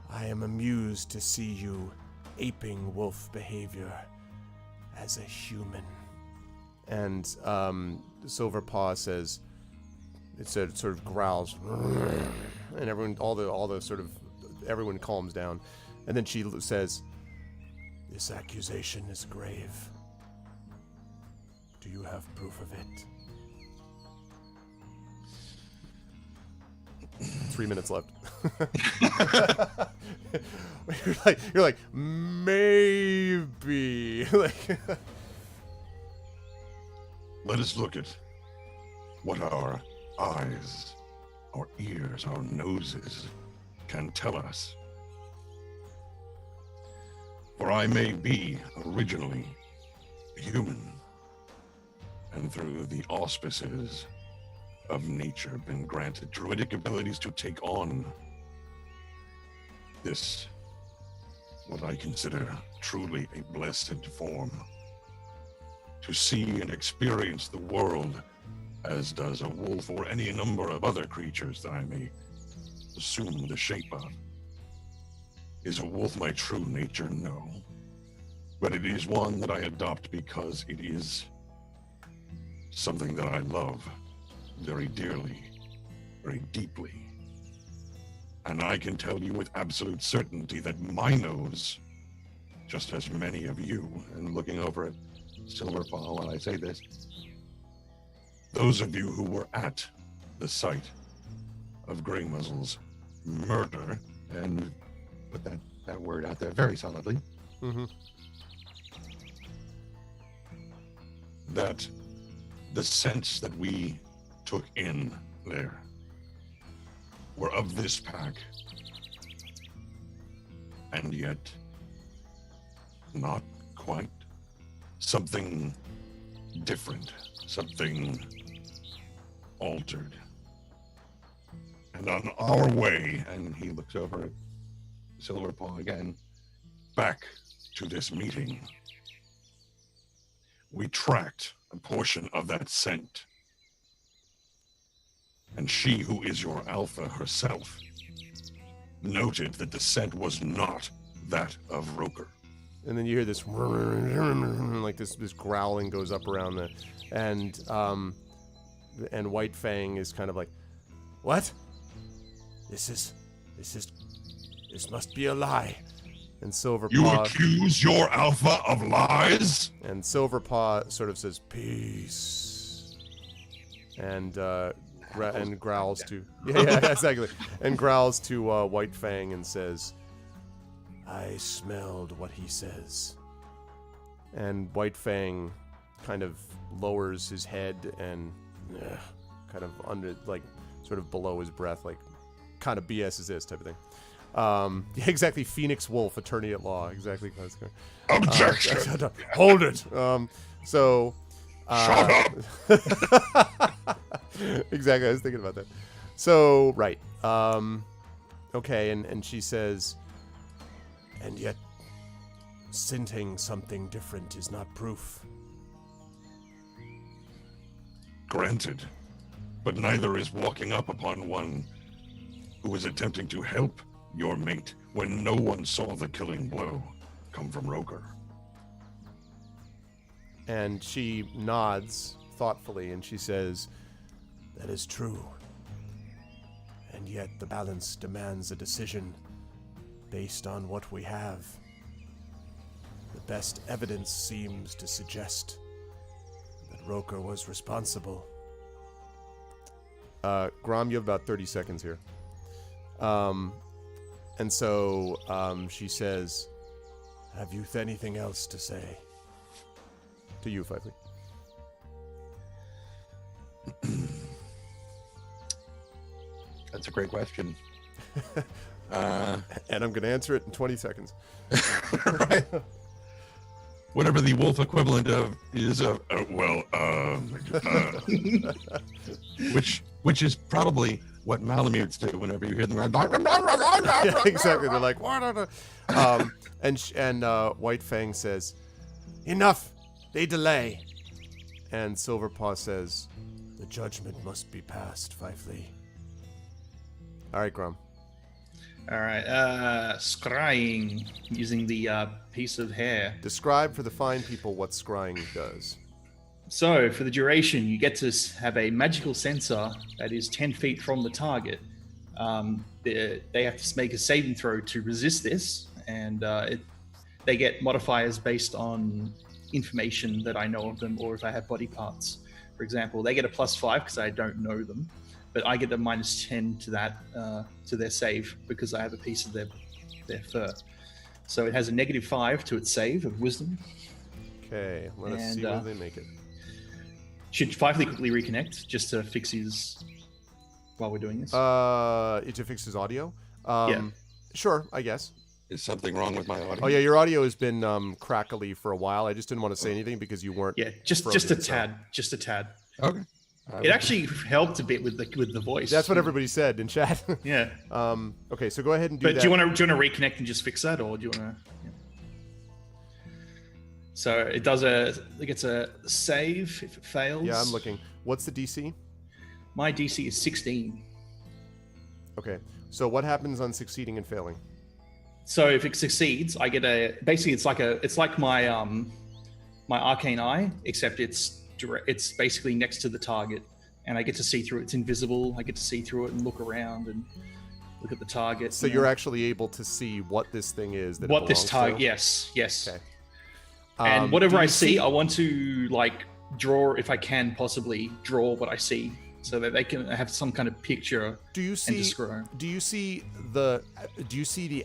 I am amused to see you aping wolf behavior as a human. And Silverpaw says, it sort of growls, and everyone, all the sort of, everyone calms down. And then she says, this accusation is grave. Do you have proof of it? 3 minutes left. you're like maybe. Like Let us look at what our eyes our ears, our noses can tell us. For I may be originally human, and through the auspices of nature been granted druidic abilities to take on this, what I consider truly a blessed form, to see and experience the world as does a wolf or any number of other creatures that I may assume the shape of. Is a wolf my true nature? No. But it is one that I adopt because it is something that I love very dearly, very deeply. And I can tell you with absolute certainty that my nose, just as many of you, and looking over at Silverpaw while I say this, those of you who were at the site of Grey Muzzle's murder, and put that word out there very solidly, that the scents that we took in there were of this pack, and yet not quite. Something different, something altered. And on our way, and he looks over at Silverpaw again, back to this meeting, we tracked a portion of that scent. And she, who is your alpha herself, noted that the scent was not that of Roker. And then you hear this like this growling goes up around the, and White Fang is kind of like, what? This must be a lie. And Silverpaw, you accuse your alpha of lies? And Silverpaw sort of says, peace. And growls to exactly, and growls to White Fang and says, I smelled what he says. And White Fang kind of lowers his head and kind of under, like, sort of below his breath, like, kind of BS is this type of thing. Exactly, Phoenix Wolf, attorney at law. Exactly. Objection. Hold it. Shut up. Exactly, I was thinking about that. So, right. Okay, and she says, and yet, scenting something different is not proof. Granted, but neither is walking up upon one who is attempting to help your mate when no one saw the killing blow come from Roker. And she nods thoughtfully and she says, that is true. And yet the balance demands a decision based on what we have. The best evidence seems to suggest that Roker was responsible. Grom, you have about 30 seconds here. And so she says, have you anything else to say? To you, Fifey. That's a great question. And I'm going to answer it in 20 seconds. Right. Whatever the wolf equivalent of is which is probably what Malamutes do whenever you hear them. Yeah, exactly. They're like, what? And White Fang says, enough. They delay. And Silverpaw says, the judgment must be passed, Fifey. All right, Grom. All right. Scrying using the piece of hair. Describe for the fine people what scrying does. So, for the duration, you get to have a magical sensor that is 10 feet from the target. They have to make a saving throw to resist this, and they get modifiers based on information that I know of them, or if I have body parts. For example, they get a +5 because I don't know them, but I get a -10 to that, to their save because I have a piece of their fur. So it has a -5 to its save of wisdom. Okay, let us see where they make it. Should Fifely quickly reconnect just to fix his while we're doing this? To fix his audio? Yeah. Sure, I guess. Is something wrong with my audio? Oh yeah, your audio has been crackly for a while. I just didn't want to say anything because you weren't. Yeah, just a frozen, so- tad, just a tad. Okay. It actually helped a bit with the voice. That's what everybody said in chat. Yeah. Okay, so go ahead and do But that. do you want to reconnect and just fix that, or do you want to? Yeah. So it does it gets a save if it fails. Yeah, I'm looking. What's the DC? My DC is 16. Okay, so what happens on succeeding and failing? So if it succeeds, I get basically it's like my my arcane eye, except it's basically next to the target, and I get to see through it. It's invisible. I get to see through it and look around and look at the target. So you're actually able to see what this thing is that it what this belongs target? to? Yes. Okay. And do whatever you I see, I want to like draw, if I can possibly draw what I see, so that they can have some kind of picture. Do you and see? describe. Do you see the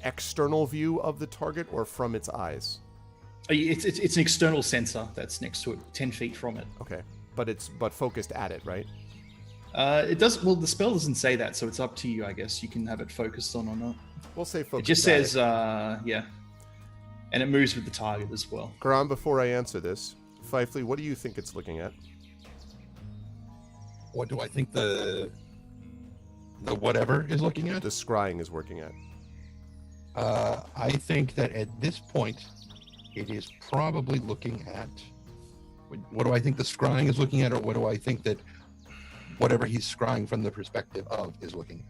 external view of the target or from its eyes? It's an external sensor that's next to it, 10 feet from it. Okay, but focused at it, right? It does. Well, the spell doesn't say that, so it's up to you. I guess you can have it focused on or not. We'll say It focused. just at says, it. yeah, and it moves with the target as well. Graham, before I answer this, Fifley, what do you think it's looking at? What do I think the whatever is looking at? The scrying is working at. I think that at this point, it is probably looking at. What do I think the scrying is looking at, or what do I think that whatever he's scrying from the perspective of is looking at?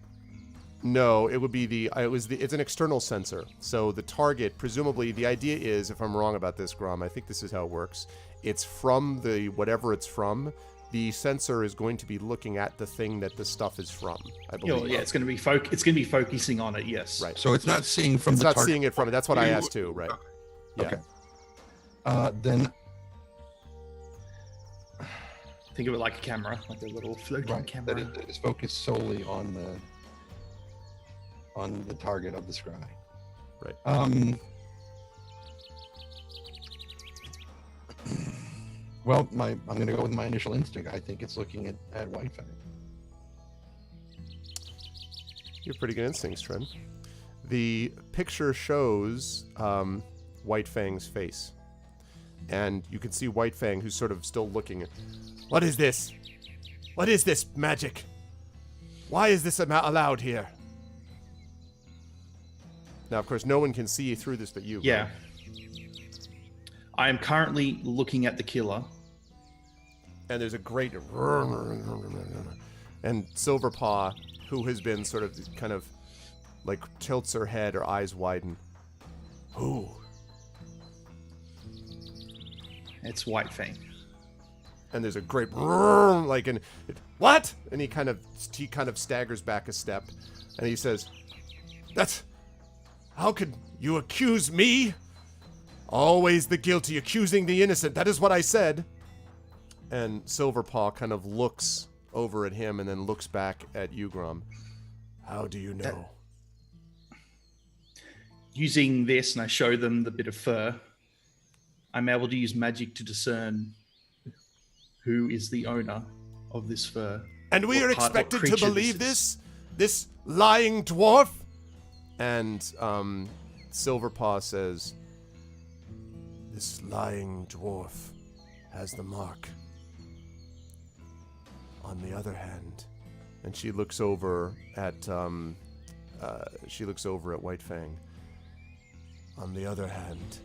No, it would be it's an external sensor. So the target, presumably, the idea is, if I'm wrong about this, Graham, I think this is how it works. It's from the whatever it's from. The sensor is going to be looking at the thing that the stuff is from, I believe. Yeah, it's going to be it's going to be focusing on it. Yes. Right. So it's not seeing from It's the not target. seeing it from it. That's what I asked too, right? Yeah. Okay. Then Think of it like a camera, like a little floating right, camera. that it is focused solely on the target of the scry. Right. Well, I'm going to go with my initial instinct. I think it's looking at Whitefang. You have pretty good instincts, Trent. The picture shows White Fang's face. And you can see White Fang, who's sort of still looking at... What is this? What is this magic? Why is this allowed here? Now, of course, no one can see through this but you. Yeah. I am currently looking at the killer. And there's a great... And Silverpaw, who has been sort of kind of like tilts her head, her eyes widen. Who? It's White Fang. And there's a great what? And he kind of staggers back a step, and he says, how could you accuse me? Always the guilty accusing the innocent. That is what I said. And Silverpaw kind of looks over at him and then looks back at you, Grom. How do you know? Using this, and I show them the bit of fur, I'm able to use magic to discern who is the owner of this fur. And we are What expected to creature believe this this lying dwarf? And Silverpaw says, this lying dwarf has the mark. On the other hand, and she looks over at White Fang. On the other hand,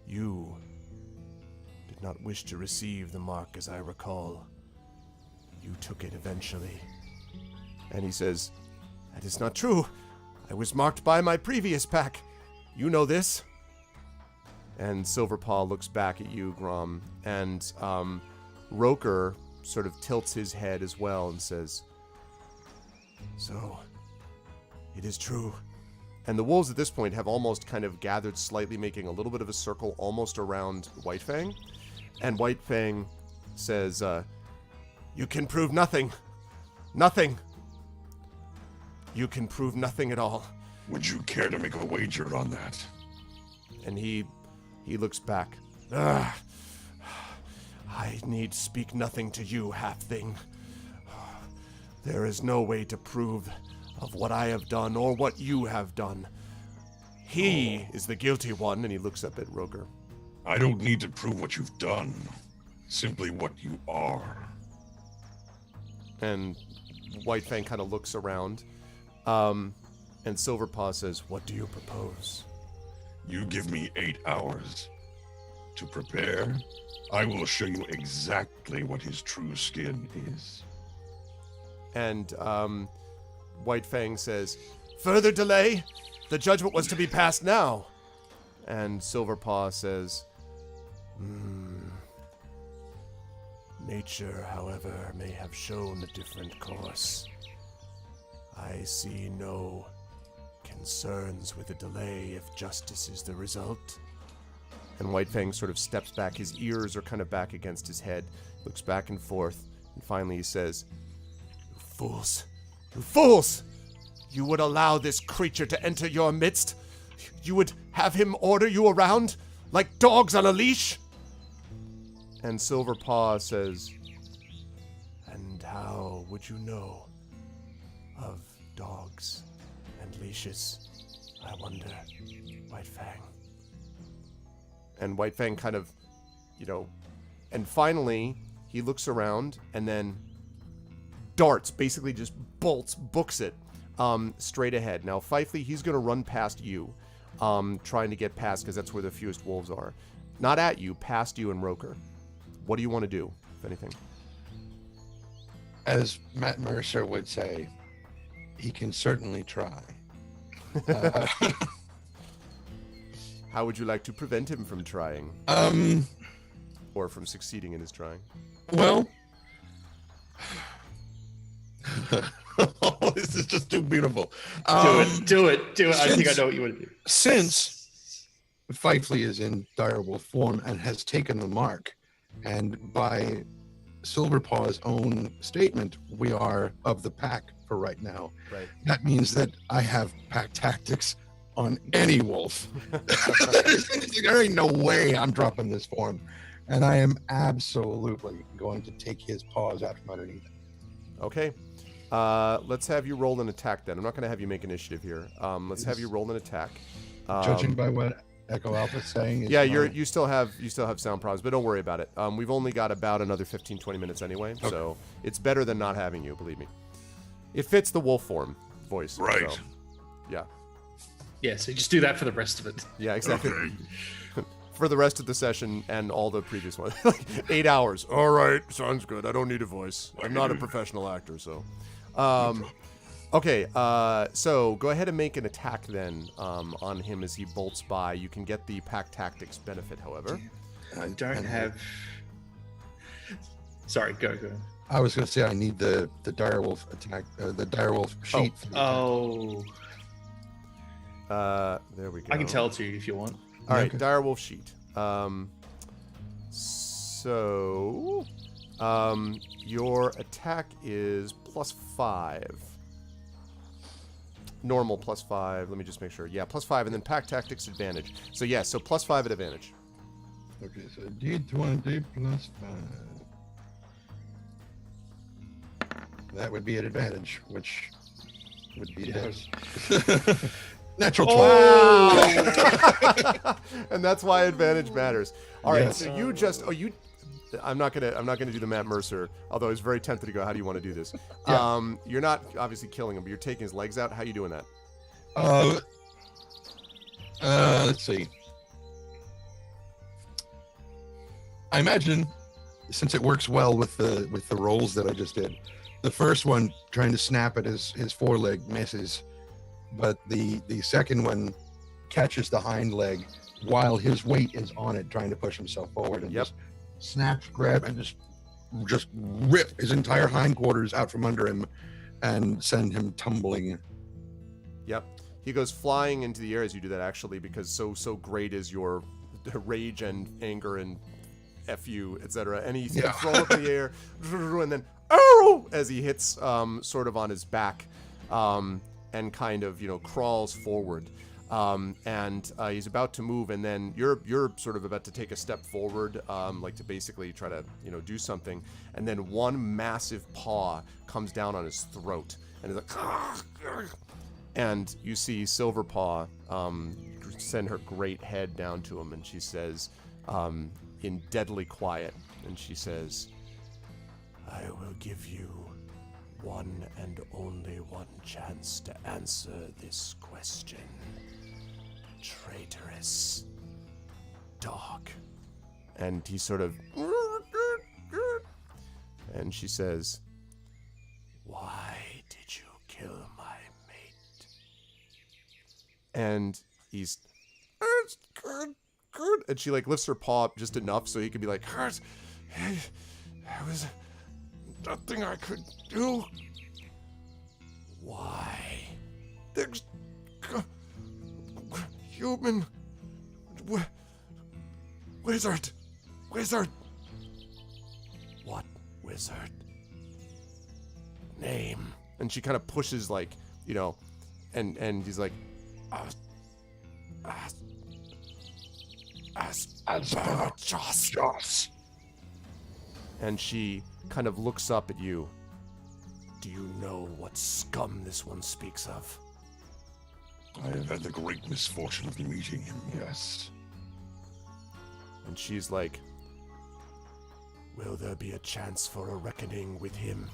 you did not wish to receive the mark, as I recall. You took it eventually. And he says, that is not true. I was marked by my previous pack. You know this. And Silverpaw looks back at you, Grom, and Roker sort of tilts his head as well and says, so, it is true. And the wolves at this point have almost kind of gathered slightly, making a little bit of a circle almost around White Fang. And White Fang says, you can prove nothing. Nothing. You can prove nothing at all. Would you care to make a wager on that? And he looks back. I need speak nothing to you, half-thing. There is no way to prove of what I have done or what you have done. He is the guilty one, and he looks up at Roker. I don't need to prove what you've done. Simply what you are. And White Fang kind of looks around. And Silverpaw says, what do you propose? You give me 8 hours to prepare. I will show you exactly what his true skin is. And White Fang says, further delay? The judgment was to be passed now. And Silverpaw says, nature, however, may have shown a different course. I see no concerns with a delay if justice is the result. And White Fang sort of steps back. His ears are kind of back against his head, looks back and forth, and finally he says, you fools! You fools! You would allow this creature to enter your midst? You would have him order you around like dogs on a leash? And Silverpaw says, and how would you know of dogs and leashes? I wonder, White Fang. And White Fang kind of, and finally he looks around and then darts, basically just books it straight ahead. Now, Fifely, he's going to run past you, trying to get past, because that's where the fewest wolves are. Not at you, past you and Roker. What do you want to do, if anything? As Matt Mercer would say, he can certainly try. How would you like to prevent him from trying? Or from succeeding in his trying? Well, this is just too beautiful. Do it. I think I know what you want to do. Since Fifely is in direwolf form and has taken the mark, and by Silverpaw's own statement, we are of the pack for right now. Right. That means that I have pack tactics on any wolf. There ain't no way I'm dropping this form. And I am absolutely going to take his paws out from underneath him. Okay. Let's have you roll an attack then. I'm not going to have you make initiative here. Let's have you roll an attack. Judging by what Echo Alpha's saying. Yeah, you still have sound problems, but don't worry about it. We've only got about another 15-20 minutes anyway, so it's better than not having you, believe me. It fits the wolf form voice. Right. So, yeah. Yeah, so just do that for the rest of it. Yeah, exactly. Okay. For the rest of the session and all the previous ones. Like 8 hours. All right, sounds good. I don't need a voice. I'm not a professional actor, so. Okay, so go ahead and make an attack then on him as he bolts by. You can get the pack tactics benefit, however. I don't have... Sorry, go. I was going to say I need the direwolf attack, the direwolf sheet. There we go. I can tell it to you if you want. All right, Okay. direwolf sheet. So your attack is +5. Normal +5. Let me just make sure. Yeah, +5, and then pack tactics advantage. So yeah, so +5 at advantage. Okay, so D20 plus 5. That would be an advantage, which would be this. Natural 20. Oh! And that's why advantage matters. All right, Yes. so you just I'm not gonna do the Matt Mercer, although I was very tempted to go, how do you want to do this? Yeah. You're not obviously killing him, but you're taking his legs out. How are you doing that? Let's see. I imagine, since it works well with the rolls that I just did, the first one trying to snap at his foreleg misses, but the second one catches the hind leg while his weight is on it, trying to push himself forward, and just snaps, grab, and just rip his entire hindquarters out from under him and send him tumbling. Yep. He goes flying into the air as you do that, actually, because so great is your rage and anger and F you, etc. And he's thrown up in the air, and then as he hits sort of on his back, and kind of crawls forward. And he's about to move, and then you're sort of about to take a step forward, like to basically try to do something, and then one massive paw comes down on his throat, and he's like, and you see Silverpaw send her great head down to him, and she says, in deadly quiet, and she says, "I will give you one and only one chance to answer this question, traitorous dog." And he sort of, and she says, "Why did you kill my mate?" And he's, "It's good, good." And she like lifts her paw up just enough so he can be like, "Hurt. There was nothing I could do." "Why? There's human wizard. What wizard? Name?" And she kind of pushes like, and he's like, Aspergillus. And she kind of looks up at you. "Do you know what scum this one speaks of?" I have had the great misfortune of meeting him, yes. And she's like, "Will there be a chance for a reckoning with him?"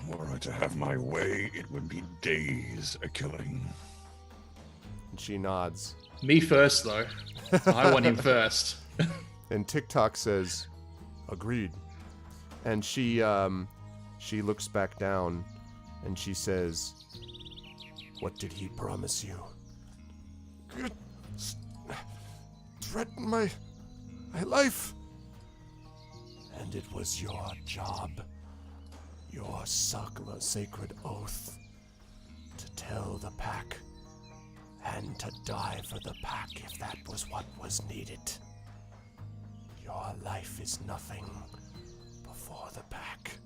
Were I to have my way, it would be days a-killing. And she nods. Me first, though. I want him first. And TikTok says, "Agreed." And she looks back down, and she says, "What did he promise you?" "Threaten my life." "And it was your job, your sacred oath, to tell the pack, and to die for the pack if that was what was needed. Your life is nothing before the pack,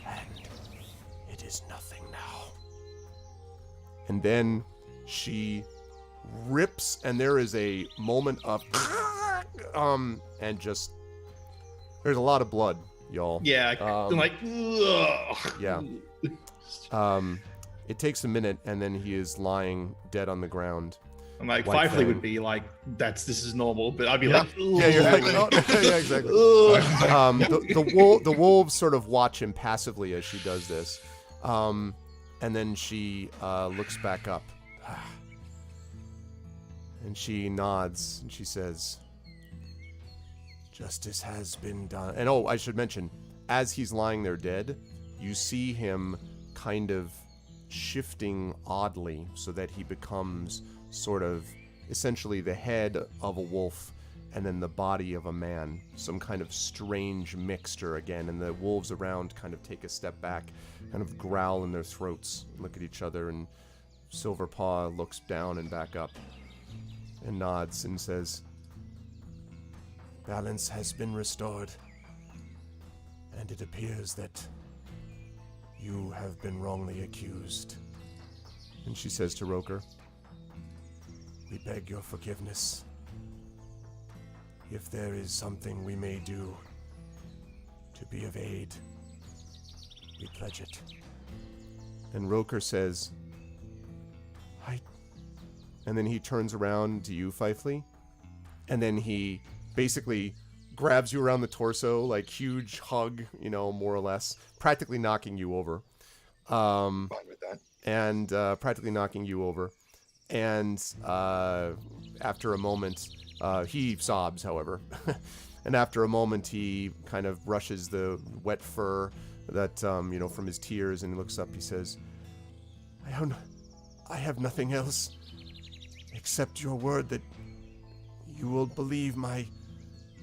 and it is nothing now." And then she rips, and there is a moment of and just there's a lot of blood, y'all. Yeah, I'm like, ugh. Yeah. It takes a minute, and then he is lying dead on the ground. I'm like, White Fifely Fang. would be like, this is normal, but I'd be Yeah. like, Yeah, you're like, ugh. "Oh." Yeah, exactly. Ugh. The wolves sort of watch him passively as she does this, and then she looks back up, and she nods, and she says, "Justice has been done." And I should mention, as he's lying there dead, you see him kind of shifting oddly so that he becomes sort of essentially the head of a wolf and then the body of a man, some kind of strange mixture again. And the wolves around kind of take a step back, kind of growl in their throats, look at each other, and Silverpaw looks down and back up and nods and says, "Balance has been restored, and it appears that you have been wrongly accused." And she says to Roker, "We beg your forgiveness. If there is something we may do to be of aid, we pledge it." And Roker says, and then he turns around to you, Fifely, and then he basically grabs you around the torso, like huge hug, more or less, practically knocking you over. Fine with that. And practically knocking you over. And after a moment, he sobs, however. And after a moment, he kind of brushes the wet fur that, from his tears, and looks up. He says, I have nothing else except your word that you will believe my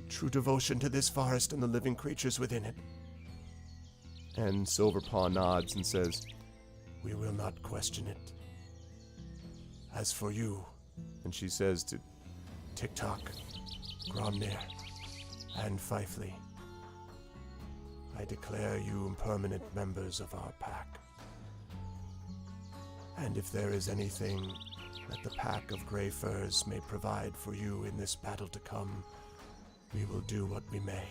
true devotion to this forest and the living creatures within it." And Silverpaw nods and says, "We will not question it. As for you," and she says to TikTok, Gromnir, and Fifely, "I declare you permanent members of our pack. And if there is anything that the pack of gray furs may provide for you in this battle to come, we will do what we may.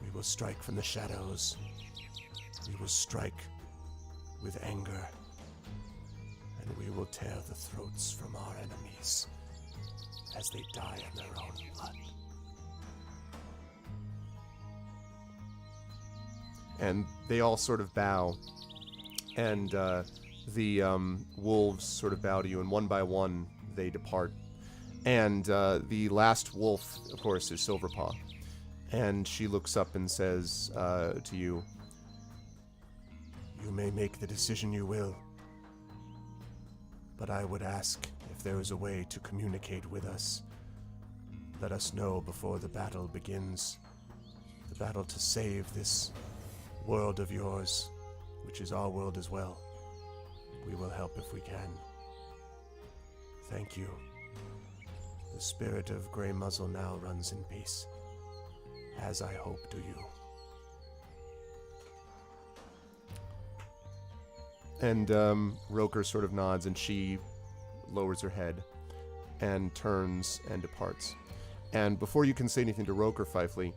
We will strike from the shadows. We will strike with anger. And we will tear the throats from our enemies as they die in their own blood. And they all sort of bow, and the wolves sort of bow to you, and one by one they depart. And the last wolf, of course, is Silverpaw. And she looks up and says to you, "You may make the decision you will, but I would ask if there is a way to communicate with us. Let us know before the battle begins. The battle to save this world of yours, which is our world as well. We will help if we can. Thank you. The spirit of Grey Muzzle now runs in peace, as I hope do you." And Roker sort of nods, and she lowers her head and turns and departs. And before you can say anything to Roker, Fifely,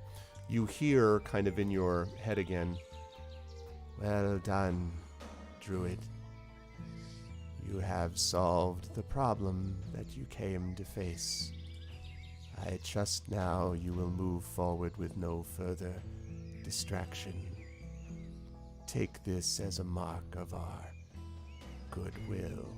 you hear kind of in your head again, "Well done, Druid. You have solved the problem that you came to face. I trust now you will move forward with no further distraction. Take this as a mark of our goodwill."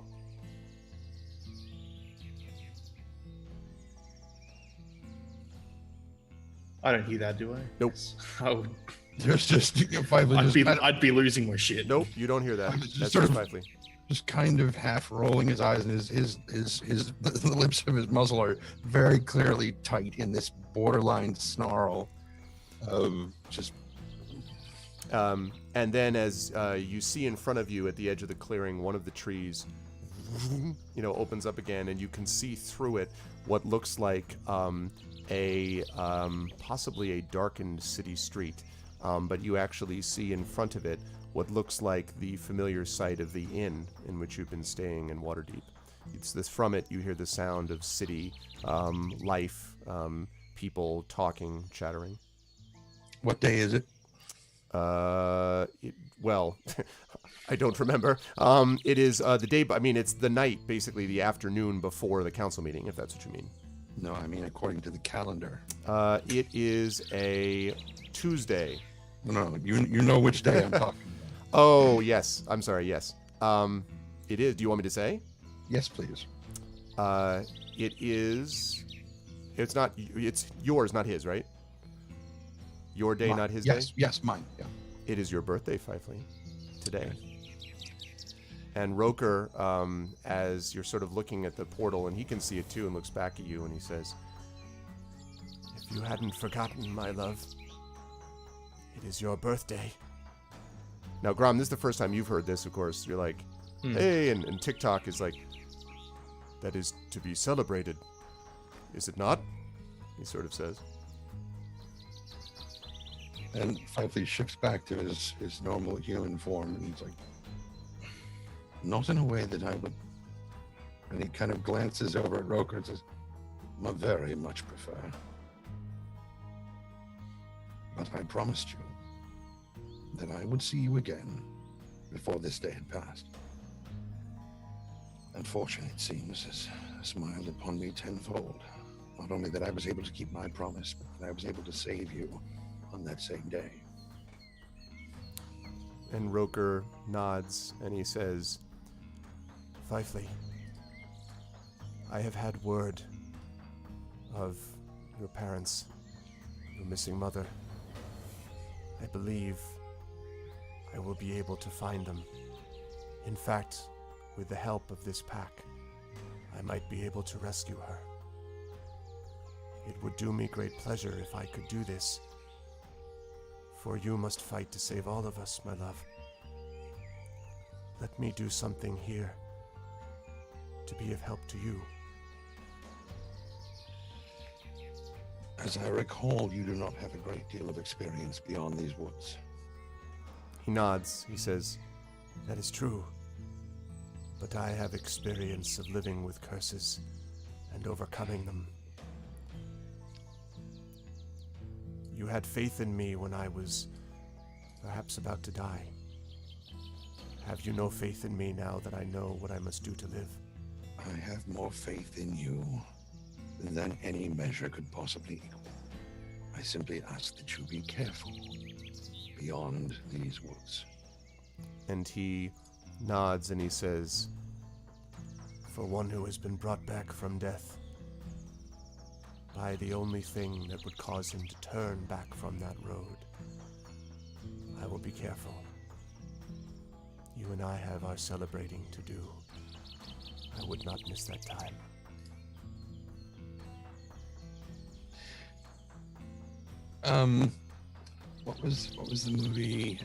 I don't hear that, do I? Nope. I would, There's just Fifely I'd be losing my shit. Nope, you don't hear that. Just That's sort just of- Fifely. just kind of half rolling his eyes, and his the lips of his muzzle are very clearly tight in this borderline snarl. Just And then as you see in front of you at the edge of the clearing, one of the trees, opens up again, and you can see through it what looks like possibly a darkened city street. But you actually see in front of it what looks like the familiar site of the inn in which you've been staying in Waterdeep. From it, you hear the sound of city life, people talking, chattering. what day is it? Well, I don't remember. It is the day, it's the night, basically the afternoon before the council meeting, if that's what you mean. No, I mean according to the calendar. It is a Tuesday. No, you know which day I'm talking about. Oh, yes. I'm sorry, yes. It is. Do you want me to say? Yes, please. It is... It's not... It's yours, not his, right? Your day, Mine. not his Yes, day? yes, mine. Yeah. It is your birthday, Fifely, today. And Roker, as you're sort of looking at the portal, and he can see it too, and looks back at you, and he says, "If you hadn't forgotten, my love, it is your birthday." Now, Grom, this is the first time you've heard this, of course. You're like, hey, and TikTok is like, "That is to be celebrated, is it not?" He sort of says. And Fifely shifts back to his normal human form, and he's like, "Not in a way that I would." And he kind of glances over at Roker and says, "I very much prefer. But I promised you that I would see you again before this day had passed. Unfortunately, it seems, has smiled upon me tenfold. Not only that I was able to keep my promise, but that I was able to save you on that same day." And Roker nods, and he says, "Fifely, I have had word of your parents, your missing mother. I believe I will be able to find them. In fact, with the help of this pack, I might be able to rescue her. It would do me great pleasure if I could do this, for you must fight to save all of us, my love. Let me do something here to be of help to you." As I recall, you do not have a great deal of experience beyond these woods. He nods. He says, "That is true. but I have experience of living with curses and overcoming them. You had faith in me when I was perhaps about to die. Have you no faith in me now that I know what I must do to live? I have more faith in you than any measure could possibly equal. I simply ask that you be careful beyond these woods. And he nods and he says, for one who has been brought back from death by the only thing that would cause him to turn back from that road, I will be careful. You and I have our celebrating to do. I would not miss that time. What was the movie?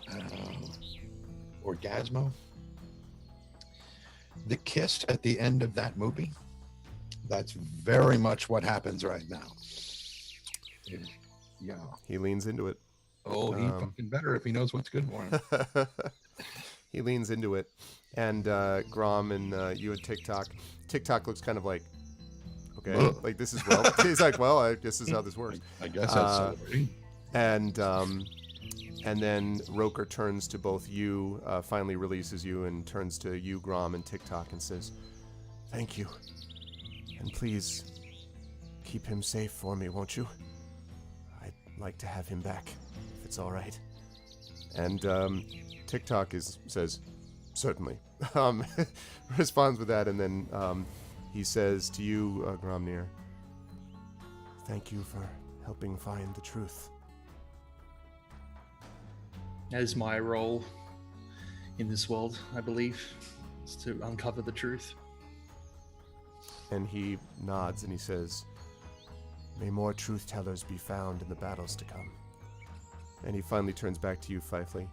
Orgasmo. The kiss at the end of that movie. That's very much what happens right now. Yeah. He leans into it. Oh, he fucking better if he knows what's good for him. He leans into it. And Grom and you and TikTok looks kind of like, okay, like this is well. He's like, well, I guess this is how this works. I guess that's celebrating. And then Roker turns to both you, finally releases you, and turns to you, Grom, and TikTok, and says, thank you. And please, keep him safe for me, won't you? I'd like to have him back, if it's all right. And TikTok says, certainly. Responds with that, and then he says to you, Gromnir, thank you for helping find the truth. That is my role in this world, I believe, is to uncover the truth. And he nods and he says, may more truth tellers be found in the battles to come. And he finally turns back to you, Fifely.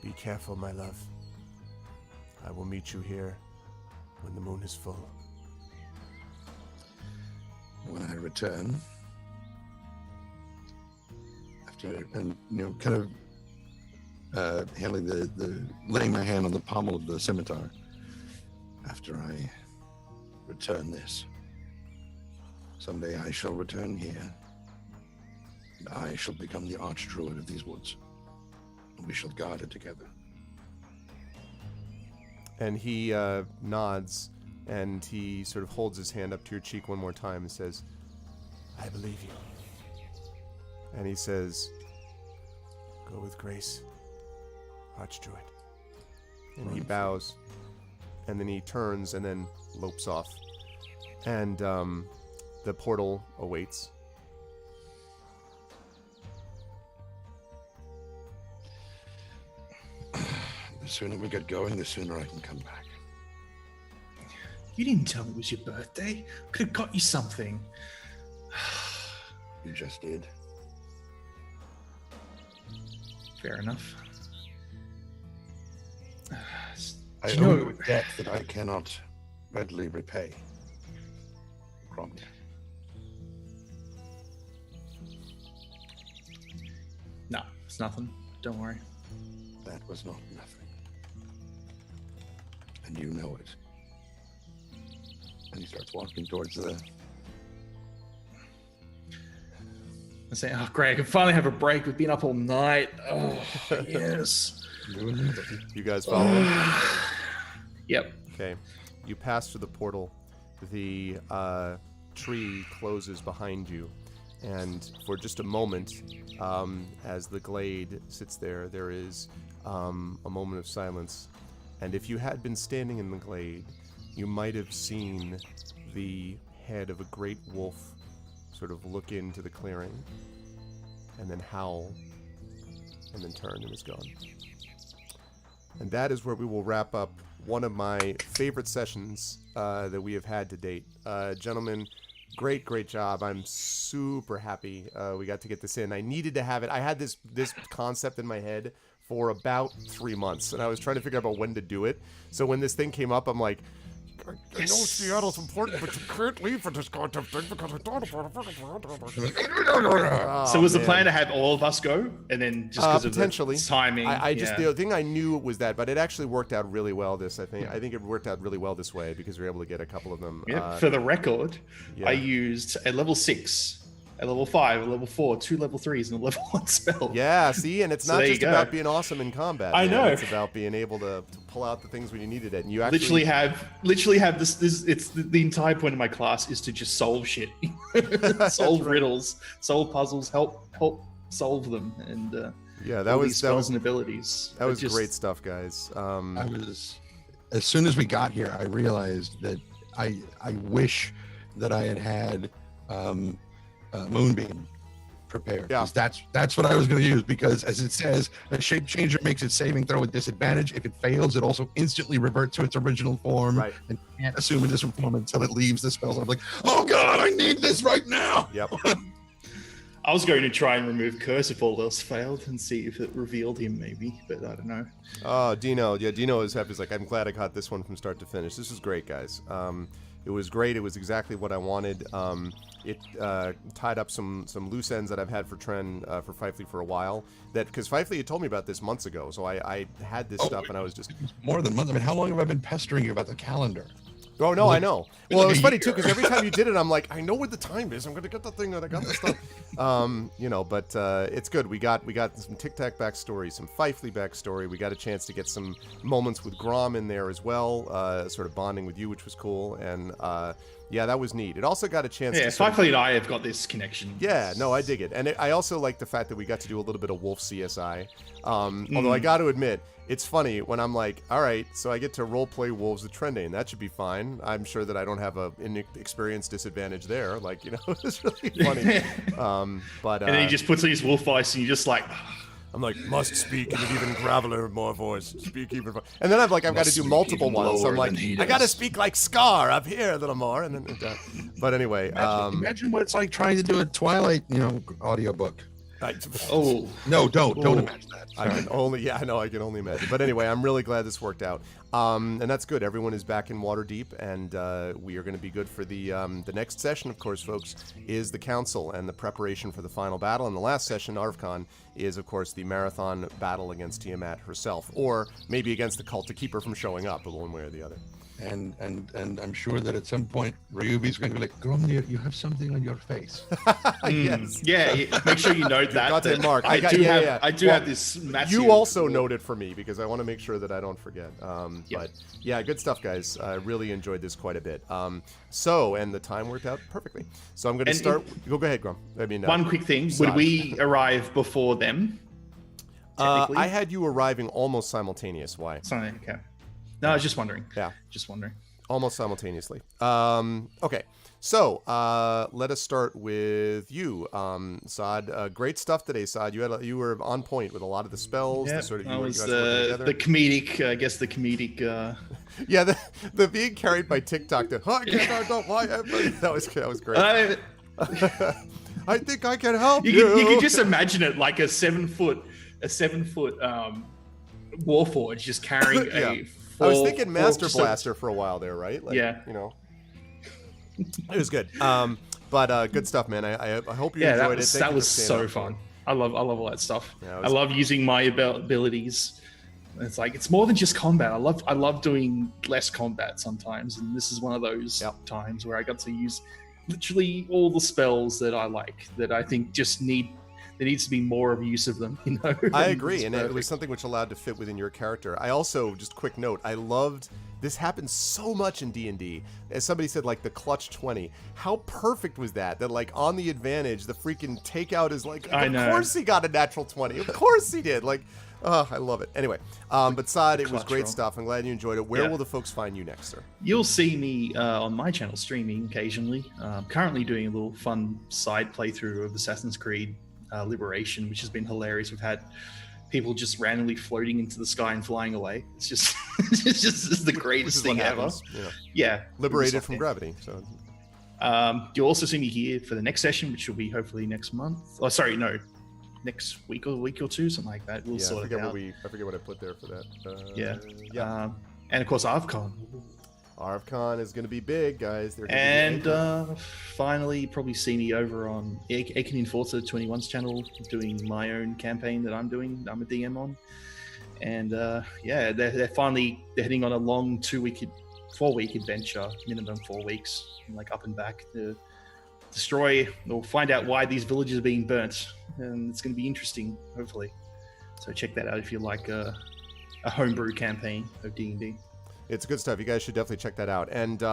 Be careful, my love. I will meet you here when the moon is full. When I return, and kind of handling laying my hand on the pommel of the scimitar. After I return this, someday I shall return here, and I shall become the archdruid of these woods, and we shall guard it together. And he nods, and he sort of holds his hand up to your cheek one more time and says, I believe you. And he says, go with grace, Archdruid. And he bows, and then he turns and then lopes off. And the portal awaits. The sooner we get going, the sooner I can come back. You didn't tell me it was your birthday. Could have got you something. You just did. Fair enough. I owe you a debt that I cannot readily repay. Cromwell. No, it's nothing. Don't worry. That was not nothing. And you know it. And he starts walking towards the... I say, oh, great, I can finally have a break. We've been up all night. Oh, yes. You guys follow him? Yep. Okay. You pass through the portal. The tree closes behind you. And for just a moment, as the glade sits there, there is a moment of silence. And if you had been standing in the glade, you might have seen the head of a great wolf sort of look into the clearing, and then howl, and then turn and is gone. And that is where we will wrap up one of my favorite sessions that we have had to date. Gentlemen, great job. I'm super happy we got to get this in. I needed to have it. I had this concept in my head for about 3 months, and I was trying to figure out when to do it. So when this thing came up, I'm like, I know Seattle's important, but you can't leave for this goddamn thing because I thought about it. So was the plan to have all of us go, and then just because of potentially the timing? I just the thing I knew was that, but it actually worked out really well. I think it worked out really well this way because we were able to get a couple of them. Yeah. For the record, I used a level 6. A level 5, a level 4, 2 level 3s, and a level 1 spell. Yeah, see, and it's So not there just you go. about being awesome in combat. I man. know. It's about being able to pull out the things when you needed it. And you actually literally have this. It's the entire point of my class is to just solve shit, solve riddles, solve puzzles, help solve them, and yeah, that was spells and abilities. That was great stuff, guys. As soon as we got here, I realized that I wish that I had Moonbeam prepared. Yeah. That's what I was going to use, because as it says, a shape changer makes its saving throw with disadvantage. If it fails, it also instantly reverts to its original form, Right. and can't assume a different form until it leaves the spell. So I'm like, oh god, I need this right now. Yep. I was going to try and remove Curse if all else failed and see if it revealed him, maybe, but I don't know. Oh, Dino. Yeah, Dino is happy. He's like, I'm glad I caught this one from start to finish. This is great, guys. It was great. It was exactly what I wanted. It tied up some loose ends that I've had for Tren, for Fifely for a while. Because Fifely had told me about this months ago, so I had this stuff, and I was just... More than months. I mean, how long have I been pestering you about the calendar? Oh, no, I know. It's Well, like it was a funny, year. too, because every time you did it, I'm like, I know what the time is. I'm going to get the thing that I got the stuff. But it's good. We got some Tic Tac backstory, some Fifely backstory. We got a chance to get some moments with Grom in there as well, sort of bonding with you, which was cool. And, yeah, that was neat. It also got a chance to... Fifely and I have got this connection. Yeah, no, I dig it. And I also like the fact that we got to do a little bit of Wolf CSI. Although I got to admit, it's funny when I'm like, all right, so I get to roleplay Wolves with Trendane. That should be fine. I'm sure that I don't have a inexperience disadvantage there. Like, it's really funny. And then he just puts on his wolf voice, and you're just like... I'm like, must speak in an even graveler more voice. Speak even... And then I've got to do multiple ones. So I'm like, I got to speak like Scar up here a little more. And then, but anyway... Imagine what it's like trying to do a Twilight, audiobook. Oh no! Don't imagine that. I can only imagine. But anyway, I'm really glad this worked out, and that's good. Everyone is back in Waterdeep, and we are going to be good for the next session. Of course, folks, is the council and the preparation for the final battle. And the last session, ArvCon, is of course the marathon battle against Tiamat herself, or maybe against the cult to keep her from showing up, but one way or the other. And I'm sure that at some point Ryubi's going to be like, Gromnir, you have something on your face. Yes. Yeah, make sure you note that. Got that mark. I do have this massive... You also note it for me because I want to make sure that I don't forget. But yeah, good stuff, guys. I really enjoyed this quite a bit. And the time worked out perfectly. So I'm going to start... Go ahead, Grom. One quick thing. Would we arrive before them? I had you arriving almost simultaneous. Why? Sorry, okay. No, I was just wondering. Yeah. Just wondering. Almost simultaneously. Okay. So, let us start with you, Saad. Great stuff today, Saad. You were on point with a lot of the spells. Yeah, the comedic, I guess the comedic... Yeah, the being carried by TikTok. That was great. I think I can help you. You can just imagine it like a 7-foot Warforged just carrying a... I was thinking Master Blaster for a while there, right? Like, yeah. It was good. But good stuff, man. I hope you enjoyed it. That was so fun. I love all that stuff. Yeah, I love using my abilities. It's more than just combat. I love doing less combat sometimes, and this is one of those times where I got to use literally all the spells that I like, that I think there needs to be more of use of them, I agree, and it was something which allowed to fit within your character. I also, just quick note, I loved, this happens so much in D&D. As somebody said, like, the clutch 20. How perfect was that? That, like, on the advantage, the freaking takeout is like, of course he got a natural 20. Of course he did. Like, I love it. Anyway, but Saad, it was great stuff. I'm glad you enjoyed it. Where will the folks find you next, sir? You'll see me on my channel streaming occasionally. Currently doing a little fun side playthrough of Assassin's Creed Liberation, which has been hilarious. We've had people just randomly floating into the sky and flying away. It's just it's the greatest thing ever. Yeah, liberated from gravity. So you'll also see me here for the next session, which will be hopefully next month. Oh, sorry, no, next week or two, something like that. We'll sort it out. I forget what I put there for that. And of course, ArvCon. ArvCon is going to be big, guys. They're gonna And be finally, you probably see me over on Aiken Enforcer 21's channel doing my own campaign that I'm doing. I'm a DM on. And yeah, they're heading on a long 4-week adventure, minimum 4 weeks, like up and back to destroy or find out why these villages are being burnt. And it's going to be interesting, hopefully. So check that out if you like a homebrew campaign of D&D. It's good stuff. You guys should definitely check that out. And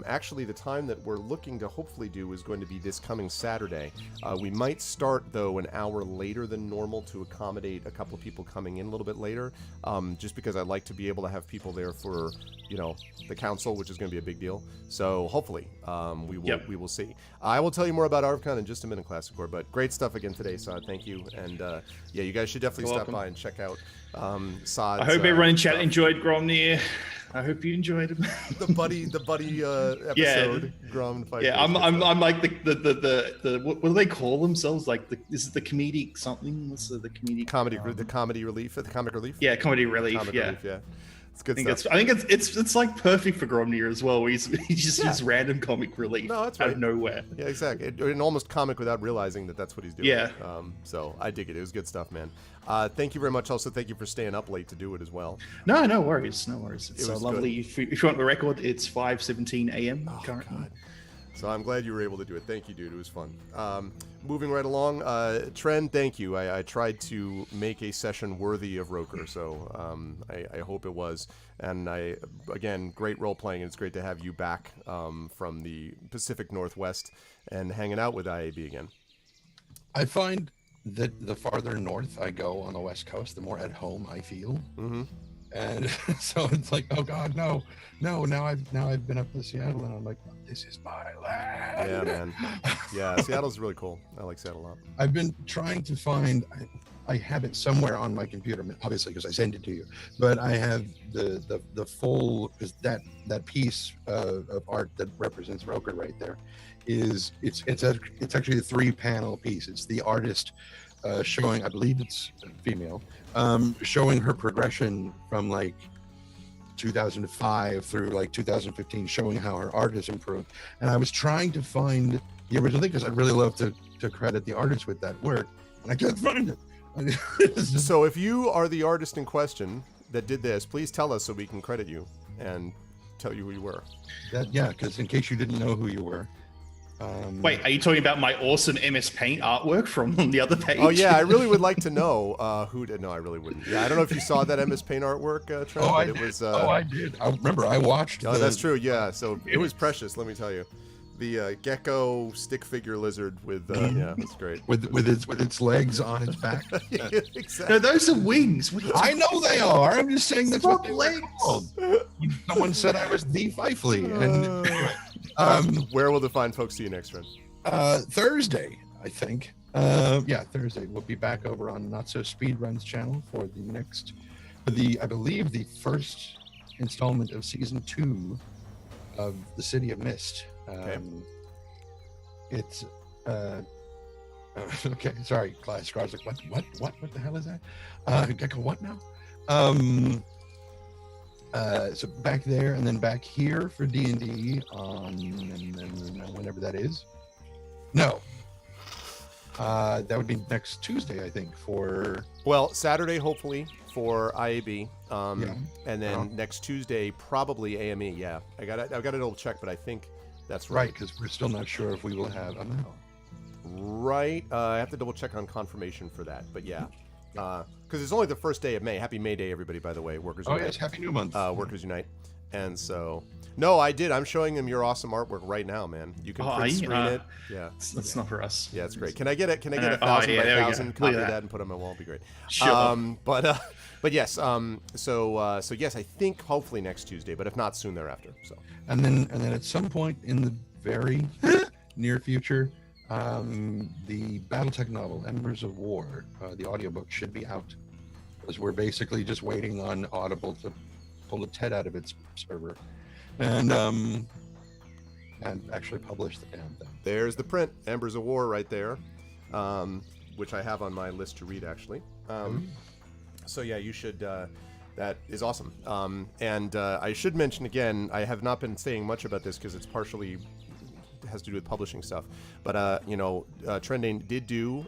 actually the time that we're looking to hopefully do is going to be this coming Saturday. We might start, though, an hour later than normal to accommodate a couple of people coming in a little bit later, just because I'd like to be able to have people there for, the council, which is going to be a big deal. So hopefully we will see. I will tell you more about ArvCon in just a minute, Classic Core, but great stuff again today, Saad. Thank you. And you guys should definitely stop by and check out Saad's, I hope everyone in chat enjoyed Gromnir. I hope you enjoyed him. the buddy episode. Grom fight. Yeah, I'm like the what do they call themselves? Like this is the comedic something. What's the comedic comedy relief? The comic relief. Yeah, comedy relief. Relief, yeah. It's good stuff. I think it's like perfect for Gromnir as well. Where he's just random comic relief out of nowhere. Yeah, exactly. And almost comic without realizing that that's what he's doing. Yeah. So I dig it. It was good stuff, man. Thank you very much. Also, thank you for staying up late to do it as well. No worries. It's so lovely. If you want the record, it's 5:17 a.m. currently. God. So I'm glad you were able to do it. Thank you, dude. It was fun. Moving right along, Tren, thank you. I tried to make a session worthy of Roker, so I hope it was. And again, great role playing. It's great to have you back from the Pacific Northwest and hanging out with IAB again. I find that the farther north I go on the West Coast, the more at home I feel. Mm-hmm. And so it's like, oh God, no. Now I've been up to Seattle, and I'm like, this is my land. Yeah, man. Yeah, Seattle's really cool. I like Seattle a lot. I've been trying to find. I have it somewhere on my computer, obviously, because I sent it to you. But I have the full, because that piece of art that represents Roker right there it's actually a 3-panel piece. It's the artist showing, I believe it's female, showing her progression from like 2005 through like 2015, showing how her art has improved. And I was trying to find the original thing because I'd really love to credit the artist with that work, and I can't find it. So if you are the artist in question that did this, please tell us so we can credit you and tell you who you were. Because in case you didn't know who you were. Wait, are you talking about my awesome MS Paint artwork from the other page? Oh yeah, I really would like to know who did. No, I really wouldn't. Yeah, I don't know if you saw that MS Paint artwork, Trent. I did. I remember. I watched. Oh, that's true. Yeah, so it was precious. Let me tell you, the gecko stick figure lizard with yeah, that's great. with its legs on its back. Yeah, exactly. No, those are wings. I know they are. I'm just saying that's what legs. Someone said I was the Fifely, and where will the fine folks see you next, friend? Thursday, I think. Thursday. We'll be back over on Not So Speedruns channel for I believe the first installment of season 2 of the City of Mist. Okay. It's okay. Sorry, Class Scars. Like, what the hell is that? Gecko, what now? So back there and then back here for D&D on whenever that is. No. That would be next Tuesday, I think, Saturday hopefully for IAB. And then next Tuesday probably AME. Yeah. I've got to double check, but I think that's right. Because we're still not sure if we will have a no. Right. I have to double check on confirmation for that, but yeah. Because it's only the first day of May. Happy May Day, everybody, by the way. Workers Unite. Yes, Happy New Month. Workers Unite. And so, no, I did. I'm showing him your awesome artwork right now, man. You can print screen it. Yeah. That's not for us. Yeah, it's great. Can I get 1,000 by 1,000? Copy that and put it on my wall. It'd be great. Sure. But yes. So yes, I think hopefully next Tuesday, but if not, soon thereafter. So. And then at some point in the very near future, the BattleTech novel Embers of War, the audiobook should be out, because we're basically just waiting on Audible to pull its head out of its server and actually publish the damn thing. There's the print, Embers of War, right there, which I have on my list to read actually. So yeah, you should That is awesome. And I should mention again, I have not been saying much about this because it's partially has to do with publishing stuff. But, Trendane did do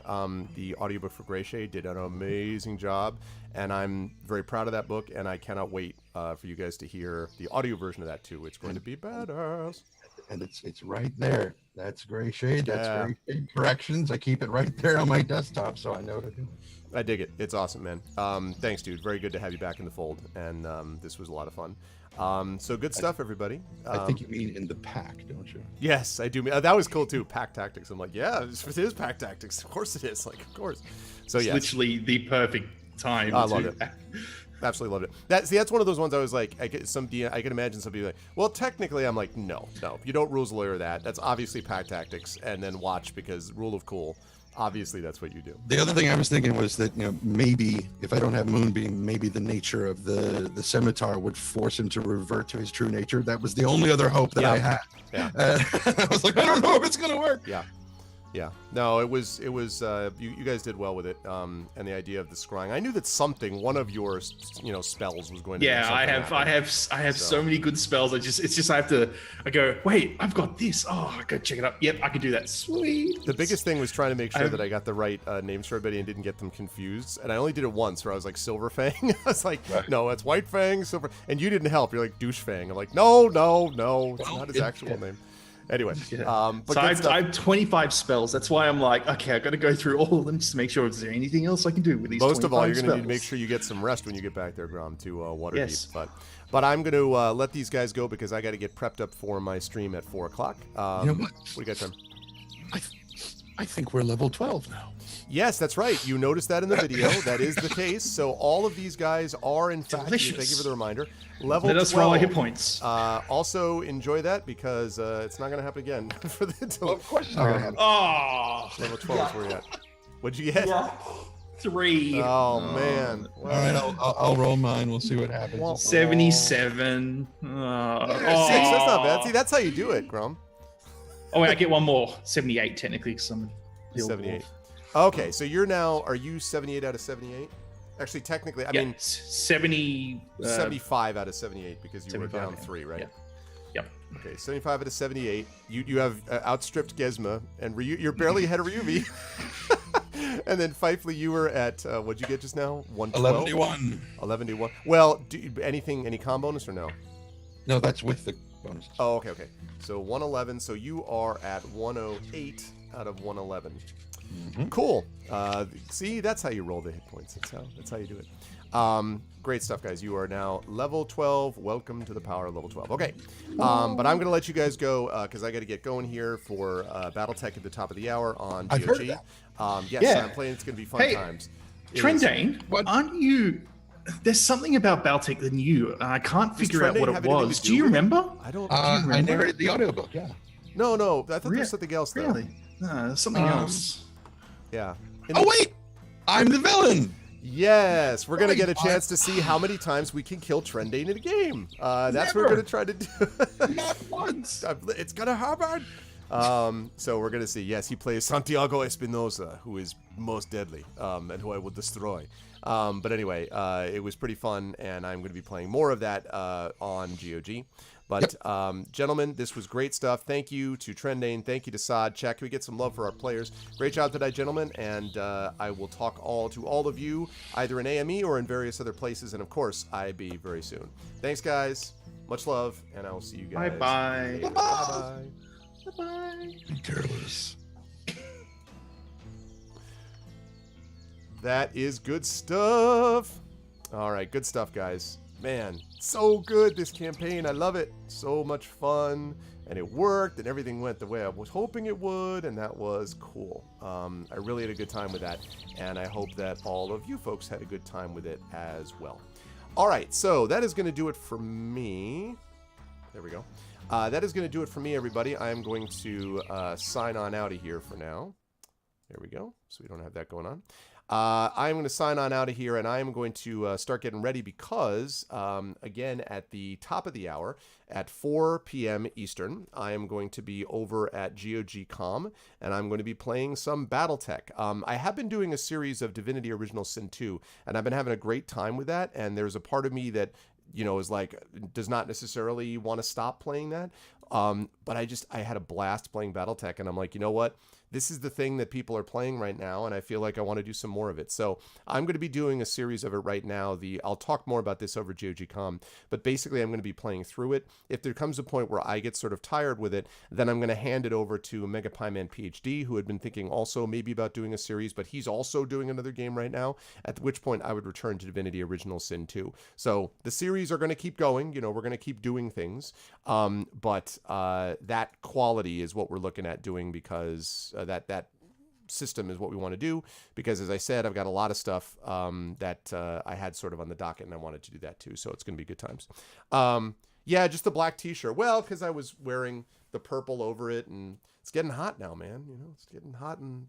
the audiobook for Grey Shade, did an amazing job. And I'm very proud of that book, and I cannot wait for you guys to hear the audio version of that, too. It's going to be badass. And it's right there. That's Grey Shade. That's Grey Shade Corrections. I keep it right there on my desktop, so I know what to do. I dig it. It's awesome, man. Thanks, dude. Very good to have you back in the fold, and this was a lot of fun. So good stuff, everybody. I think you mean in the pack, don't you? Yes, I do. That was cool, too. Pack Tactics. I'm like, yeah, it is Pack Tactics. Of course it is. Like, of course. So, it's yes. literally the perfect time. I loved it. Absolutely loved it. That's one of those ones I was like, I can imagine somebody like, well, technically, I'm like, no, you don't rules lawyer that. That's obviously Pack Tactics, and then watch because rule of cool. Obviously, that's what you do. The other thing I was thinking was that, maybe if I don't have Moonbeam, maybe the nature of the scimitar would force him to revert to his true nature. That was the only other hope that I had. Yeah. I was like, I don't know if it's going to work. Yeah. No, it was. You guys did well with it. And the idea of the scrying. I knew that one of your, spells was going to. Yeah, I have so many good spells. I go, wait, I've got this. Oh, I go check it out. Yep, I can do that. Sweet. The biggest thing was trying to make sure that I got the right names for everybody and didn't get them confused. And I only did it once, where I was like Silver Fang. I was like, no, it's White Fang, Silver. And you didn't help. You're like Douche Fang. I'm like, no, it's not his actual name. Anyway, but so I have 25 spells. That's why I'm like, okay, I've got to go through all of them just to make sure is there anything else I can do with these. Most of all, you're going to need to make spells? sure you get some rest when you get back there, Grom, to Waterdeep. Yes. But I'm going to let these guys go because I got to get prepped up for my stream at 4 o'clock. You know what? What do you got, Tim? I think we're level 12 now. Yes, that's right. You noticed that in the video. That is the case. So all of these guys are, in fact, thank you for the reminder, level 12. Let us roll our hit points. Also, enjoy that because it's not going to happen again. Well, of course it's not going to happen. Oh, level 12 is where you're at. What'd you get? yeah. 3. Oh, man. All right, I'll roll mine. We'll see what happens. 77. Six, that's not bad. See, that's how you do it, Grom. Oh, wait, I get one more. 78, technically, because I'm 78. Okay, so are you 78 out of 78? Actually, technically, I mean 70. 75 out of 78 because you were down 3, right? Yeah. Yep. Okay, 75 out of 78. You have outstripped Gesma, and you're barely ahead of Ryuvi. And then Fifely, you were at what'd you get just now? 112? 11-1. Well, any com bonus or no? No, that's with the bonus. Oh, okay. So 111. So you are at 108 out of 111. Mm-hmm. Cool. See, that's how you roll the hit points. That's how you do it. Great stuff, guys. You are now level 12. Welcome to the power of level 12. Okay. But I'm going to let you guys go because I got to get going here for Battletech at the top of the hour on GOG. I've heard of that. Yes, Yeah. I'm playing. It's going to be fun times. Trendane, aren't you... There's something about Baltic than you. I can't figure out what it was. Do you remember? I don't. I narrated the audiobook, yeah. No. I thought there was something else, though. Really? No, something else. Yeah. Wait! I'm the villain! Yes, we're going to get a chance to see how many times we can kill Trendane in a game. That's what we're going to try to do. Not once! It's going to happen! So we're going to see. Yes, he plays Santiago Espinosa, who is most deadly, and who I will destroy. But anyway, it was pretty fun, and I'm going to be playing more of that on GOG. But, gentlemen, this was great stuff. Thank you to Trendane. Thank you to Saad. Chat, can we get some love for our players? Great job today, gentlemen. And I will talk to all of you, either in AME or in various other places. And, of course, IB very soon. Thanks, guys. Much love, and I will see you guys. Bye-bye. Bye-bye. Bye-bye. Be careless. That is good stuff. All right, good stuff, guys. Man, so good, this campaign. I love it. So much fun. And it worked, and everything went the way I was hoping it would, and that was cool. I really had a good time with that, and I hope that all of you folks had a good time with it as well. All right, so that is going to do it for me. There we go. That is going to do it for me, everybody. I am going to sign on out of here for now. There we go. So we don't have that going on. I'm going to sign on out of here, and I am going to start getting ready because, again, at the top of the hour, at 4 p.m. Eastern, I am going to be over at GOG.com, and I'm going to be playing some BattleTech. I have been doing a series of Divinity Original Sin 2, and I've been having a great time with that, and there's a part of me that, is like, does not necessarily want to stop playing that. But I had a blast playing BattleTech, and I'm like, you know what? This is the thing that people are playing right now, and I feel like I want to do some more of it. So I'm going to be doing a series of it right now. I'll talk more about this over GOG.com, but basically I'm going to be playing through it. If there comes a point where I get sort of tired with it, then I'm going to hand it over to Mega Pieman PhD, who had been thinking also maybe about doing a series, but he's also doing another game right now, at which point I would return to Divinity Original Sin 2. So the series are going to keep going. We're going to keep doing things, but that quality is what we're looking at doing because that system is what we want to do, because as I said, I've got a lot of stuff that I had sort of on the docket, and I wanted to do that too, so it's going to be good times. Yeah, just the black t-shirt. Well, because I was wearing the purple over it, and it's getting hot now, man. It's getting hot in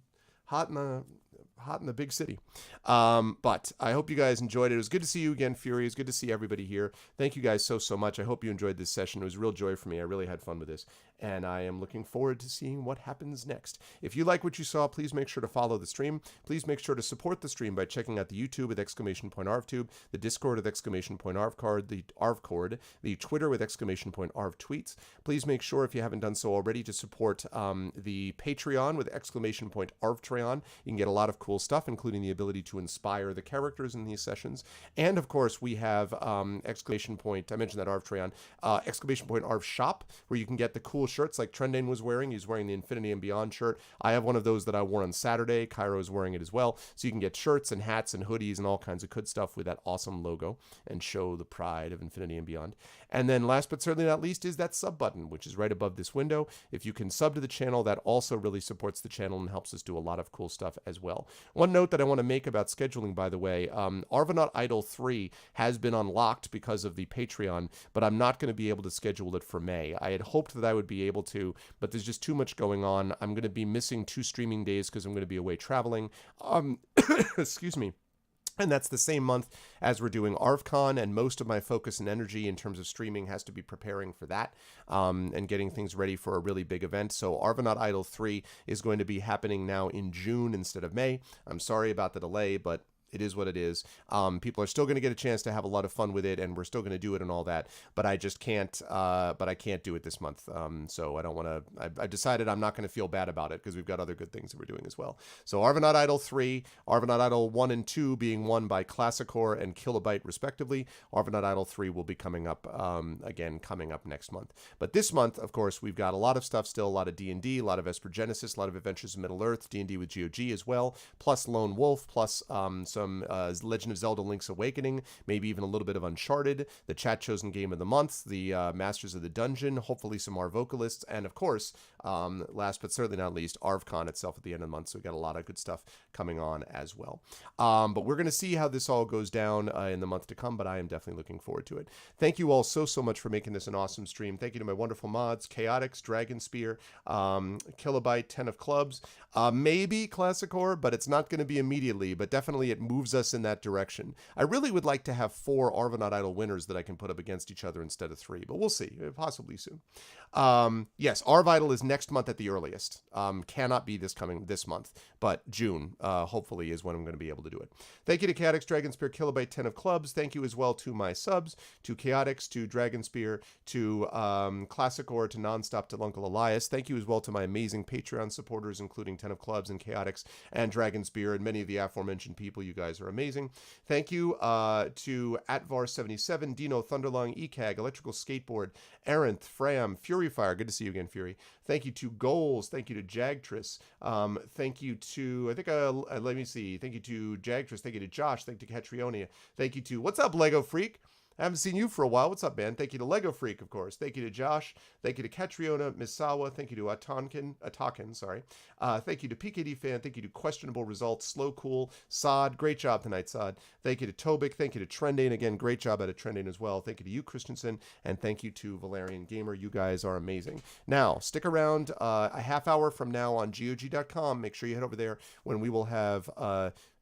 the big city. But I hope you guys enjoyed it. It was good to see you again, Fury. It's good to see everybody here. Thank you guys so much. I hope you enjoyed this session. It was a real joy for me. I really had fun with this, and I am looking forward to seeing what happens next. If you like what you saw, please make sure to follow the stream. Please make sure to support the stream by checking out the YouTube with !ArvTube, the Discord with !ArvCard, the ArvCord, the Twitter with !ArvTweets. Please make sure, if you haven't done so already, to support the Patreon with !ArvTreon. You can get a lot of cool stuff, including the ability to inspire the characters in these sessions. And of course, we have I mentioned that ArvTreon, !ArvShop, where you can get the cool shirts like Trendane was wearing. He's wearing the Infinity and Beyond shirt. I have one of those that I wore on Saturday. Cairo is wearing it as well. So you can get shirts and hats and hoodies and all kinds of good stuff with that awesome logo and show the pride of Infinity and Beyond. And then last but certainly not least is that sub button, which is right above this window. If you can sub to the channel, that also really supports the channel and helps us do a lot of cool stuff as well. One note that I want to make about scheduling, by the way, Arvanaut Idol 3 has been unlocked because of the Patreon, but I'm not going to be able to schedule it for May. I had hoped that I would be able to, but there's just too much going on. I'm going to be missing 2 streaming days because I'm going to be away traveling. Excuse me. And that's the same month as we're doing ArvCon, and most of my focus and energy in terms of streaming has to be preparing for that and getting things ready for a really big event. So Arvanaut Idol 3 is going to be happening now in June instead of May. I'm sorry about the delay, but it is what it is. People are still going to get a chance to have a lot of fun with it, and we're still going to do it and all that. But I just can't. But I can't do it this month. So I don't want to. I've decided I'm not going to feel bad about it because we've got other good things that we're doing as well. So Arvanaut Idol 3, Arvanaut Idol 1 and 2 being won by Classicor and Kilobyte respectively. Arvanaut Idol 3 will be coming up coming up next month. But this month, of course, we've got a lot of stuff still. A lot of D&D, a lot of Esper Genesis, a lot of Adventures in Middle Earth, D&D with GOG as well, plus Lone Wolf, plus some Legend of Zelda Link's Awakening, maybe even a little bit of Uncharted, the chat chosen game of the month, the Masters of the Dungeon, hopefully some more vocalists, and of course, last but certainly not least, ArvCon itself at the end of the month. So we've got a lot of good stuff coming on as well. But we're going to see how this all goes down in the month to come, but I am definitely looking forward to it. Thank you all so much for making this an awesome stream. Thank you to my wonderful mods, Chaotix, Dragon Spear, Kilobyte, 10 of Clubs, maybe Classicor, but it's not going to be immediately, but definitely it moves us in that direction. I really would like to have 4 Arvanaut Idol winners that I can put up against each other instead of 3, but we'll see, possibly soon. Yes, Arv Idol is next month at the earliest. Cannot be this month, but June, hopefully, is when I'm going to be able to do it. Thank you to Chaotix, Dragon Spear, Kilobyte, 10 of Clubs. Thank you as well to my subs, to Chaotix, to Dragon Spear, to Classicor, to Nonstop, to Uncle Elias. Thank you as well to my amazing Patreon supporters, including 10 of Clubs and Chaotix and Dragon Spear and many of the aforementioned people. You guys are amazing. Thank you to Atvar77, Dino, Thunderlung, ECAG, Electrical Skateboard, Arenth, Fram, Fury Fire. Good to see you again, Fury. Thank you to Goals. Thank you to Jagtris. Thank you to, let me see. Thank you to Jagtris. Thank you to Josh. Thank you to Catrionia. Thank you to, what's up, Lego Freak? I haven't seen you for a while. What's up, man? Thank you to Lego Freak, of course. Thank you to Josh. Thank you to Catriona, Misawa. Thank you to Atakin, sorry. Thank you to PKD Fan. Thank you to Questionable Results, Slow Cool, Sod. Great job tonight, Sod. Thank you to Tobik. Thank you to Trendane. Again, great job out of Trendane as well. Thank you to you, Christensen. And thank you to Valerian Gamer. You guys are amazing. Now, stick around a half hour from now on GOG.com. Make sure you head over there when we will have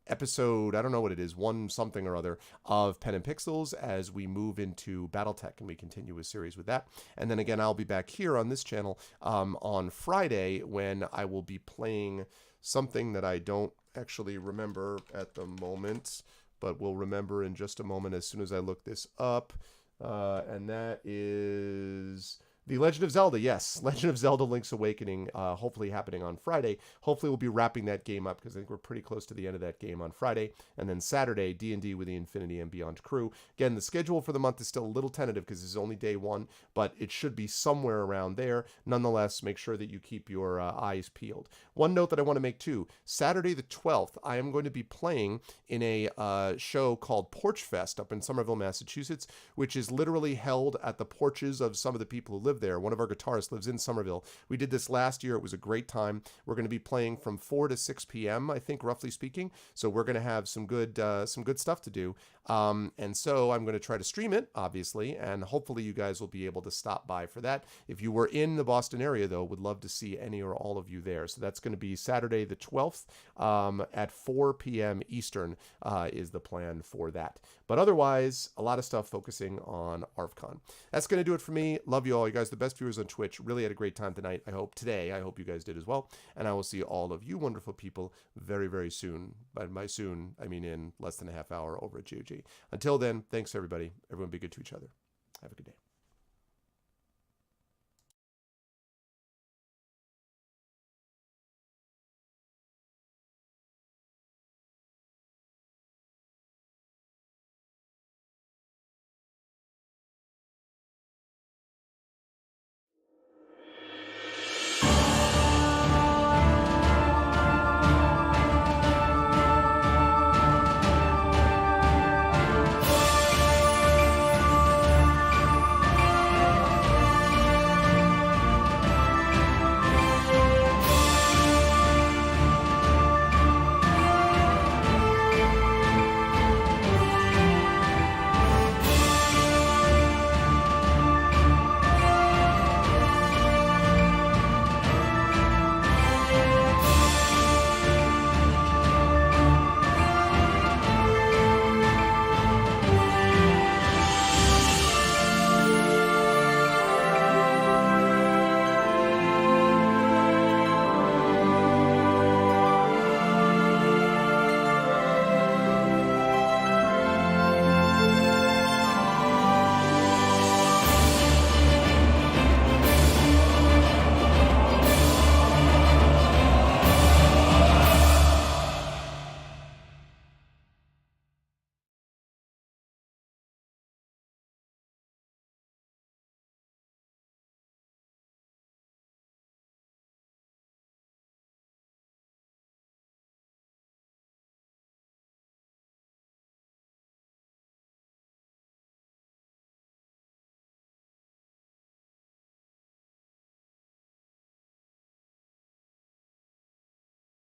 episode, I don't know what it is, one something or other of Pen and Pixels as we move into Battletech and we continue a series with that. And then again, I'll be back here on this channel on Friday when I will be playing something that I don't actually remember at the moment, but we'll remember in just a moment as soon as I look this up. And that is The Legend of Zelda. Yes, Legend of Zelda Link's Awakening, hopefully happening on Friday. Hopefully we'll be wrapping that game up because I think we're pretty close to the end of that game on Friday. And then Saturday, D&D with the Infinity and Beyond crew. Again, the schedule for the month is still a little tentative because this is only day one, but it should be somewhere around there. Nonetheless, make sure that you keep your eyes peeled. One note that I want to make too, Saturday the 12th, I am going to be playing in a show called Porch Fest up in Somerville, Massachusetts, which is literally held at the porches of some of the people who live there. One of our guitarists lives in Somerville. We did this last year. It was a great time. We're going to be playing from 4 to 6 p.m., I think, roughly speaking. So we're going to have some good stuff to do. And so I'm going to try to stream it, obviously, and hopefully you guys will be able to stop by for that. If you were in the Boston area, though, would love to see any or all of you there. So that's going to be Saturday the 12th at 4 p.m. Eastern is the plan for that. But otherwise, a lot of stuff focusing on ARFCon. That's going to do it for me. Love you all. You guys are the best viewers on Twitch. Really had a great time tonight. I hope you guys did as well. And I will see all of you wonderful people very, very soon. By soon, I mean in less than a half hour over at GOG. Until then, thanks everybody. Everyone be good to each other. Have a good day.